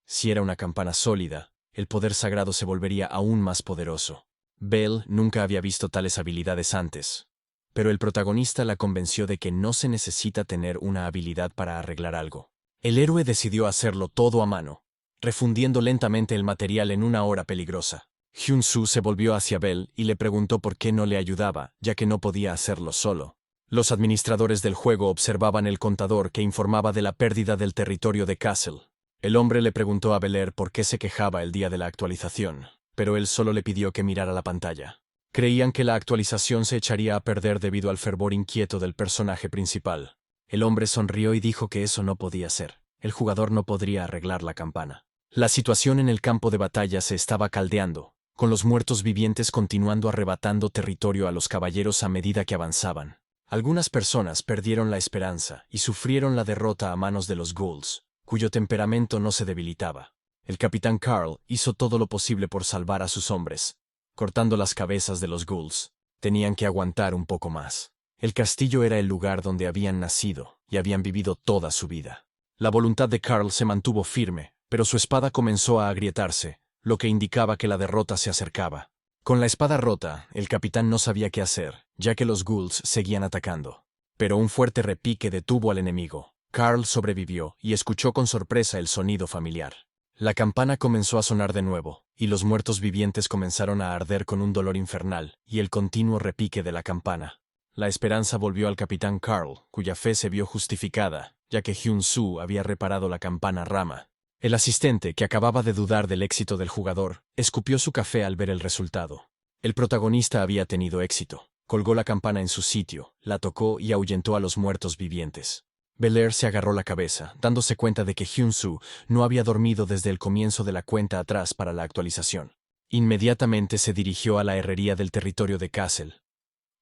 Si era una campana sólida, el poder sagrado se volvería aún más poderoso. Belle nunca había visto tales habilidades antes, pero el protagonista la convenció de que no se necesita tener una habilidad para arreglar algo. El héroe decidió hacerlo todo a mano, refundiendo lentamente el material en una hora peligrosa. Hyun-soo se volvió hacia Belle y le preguntó por qué no le ayudaba, ya que no podía hacerlo solo. Los administradores del juego observaban el contador que informaba de la pérdida del territorio de Castle. El hombre le preguntó a Belair por qué se quejaba el día de la actualización, pero él solo le pidió que mirara la pantalla. Creían que la actualización se echaría a perder debido al fervor inquieto del personaje principal. El hombre sonrió y dijo que eso no podía ser. El jugador no podría arreglar la campana. La situación en el campo de batalla se estaba caldeando, con los muertos vivientes continuando arrebatando territorio a los caballeros a medida que avanzaban. Algunas personas perdieron la esperanza y sufrieron la derrota a manos de los ghouls, cuyo temperamento no se debilitaba. El capitán Carl hizo todo lo posible por salvar a sus hombres, cortando las cabezas de los ghouls. Tenían que aguantar un poco más. El castillo era el lugar donde habían nacido y habían vivido toda su vida. La voluntad de Carl se mantuvo firme, pero su espada comenzó a agrietarse, lo que indicaba que la derrota se acercaba. Con la espada rota, el capitán no sabía qué hacer, ya que los ghouls seguían atacando. Pero un fuerte repique detuvo al enemigo. Carl sobrevivió y escuchó con sorpresa el sonido familiar. La campana comenzó a sonar de nuevo, y los muertos vivientes comenzaron a arder con un dolor infernal y el continuo repique de la campana. La esperanza volvió al capitán Carl, cuya fe se vio justificada, ya que Hyun-soo había reparado la campana rama. El asistente, que acababa de dudar del éxito del jugador, escupió su café al ver el resultado. El protagonista había tenido éxito. Colgó la campana en su sitio, la tocó y ahuyentó a los muertos vivientes. Belair se agarró la cabeza, dándose cuenta de que Hyun-soo no había dormido desde el comienzo de la cuenta atrás para la actualización. Inmediatamente se dirigió a la herrería del territorio de Castle.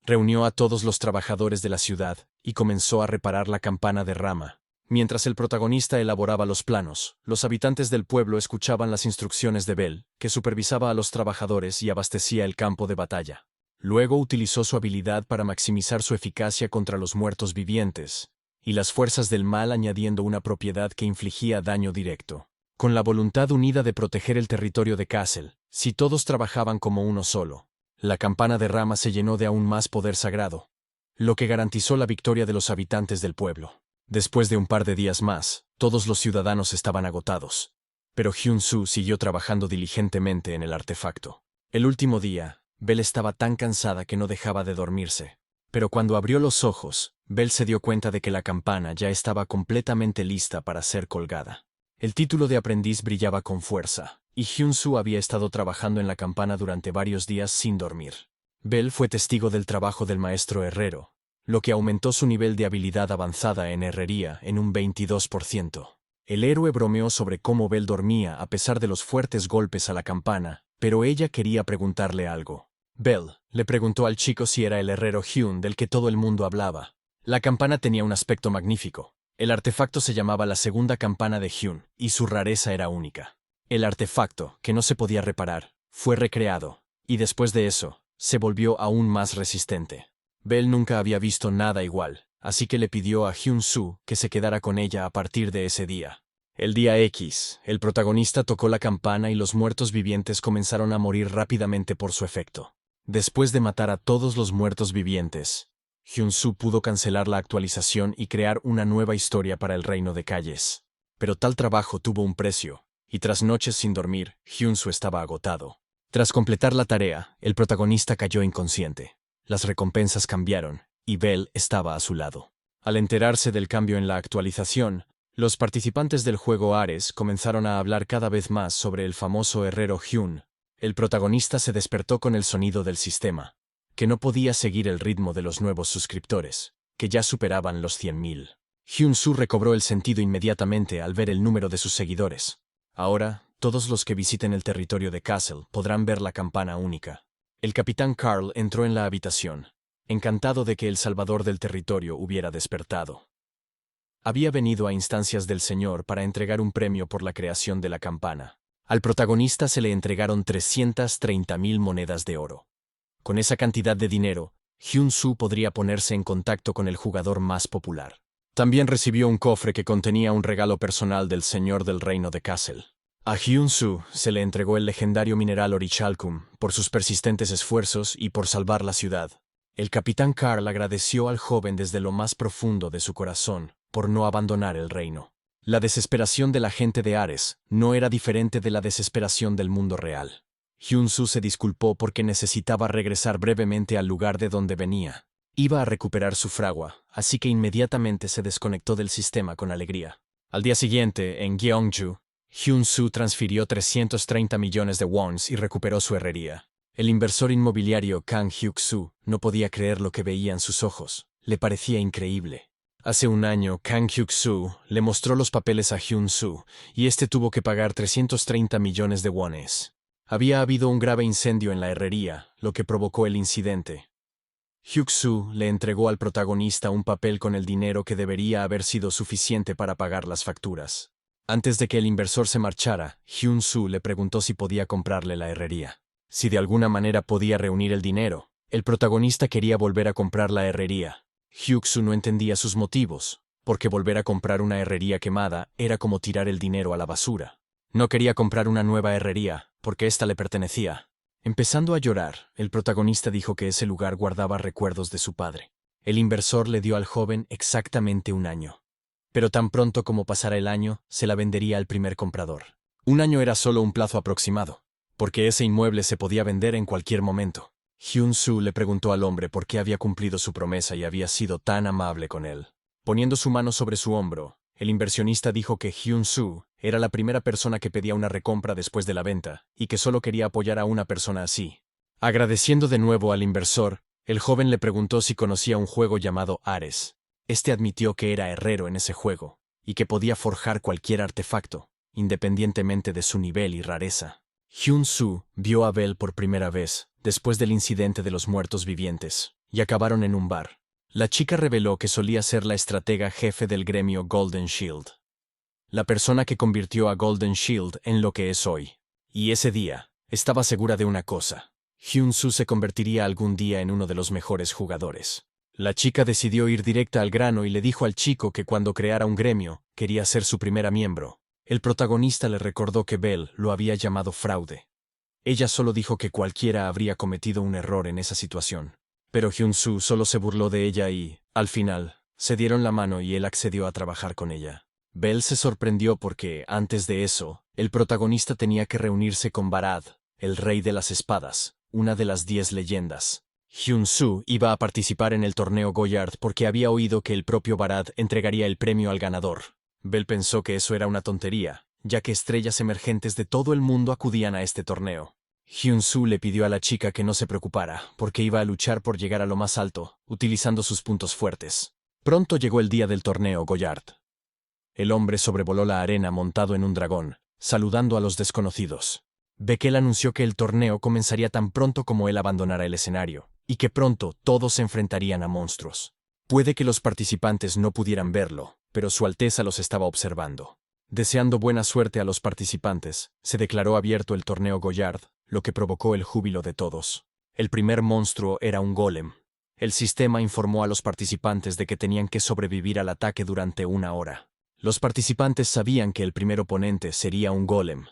Reunió a todos los trabajadores de la ciudad y comenzó a reparar la campana de rama. Mientras el protagonista elaboraba los planos, los habitantes del pueblo escuchaban las instrucciones de Belle, que supervisaba a los trabajadores y abastecía el campo de batalla. Luego utilizó su habilidad para maximizar su eficacia contra los muertos vivientes, y las fuerzas del mal añadiendo una propiedad que infligía daño directo. Con la voluntad unida de proteger el territorio de Castle, si todos trabajaban como uno solo, la campana de rama se llenó de aún más poder sagrado, lo que garantizó la victoria de los habitantes del pueblo. Después de un par de días más, todos los ciudadanos estaban agotados, pero Hyun-soo siguió trabajando diligentemente en el artefacto. El último día, Belle estaba tan cansada que no dejaba de dormirse, pero cuando abrió los ojos, Belle se dio cuenta de que la campana ya estaba completamente lista para ser colgada. El título de aprendiz brillaba con fuerza, y Hyun-soo había estado trabajando en la campana durante varios días sin dormir. Belle fue testigo del trabajo del maestro herrero, lo que aumentó su nivel de habilidad avanzada en herrería en un 22%. El héroe bromeó sobre cómo Belle dormía a pesar de los fuertes golpes a la campana, pero ella quería preguntarle algo. Belle, Le preguntó al chico si era el herrero Hyun del que todo el mundo hablaba. La campana tenía un aspecto magnífico. El artefacto se llamaba la segunda campana de Hyun, y su rareza era única. El artefacto, que no se podía reparar, fue recreado, y después de eso, se volvió aún más resistente. Bell nunca había visto nada igual, así que le pidió a Hyun-soo que se quedara con ella a partir de ese día. El día X, el protagonista tocó la campana y los muertos vivientes comenzaron a morir rápidamente por su efecto. Después de matar a todos los muertos vivientes, Hyun-soo pudo cancelar la actualización y crear una nueva historia para el reino de calles. Pero tal trabajo tuvo un precio, y tras noches sin dormir, Hyun-soo estaba agotado. Tras completar la tarea, el protagonista cayó inconsciente. Las recompensas cambiaron, y Bell estaba a su lado. Al enterarse del cambio en la actualización, los participantes del juego Ares comenzaron a hablar cada vez más sobre el famoso herrero Hyun. El protagonista se despertó con el sonido del sistema, que no podía seguir el ritmo de los nuevos suscriptores, que ya superaban los 100.000. Hyun-soo recobró el sentido inmediatamente al ver el número de sus seguidores. Ahora, todos los que visiten el territorio de Castle podrán ver la campana única. El capitán Carl entró en la habitación, encantado de que el salvador del territorio hubiera despertado. Había venido a instancias del señor para entregar un premio por la creación de la campana. Al protagonista se le entregaron 330.000 monedas de oro. Con esa cantidad de dinero, Hyun-soo podría ponerse en contacto con el jugador más popular. También recibió un cofre que contenía un regalo personal del señor del reino de Castle. A Hyun-soo se le entregó el legendario mineral Orichalcum por sus persistentes esfuerzos y por salvar la ciudad. El capitán Carl agradeció al joven desde lo más profundo de su corazón por no abandonar el reino. La desesperación de la gente de Ares no era diferente de la desesperación del mundo real. Hyun-soo se disculpó porque necesitaba regresar brevemente al lugar de donde venía. Iba a recuperar su fragua, así que inmediatamente se desconectó del sistema con alegría. Al día siguiente, en Gyeongju, Hyun-soo transfirió 330 millones de wons y recuperó su herrería. El inversor inmobiliario Kang Hyuk-soo no podía creer lo que veía en sus ojos. Le parecía increíble. Hace un año, Kang Hyuk-soo le mostró los papeles a Hyun-soo y este tuvo que pagar 330 millones de wones. Había habido un grave incendio en la herrería, lo que provocó el incidente. Hyuk-soo le entregó al protagonista un papel con el dinero que debería haber sido suficiente para pagar las facturas. Antes de que el inversor se marchara, Hyun-soo le preguntó si podía comprarle la herrería. Si de alguna manera podía reunir el dinero. El protagonista quería volver a comprar la herrería. Hyuk-soo no entendía sus motivos, porque volver a comprar una herrería quemada era como tirar el dinero a la basura. No quería comprar una nueva herrería, porque ésta le pertenecía. Empezando a llorar, el protagonista dijo que ese lugar guardaba recuerdos de su padre. El inversor le dio al joven exactamente un año. Pero tan pronto como pasara el año, se la vendería al primer comprador. Un año era solo un plazo aproximado, porque ese inmueble se podía vender en cualquier momento. Hyun-soo le preguntó al hombre por qué había cumplido su promesa y había sido tan amable con él. Poniendo su mano sobre su hombro, el inversionista dijo que Hyun-soo era la primera persona que pedía una recompra después de la venta, y que solo quería apoyar a una persona así. Agradeciendo de nuevo al inversor, el joven le preguntó si conocía un juego llamado Ares. Este admitió que era herrero en ese juego, y que podía forjar cualquier artefacto, independientemente de su nivel y rareza. Hyun-soo vio a Bell por primera vez, después del incidente de los muertos vivientes, y acabaron en un bar. La chica reveló que solía ser la estratega jefe del gremio Golden Shield. La persona que convirtió a Golden Shield en lo que es hoy. Y ese día, estaba segura de una cosa. Hyun-soo se convertiría algún día en uno de los mejores jugadores. La chica decidió ir directa al grano y le dijo al chico que cuando creara un gremio, quería ser su primera miembro. El protagonista le recordó que Bell lo había llamado fraude. Ella solo dijo que cualquiera habría cometido un error en esa situación. Pero Hyun-soo solo se burló de ella y, al final, se dieron la mano y él accedió a trabajar con ella. Bell se sorprendió porque, antes de eso, el protagonista tenía que reunirse con Barad, el rey de las espadas, una de las 10 leyendas. Hyun-soo iba a participar en el torneo Goyard porque había oído que el propio Barad entregaría el premio al ganador. Bell pensó que eso era una tontería, ya que estrellas emergentes de todo el mundo acudían a este torneo. Hyun-soo le pidió a la chica que no se preocupara, porque iba a luchar por llegar a lo más alto, utilizando sus puntos fuertes. Pronto llegó el día del torneo Goyard. El hombre sobrevoló la arena montado en un dragón, saludando a los desconocidos. Beckel anunció que el torneo comenzaría tan pronto como él abandonara el escenario, y que pronto todos se enfrentarían a monstruos. Puede que los participantes no pudieran verlo, pero Su Alteza los estaba observando. Deseando buena suerte a los participantes, se declaró abierto el torneo Goyard, lo que provocó el júbilo de todos. El primer monstruo era un golem. El sistema informó a los participantes de que tenían que sobrevivir al ataque durante 1 hora. Los participantes sabían que el primer oponente sería un golem,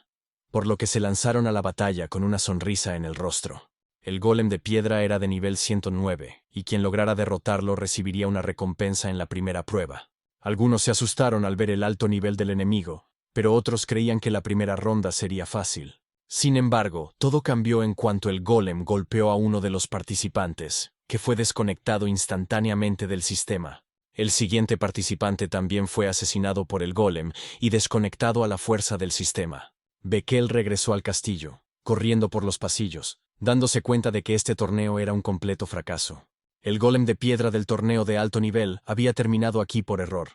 por lo que se lanzaron a la batalla con una sonrisa en el rostro. El golem de piedra era de nivel 109, y quien lograra derrotarlo recibiría una recompensa en la primera prueba. Algunos se asustaron al ver el alto nivel del enemigo, pero otros creían que la primera ronda sería fácil. Sin embargo, todo cambió en cuanto el golem golpeó a uno de los participantes, que fue desconectado instantáneamente del sistema. El siguiente participante también fue asesinado por el golem y desconectado a la fuerza del sistema. Beckel regresó al castillo, corriendo por los pasillos, dándose cuenta de que este torneo era un completo fracaso. El golem de piedra del torneo de alto nivel había terminado aquí por error.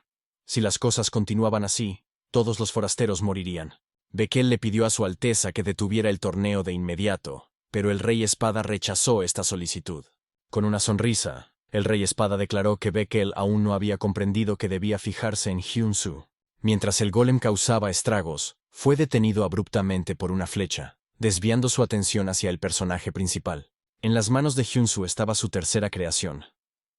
Si las cosas continuaban así, todos los forasteros morirían. Beckel le pidió a Su Alteza que detuviera el torneo de inmediato, pero el Rey Espada rechazó esta solicitud. Con una sonrisa, el Rey Espada declaró que Beckel aún no había comprendido que debía fijarse en Hyun-Soo. Mientras el golem causaba estragos, fue detenido abruptamente por una flecha, desviando su atención hacia el personaje principal. En las manos de Hyun-Soo estaba su tercera creación,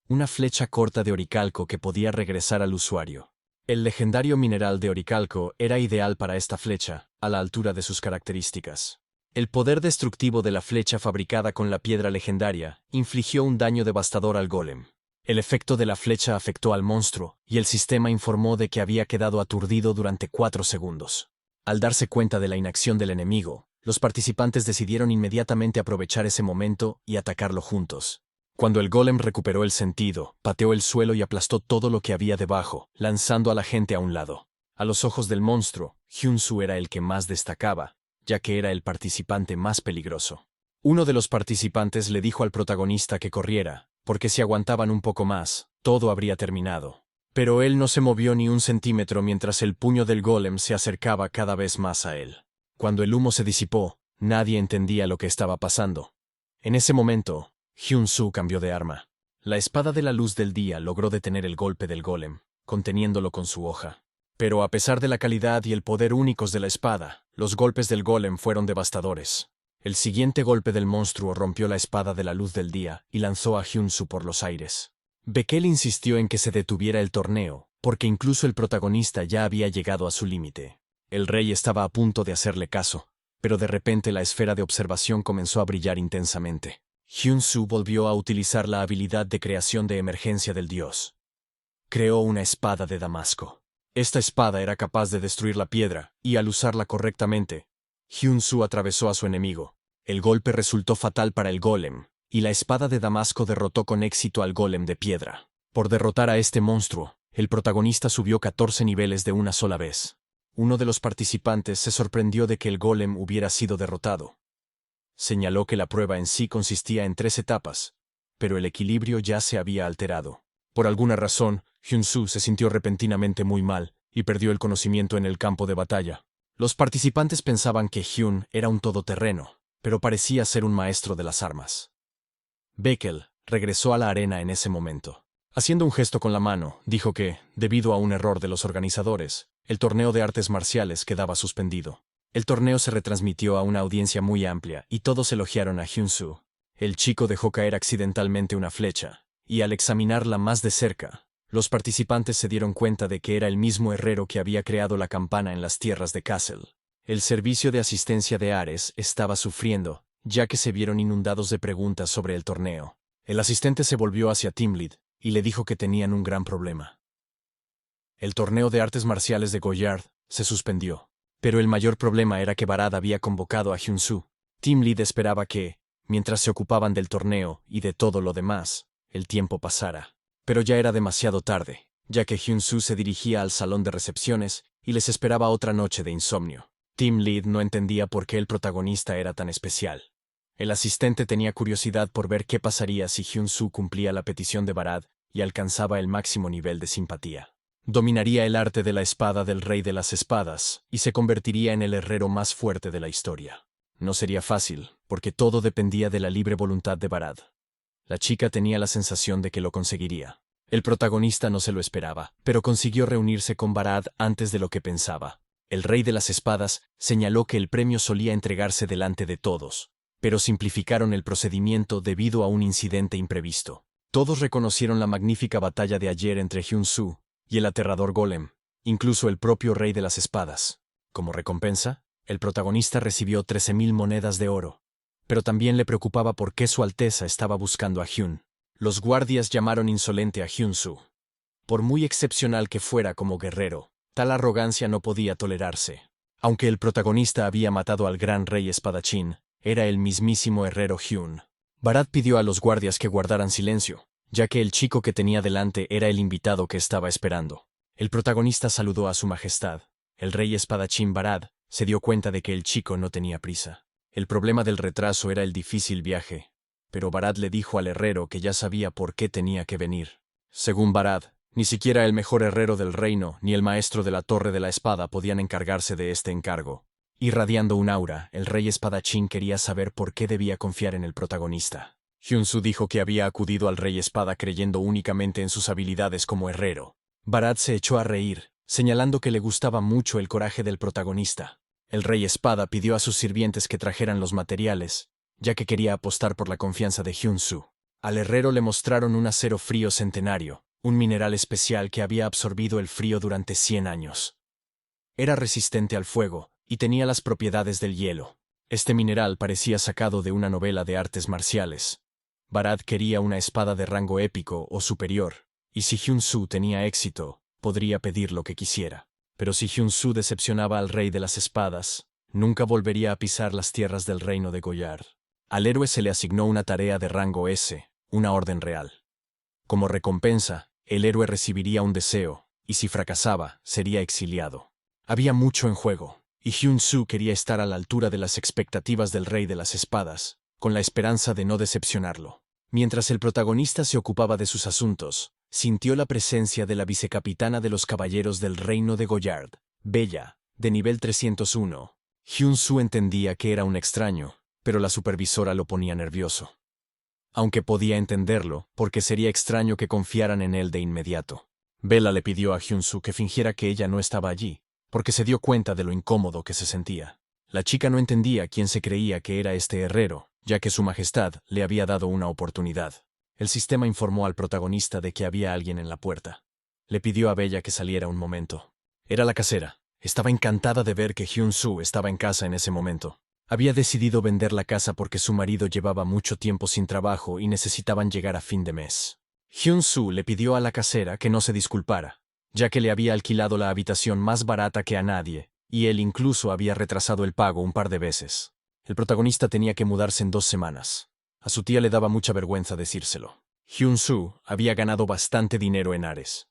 una flecha corta de oricalco que podía regresar al usuario. El legendario mineral de oricalco era ideal para esta flecha, a la altura de sus características. El poder destructivo de la flecha fabricada con la piedra legendaria infligió un daño devastador al golem. El efecto de la flecha afectó al monstruo, y el sistema informó de que había quedado aturdido durante 4 segundos. Al darse cuenta de la inacción del enemigo, los participantes decidieron inmediatamente aprovechar ese momento y atacarlo juntos. Cuando el golem recuperó el sentido, pateó el suelo y aplastó todo lo que había debajo, lanzando a la gente a un lado. A los ojos del monstruo, Hyun-Soo era el que más destacaba, ya que era el participante más peligroso. Uno de los participantes le dijo al protagonista que corriera, porque si aguantaban un poco más, todo habría terminado. Pero él no se movió ni un centímetro mientras el puño del golem se acercaba cada vez más a él. Cuando el humo se disipó, nadie entendía lo que estaba pasando. En ese momento, Hyun-Soo cambió de arma. La espada de la luz del día logró detener el golpe del golem, conteniéndolo con su hoja. Pero a pesar de la calidad y el poder únicos de la espada, los golpes del golem fueron devastadores. El siguiente golpe del monstruo rompió la espada de la luz del día y lanzó a Hyun-Soo por los aires. Beckel insistió en que se detuviera el torneo, porque incluso el protagonista ya había llegado a su límite. El rey estaba a punto de hacerle caso, pero de repente la esfera de observación comenzó a brillar intensamente. Hyun-Soo volvió a utilizar la habilidad de creación de emergencia del dios. Creó una espada de Damasco. Esta espada era capaz de destruir la piedra, y al usarla correctamente, Hyun-Soo atravesó a su enemigo. El golpe resultó fatal para el golem, y la espada de Damasco derrotó con éxito al golem de piedra. Por derrotar a este monstruo, el protagonista subió 14 niveles de una sola vez. Uno de los participantes se sorprendió de que el golem hubiera sido derrotado. Señaló que la prueba en sí consistía en 3 etapas, pero el equilibrio ya se había alterado. Por alguna razón, Hyun-Soo se sintió repentinamente muy mal y perdió el conocimiento en el campo de batalla. Los participantes pensaban que Hyun era un todoterreno, pero parecía ser un maestro de las armas. Beckel regresó a la arena en ese momento. Haciendo un gesto con la mano, dijo que, debido a un error de los organizadores, el torneo de artes marciales quedaba suspendido. El torneo se retransmitió a una audiencia muy amplia y todos elogiaron a Hyun-Soo. El chico dejó caer accidentalmente una flecha, y al examinarla más de cerca, los participantes se dieron cuenta de que era el mismo herrero que había creado la campana en las tierras de Castle. El servicio de asistencia de Ares estaba sufriendo, ya que se vieron inundados de preguntas sobre el torneo. El asistente se volvió hacia Timlid y le dijo que tenían un gran problema. El torneo de artes marciales de Goyard se suspendió, pero el mayor problema era que Barad había convocado a Hyun-Soo. Timlid esperaba que, mientras se ocupaban del torneo y de todo lo demás, el tiempo pasara. Pero ya era demasiado tarde, ya que Hyun-Soo se dirigía al salón de recepciones y les esperaba otra noche de insomnio. Timlid no entendía por qué el protagonista era tan especial. El asistente tenía curiosidad por ver qué pasaría si Hyun-Soo cumplía la petición de Barad y alcanzaba el máximo nivel de simpatía. Dominaría el arte de la espada del rey de las espadas y se convertiría en el herrero más fuerte de la historia. No sería fácil, porque todo dependía de la libre voluntad de Barad. La chica tenía la sensación de que lo conseguiría. El protagonista no se lo esperaba, pero consiguió reunirse con Barad antes de lo que pensaba. El rey de las espadas señaló que el premio solía entregarse delante de todos, pero simplificaron el procedimiento debido a un incidente imprevisto. Todos reconocieron la magnífica batalla de ayer entre Hyun-Soo y el aterrador Golem, incluso el propio rey de las espadas. Como recompensa, el protagonista recibió 13.000 monedas de oro. Pero también le preocupaba por qué su Alteza estaba buscando a Hyun. Los guardias llamaron insolente a Hyun-Soo. Por muy excepcional que fuera como guerrero, tal arrogancia no podía tolerarse. Aunque el protagonista había matado al gran rey espadachín, era el mismísimo herrero Hyun. Barad pidió a los guardias que guardaran silencio, ya que el chico que tenía delante era el invitado que estaba esperando. El protagonista saludó a su majestad. El rey espadachín Barad se dio cuenta de que el chico no tenía prisa. El problema del retraso era el difícil viaje, pero Barad le dijo al herrero que ya sabía por qué tenía que venir. Según Barad, ni siquiera el mejor herrero del reino ni el maestro de la Torre de la Espada podían encargarse de este encargo. Irradiando un aura, el rey espadachín quería saber por qué debía confiar en el protagonista. Hyun-Soo dijo que había acudido al rey espada creyendo únicamente en sus habilidades como herrero. Barad se echó a reír, señalando que le gustaba mucho el coraje del protagonista. El rey espada pidió a sus sirvientes que trajeran los materiales, ya que quería apostar por la confianza de Hyun-Soo. Al herrero le mostraron un acero frío centenario, un mineral especial que había absorbido el frío durante 100 años. Era resistente al fuego y tenía las propiedades del hielo. Este mineral parecía sacado de una novela de artes marciales. Barad quería una espada de rango épico o superior, y si Hyun-Soo tenía éxito, podría pedir lo que quisiera. Pero si Hyun-Soo decepcionaba al rey de las espadas, nunca volvería a pisar las tierras del reino de Goyard. Al héroe se le asignó una tarea de rango S, una orden real. Como recompensa, el héroe recibiría un deseo, y si fracasaba, sería exiliado. Había mucho en juego, y Hyun-Soo quería estar a la altura de las expectativas del rey de las espadas, con la esperanza de no decepcionarlo. Mientras el protagonista se ocupaba de sus asuntos, sintió la presencia de la vicecapitana de los caballeros del reino de Goyard, Bella, de nivel 301. Hyun-Soo entendía que era un extraño, pero la supervisora lo ponía nervioso. Aunque podía entenderlo, porque sería extraño que confiaran en él de inmediato. Bella le pidió a Hyun-Soo que fingiera que ella no estaba allí, porque se dio cuenta de lo incómodo que se sentía. La chica no entendía quién se creía que era este herrero, ya que su majestad le había dado una oportunidad. El sistema informó al protagonista de que había alguien en la puerta. Le pidió a Bella que saliera un momento. Era la casera. Estaba encantada de ver que Hyun-Soo estaba en casa en ese momento. Había decidido vender la casa porque su marido llevaba mucho tiempo sin trabajo y necesitaban llegar a fin de mes. Hyun-Soo le pidió a la casera que no se disculpara, ya que le había alquilado la habitación más barata que a nadie, y él incluso había retrasado el pago un par de veces. El protagonista tenía que mudarse en 2 semanas. A su tía le daba mucha vergüenza decírselo. Hyun-Soo había ganado bastante dinero en Ares.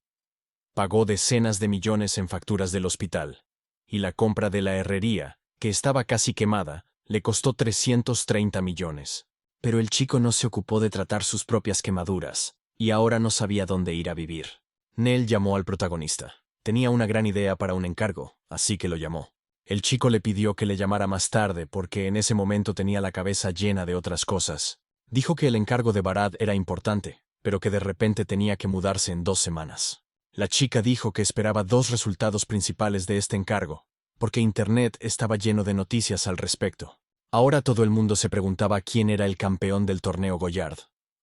Pagó decenas de millones en facturas del hospital, y la compra de la herrería, que estaba casi quemada, le costó 330 millones. Pero el chico no se ocupó de tratar sus propias quemaduras, y ahora no sabía dónde ir a vivir. Nell llamó al protagonista. Tenía una gran idea para un encargo, así que lo llamó. El chico le pidió que le llamara más tarde porque en ese momento tenía la cabeza llena de otras cosas. Dijo que el encargo de Barad era importante, pero que de repente tenía que mudarse en 2 semanas. La chica dijo que esperaba 2 resultados principales de este encargo, porque Internet estaba lleno de noticias al respecto. Ahora todo el mundo se preguntaba quién era el campeón del torneo Goyard,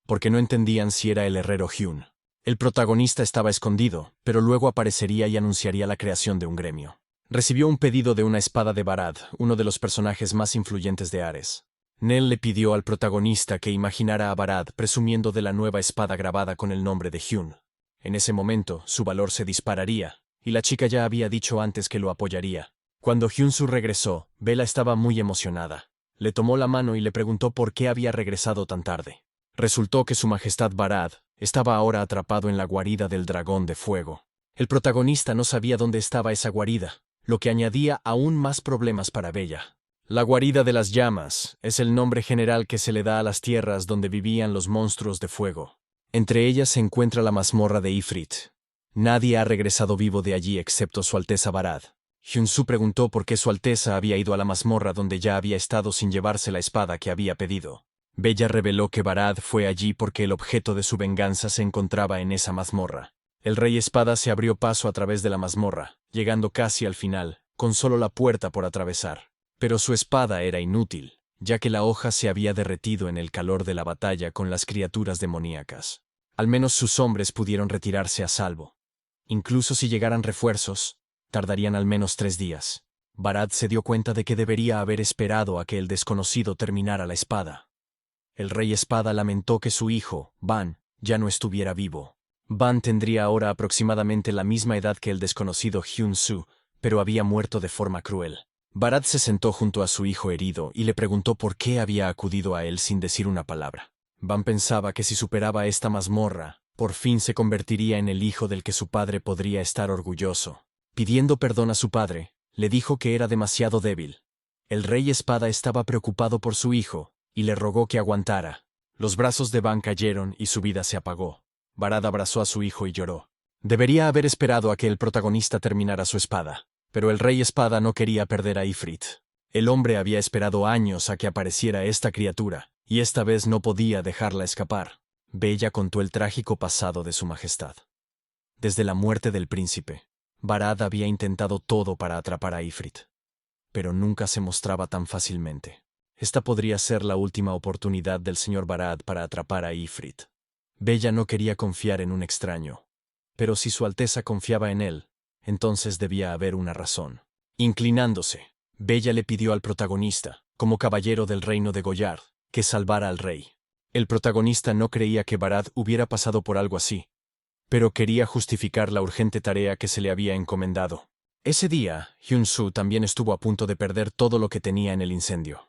porque no entendían si era el herrero Hyun. El protagonista estaba escondido, pero luego aparecería y anunciaría la creación de un gremio. Recibió un pedido de una espada de Barad, uno de los personajes más influyentes de Ares. Nell le pidió al protagonista que imaginara a Barad presumiendo de la nueva espada grabada con el nombre de Hyun. En ese momento, su valor se dispararía, y la chica ya había dicho antes que lo apoyaría. Cuando Hyun-Soo regresó, Bella estaba muy emocionada. Le tomó la mano y le preguntó por qué había regresado tan tarde. Resultó que su majestad Barad estaba ahora atrapado en la guarida del dragón de fuego. El protagonista no sabía dónde estaba esa guarida, lo que añadía aún más problemas para Bella. La guarida de las llamas es el nombre general que se le da a las tierras donde vivían los monstruos de fuego. Entre ellas se encuentra la mazmorra de Ifrit. Nadie ha regresado vivo de allí excepto Su Alteza Barad. Hyun-Soo preguntó por qué Su Alteza había ido a la mazmorra donde ya había estado sin llevarse la espada que había pedido. Bella reveló que Barad fue allí porque el objeto de su venganza se encontraba en esa mazmorra. El Rey Espada se abrió paso a través de la mazmorra, llegando casi al final, con solo la puerta por atravesar. Pero su espada era inútil, ya que la hoja se había derretido en el calor de la batalla con las criaturas demoníacas. Al menos sus hombres pudieron retirarse a salvo. Incluso si llegaran refuerzos, tardarían al menos 3 días. Barad se dio cuenta de que debería haber esperado a que el desconocido terminara la espada. El Rey Espada lamentó que su hijo, Ban, ya no estuviera vivo. Ban tendría ahora aproximadamente la misma edad que el desconocido Hyun-Soo, pero había muerto de forma cruel. Barad se sentó junto a su hijo herido y le preguntó por qué había acudido a él sin decir una palabra. Ban pensaba que si superaba esta mazmorra, por fin se convertiría en el hijo del que su padre podría estar orgulloso. Pidiendo perdón a su padre, le dijo que era demasiado débil. El Rey Espada estaba preocupado por su hijo, y le rogó que aguantara. Los brazos de Ban cayeron y su vida se apagó. Barad abrazó a su hijo y lloró. Debería haber esperado a que el protagonista terminara su espada, pero el Rey Espada no quería perder a Ifrit. El hombre había esperado años a que apareciera esta criatura, y esta vez no podía dejarla escapar. Bella contó el trágico pasado de su majestad. Desde la muerte del príncipe, Barad había intentado todo para atrapar a Ifrit, pero nunca se mostraba tan fácilmente. Esta podría ser la última oportunidad del señor Barad para atrapar a Ifrit. Bella no quería confiar en un extraño, pero si Su Alteza confiaba en él, entonces debía haber una razón. Inclinándose, Bella le pidió al protagonista, como caballero del reino de Goyard, que salvara al rey. El protagonista no creía que Barad hubiera pasado por algo así, pero quería justificar la urgente tarea que se le había encomendado. Ese día, Hyun-Soo también estuvo a punto de perder todo lo que tenía en el incendio.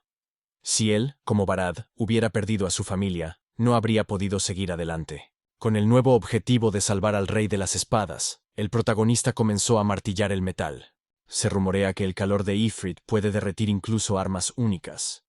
Si él, como Barad, hubiera perdido a su familia, no habría podido seguir adelante. Con el nuevo objetivo de salvar al Rey de las Espadas, el protagonista comenzó a martillar el metal. Se rumorea que el calor de Ifrit puede derretir incluso armas únicas.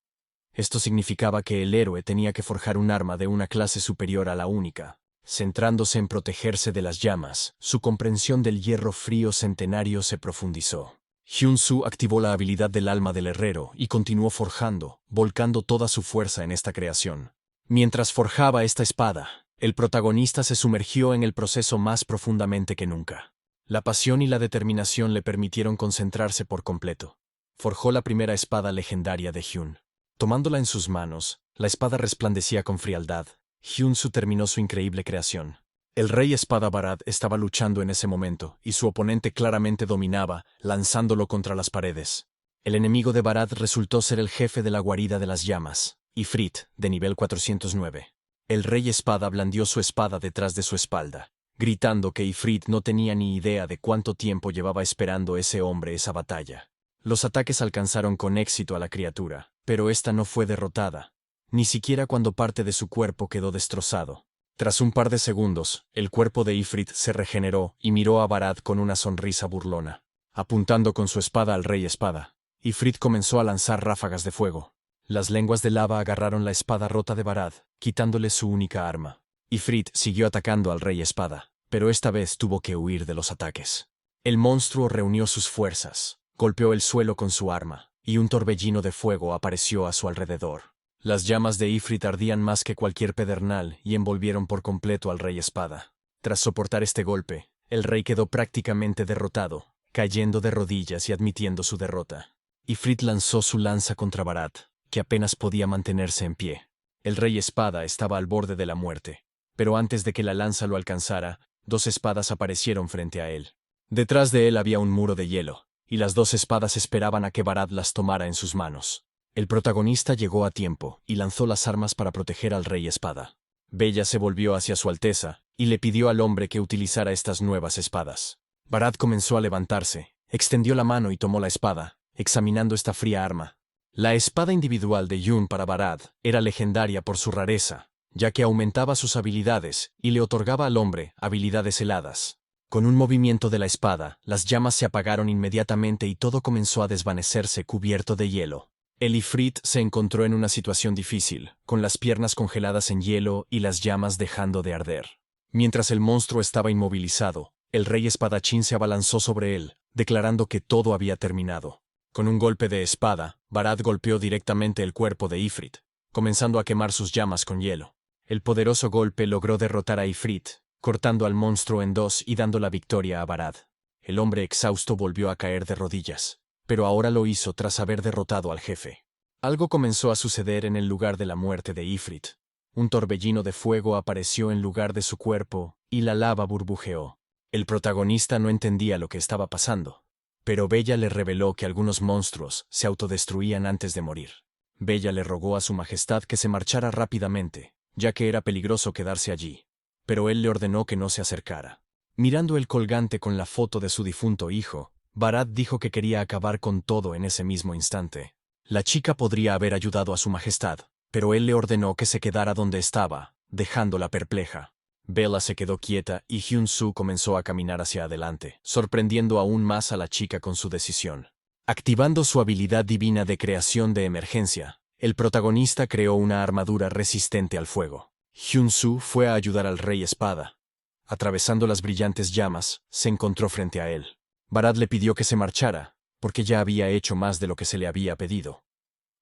Esto significaba que el héroe tenía que forjar un arma de una clase superior a la única. Centrándose en protegerse de las llamas, su comprensión del hierro frío centenario se profundizó. Hyun-Soo activó la habilidad del alma del herrero y continuó forjando, volcando toda su fuerza en esta creación. Mientras forjaba esta espada, el protagonista se sumergió en el proceso más profundamente que nunca. La pasión y la determinación le permitieron concentrarse por completo. Forjó la primera espada legendaria de Hyun. Tomándola en sus manos, la espada resplandecía con frialdad. Hyun-Soo terminó su increíble creación. El Rey Espada Barad estaba luchando en ese momento, y su oponente claramente dominaba, lanzándolo contra las paredes. El enemigo de Barad resultó ser el jefe de la guarida de las llamas, Ifrit, de nivel 409. El Rey Espada blandió su espada detrás de su espalda, gritando que Ifrit no tenía ni idea de cuánto tiempo llevaba esperando ese hombre esa batalla. Los ataques alcanzaron con éxito a la criatura, pero esta no fue derrotada, ni siquiera cuando parte de su cuerpo quedó destrozado. Tras un par de segundos, el cuerpo de Ifrit se regeneró y miró a Barad con una sonrisa burlona. Apuntando con su espada al Rey Espada, Ifrit comenzó a lanzar ráfagas de fuego. Las lenguas de lava agarraron la espada rota de Barad, quitándole su única arma. Ifrit siguió atacando al Rey Espada, pero esta vez tuvo que huir de los ataques. El monstruo reunió sus fuerzas, golpeó el suelo con su arma, y un torbellino de fuego apareció a su alrededor. Las llamas de Ifrit ardían más que cualquier pedernal y envolvieron por completo al Rey Espada. Tras soportar este golpe, el rey quedó prácticamente derrotado, cayendo de rodillas y admitiendo su derrota. Ifrit lanzó su lanza contra Barad, que apenas podía mantenerse en pie. El Rey Espada estaba al borde de la muerte, pero antes de que la lanza lo alcanzara, 2 espadas aparecieron frente a él. Detrás de él había un muro de hielo, y las 2 espadas esperaban a que Barad las tomara en sus manos. El protagonista llegó a tiempo y lanzó las armas para proteger al Rey Espada. Bella se volvió hacia Su Alteza y le pidió al hombre que utilizara estas nuevas espadas. Barad comenzó a levantarse, extendió la mano y tomó la espada, examinando esta fría arma. La espada individual de Yun para Barad era legendaria por su rareza, ya que aumentaba sus habilidades y le otorgaba al hombre habilidades heladas. Con un movimiento de la espada, las llamas se apagaron inmediatamente y todo comenzó a desvanecerse cubierto de hielo. El Ifrit se encontró en una situación difícil, con las piernas congeladas en hielo y las llamas dejando de arder. Mientras el monstruo estaba inmovilizado, el Rey Espadachín se abalanzó sobre él, declarando que todo había terminado. Con un golpe de espada, Barad golpeó directamente el cuerpo de Ifrit, comenzando a quemar sus llamas con hielo. El poderoso golpe logró derrotar a Ifrit, cortando al monstruo en dos y dando la victoria a Barad. El hombre exhausto volvió a caer de rodillas, pero ahora lo hizo tras haber derrotado al jefe. Algo comenzó a suceder en el lugar de la muerte de Ifrit. Un torbellino de fuego apareció en lugar de su cuerpo, y la lava burbujeó. El protagonista no entendía lo que estaba pasando, pero Bella le reveló que algunos monstruos se autodestruían antes de morir. Bella le rogó a su majestad que se marchara rápidamente, ya que era peligroso quedarse allí, pero él le ordenó que no se acercara. Mirando el colgante con la foto de su difunto hijo, Barad dijo que quería acabar con todo en ese mismo instante. La chica podría haber ayudado a su majestad, pero él le ordenó que se quedara donde estaba, dejándola perpleja. Bella se quedó quieta y Hyun-soo comenzó a caminar hacia adelante, sorprendiendo aún más a la chica con su decisión. Activando su habilidad divina de creación de emergencia, el protagonista creó una armadura resistente al fuego. Hyun-soo fue a ayudar al Rey Espada. Atravesando las brillantes llamas, se encontró frente a él. Barad le pidió que se marchara, porque ya había hecho más de lo que se le había pedido.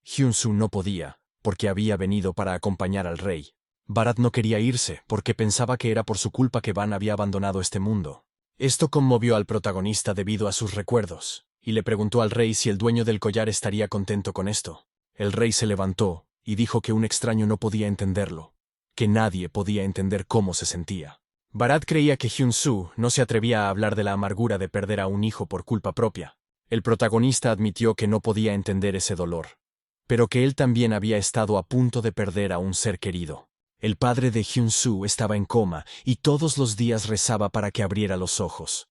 Hyun-soo no podía, porque había venido para acompañar al rey. Barad no quería irse, porque pensaba que era por su culpa que Van había abandonado este mundo. Esto conmovió al protagonista debido a sus recuerdos, y le preguntó al rey si el dueño del collar estaría contento con esto. El rey se levantó, y dijo que un extraño no podía entenderlo, que nadie podía entender cómo se sentía. Barad creía que Hyun-soo no se atrevía a hablar de la amargura de perder a un hijo por culpa propia. El protagonista admitió que no podía entender ese dolor, pero que él también había estado a punto de perder a un ser querido. El padre de Hyun-soo estaba en coma y todos los días rezaba para que abriera los ojos.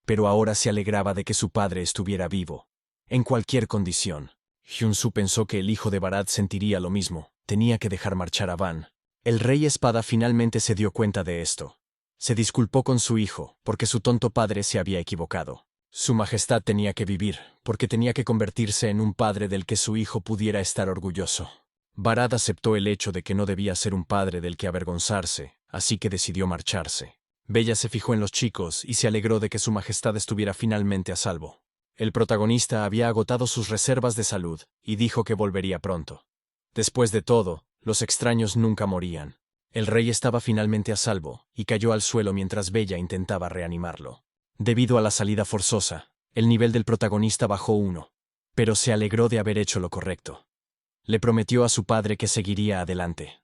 Pero ahora se alegraba de que su padre estuviera vivo. En cualquier condición. Hyun-soo pensó que el hijo de Barad sentiría lo mismo. Tenía que dejar marchar a Van. El Rey Espada finalmente se dio cuenta de esto. Se disculpó con su hijo, porque su tonto padre se había equivocado. Su majestad tenía que vivir, porque tenía que convertirse en un padre del que su hijo pudiera estar orgulloso. Barad aceptó el hecho de que no debía ser un padre del que avergonzarse, así que decidió marcharse. Bella se fijó en los chicos y se alegró de que su majestad estuviera finalmente a salvo. El protagonista había agotado sus reservas de salud y dijo que volvería pronto. Después de todo, los extraños nunca morían. El rey estaba finalmente a salvo y cayó al suelo mientras Bella intentaba reanimarlo. Debido a la salida forzosa, el nivel del protagonista bajó 1, pero se alegró de haber hecho lo correcto. Le prometió a su padre que seguiría adelante.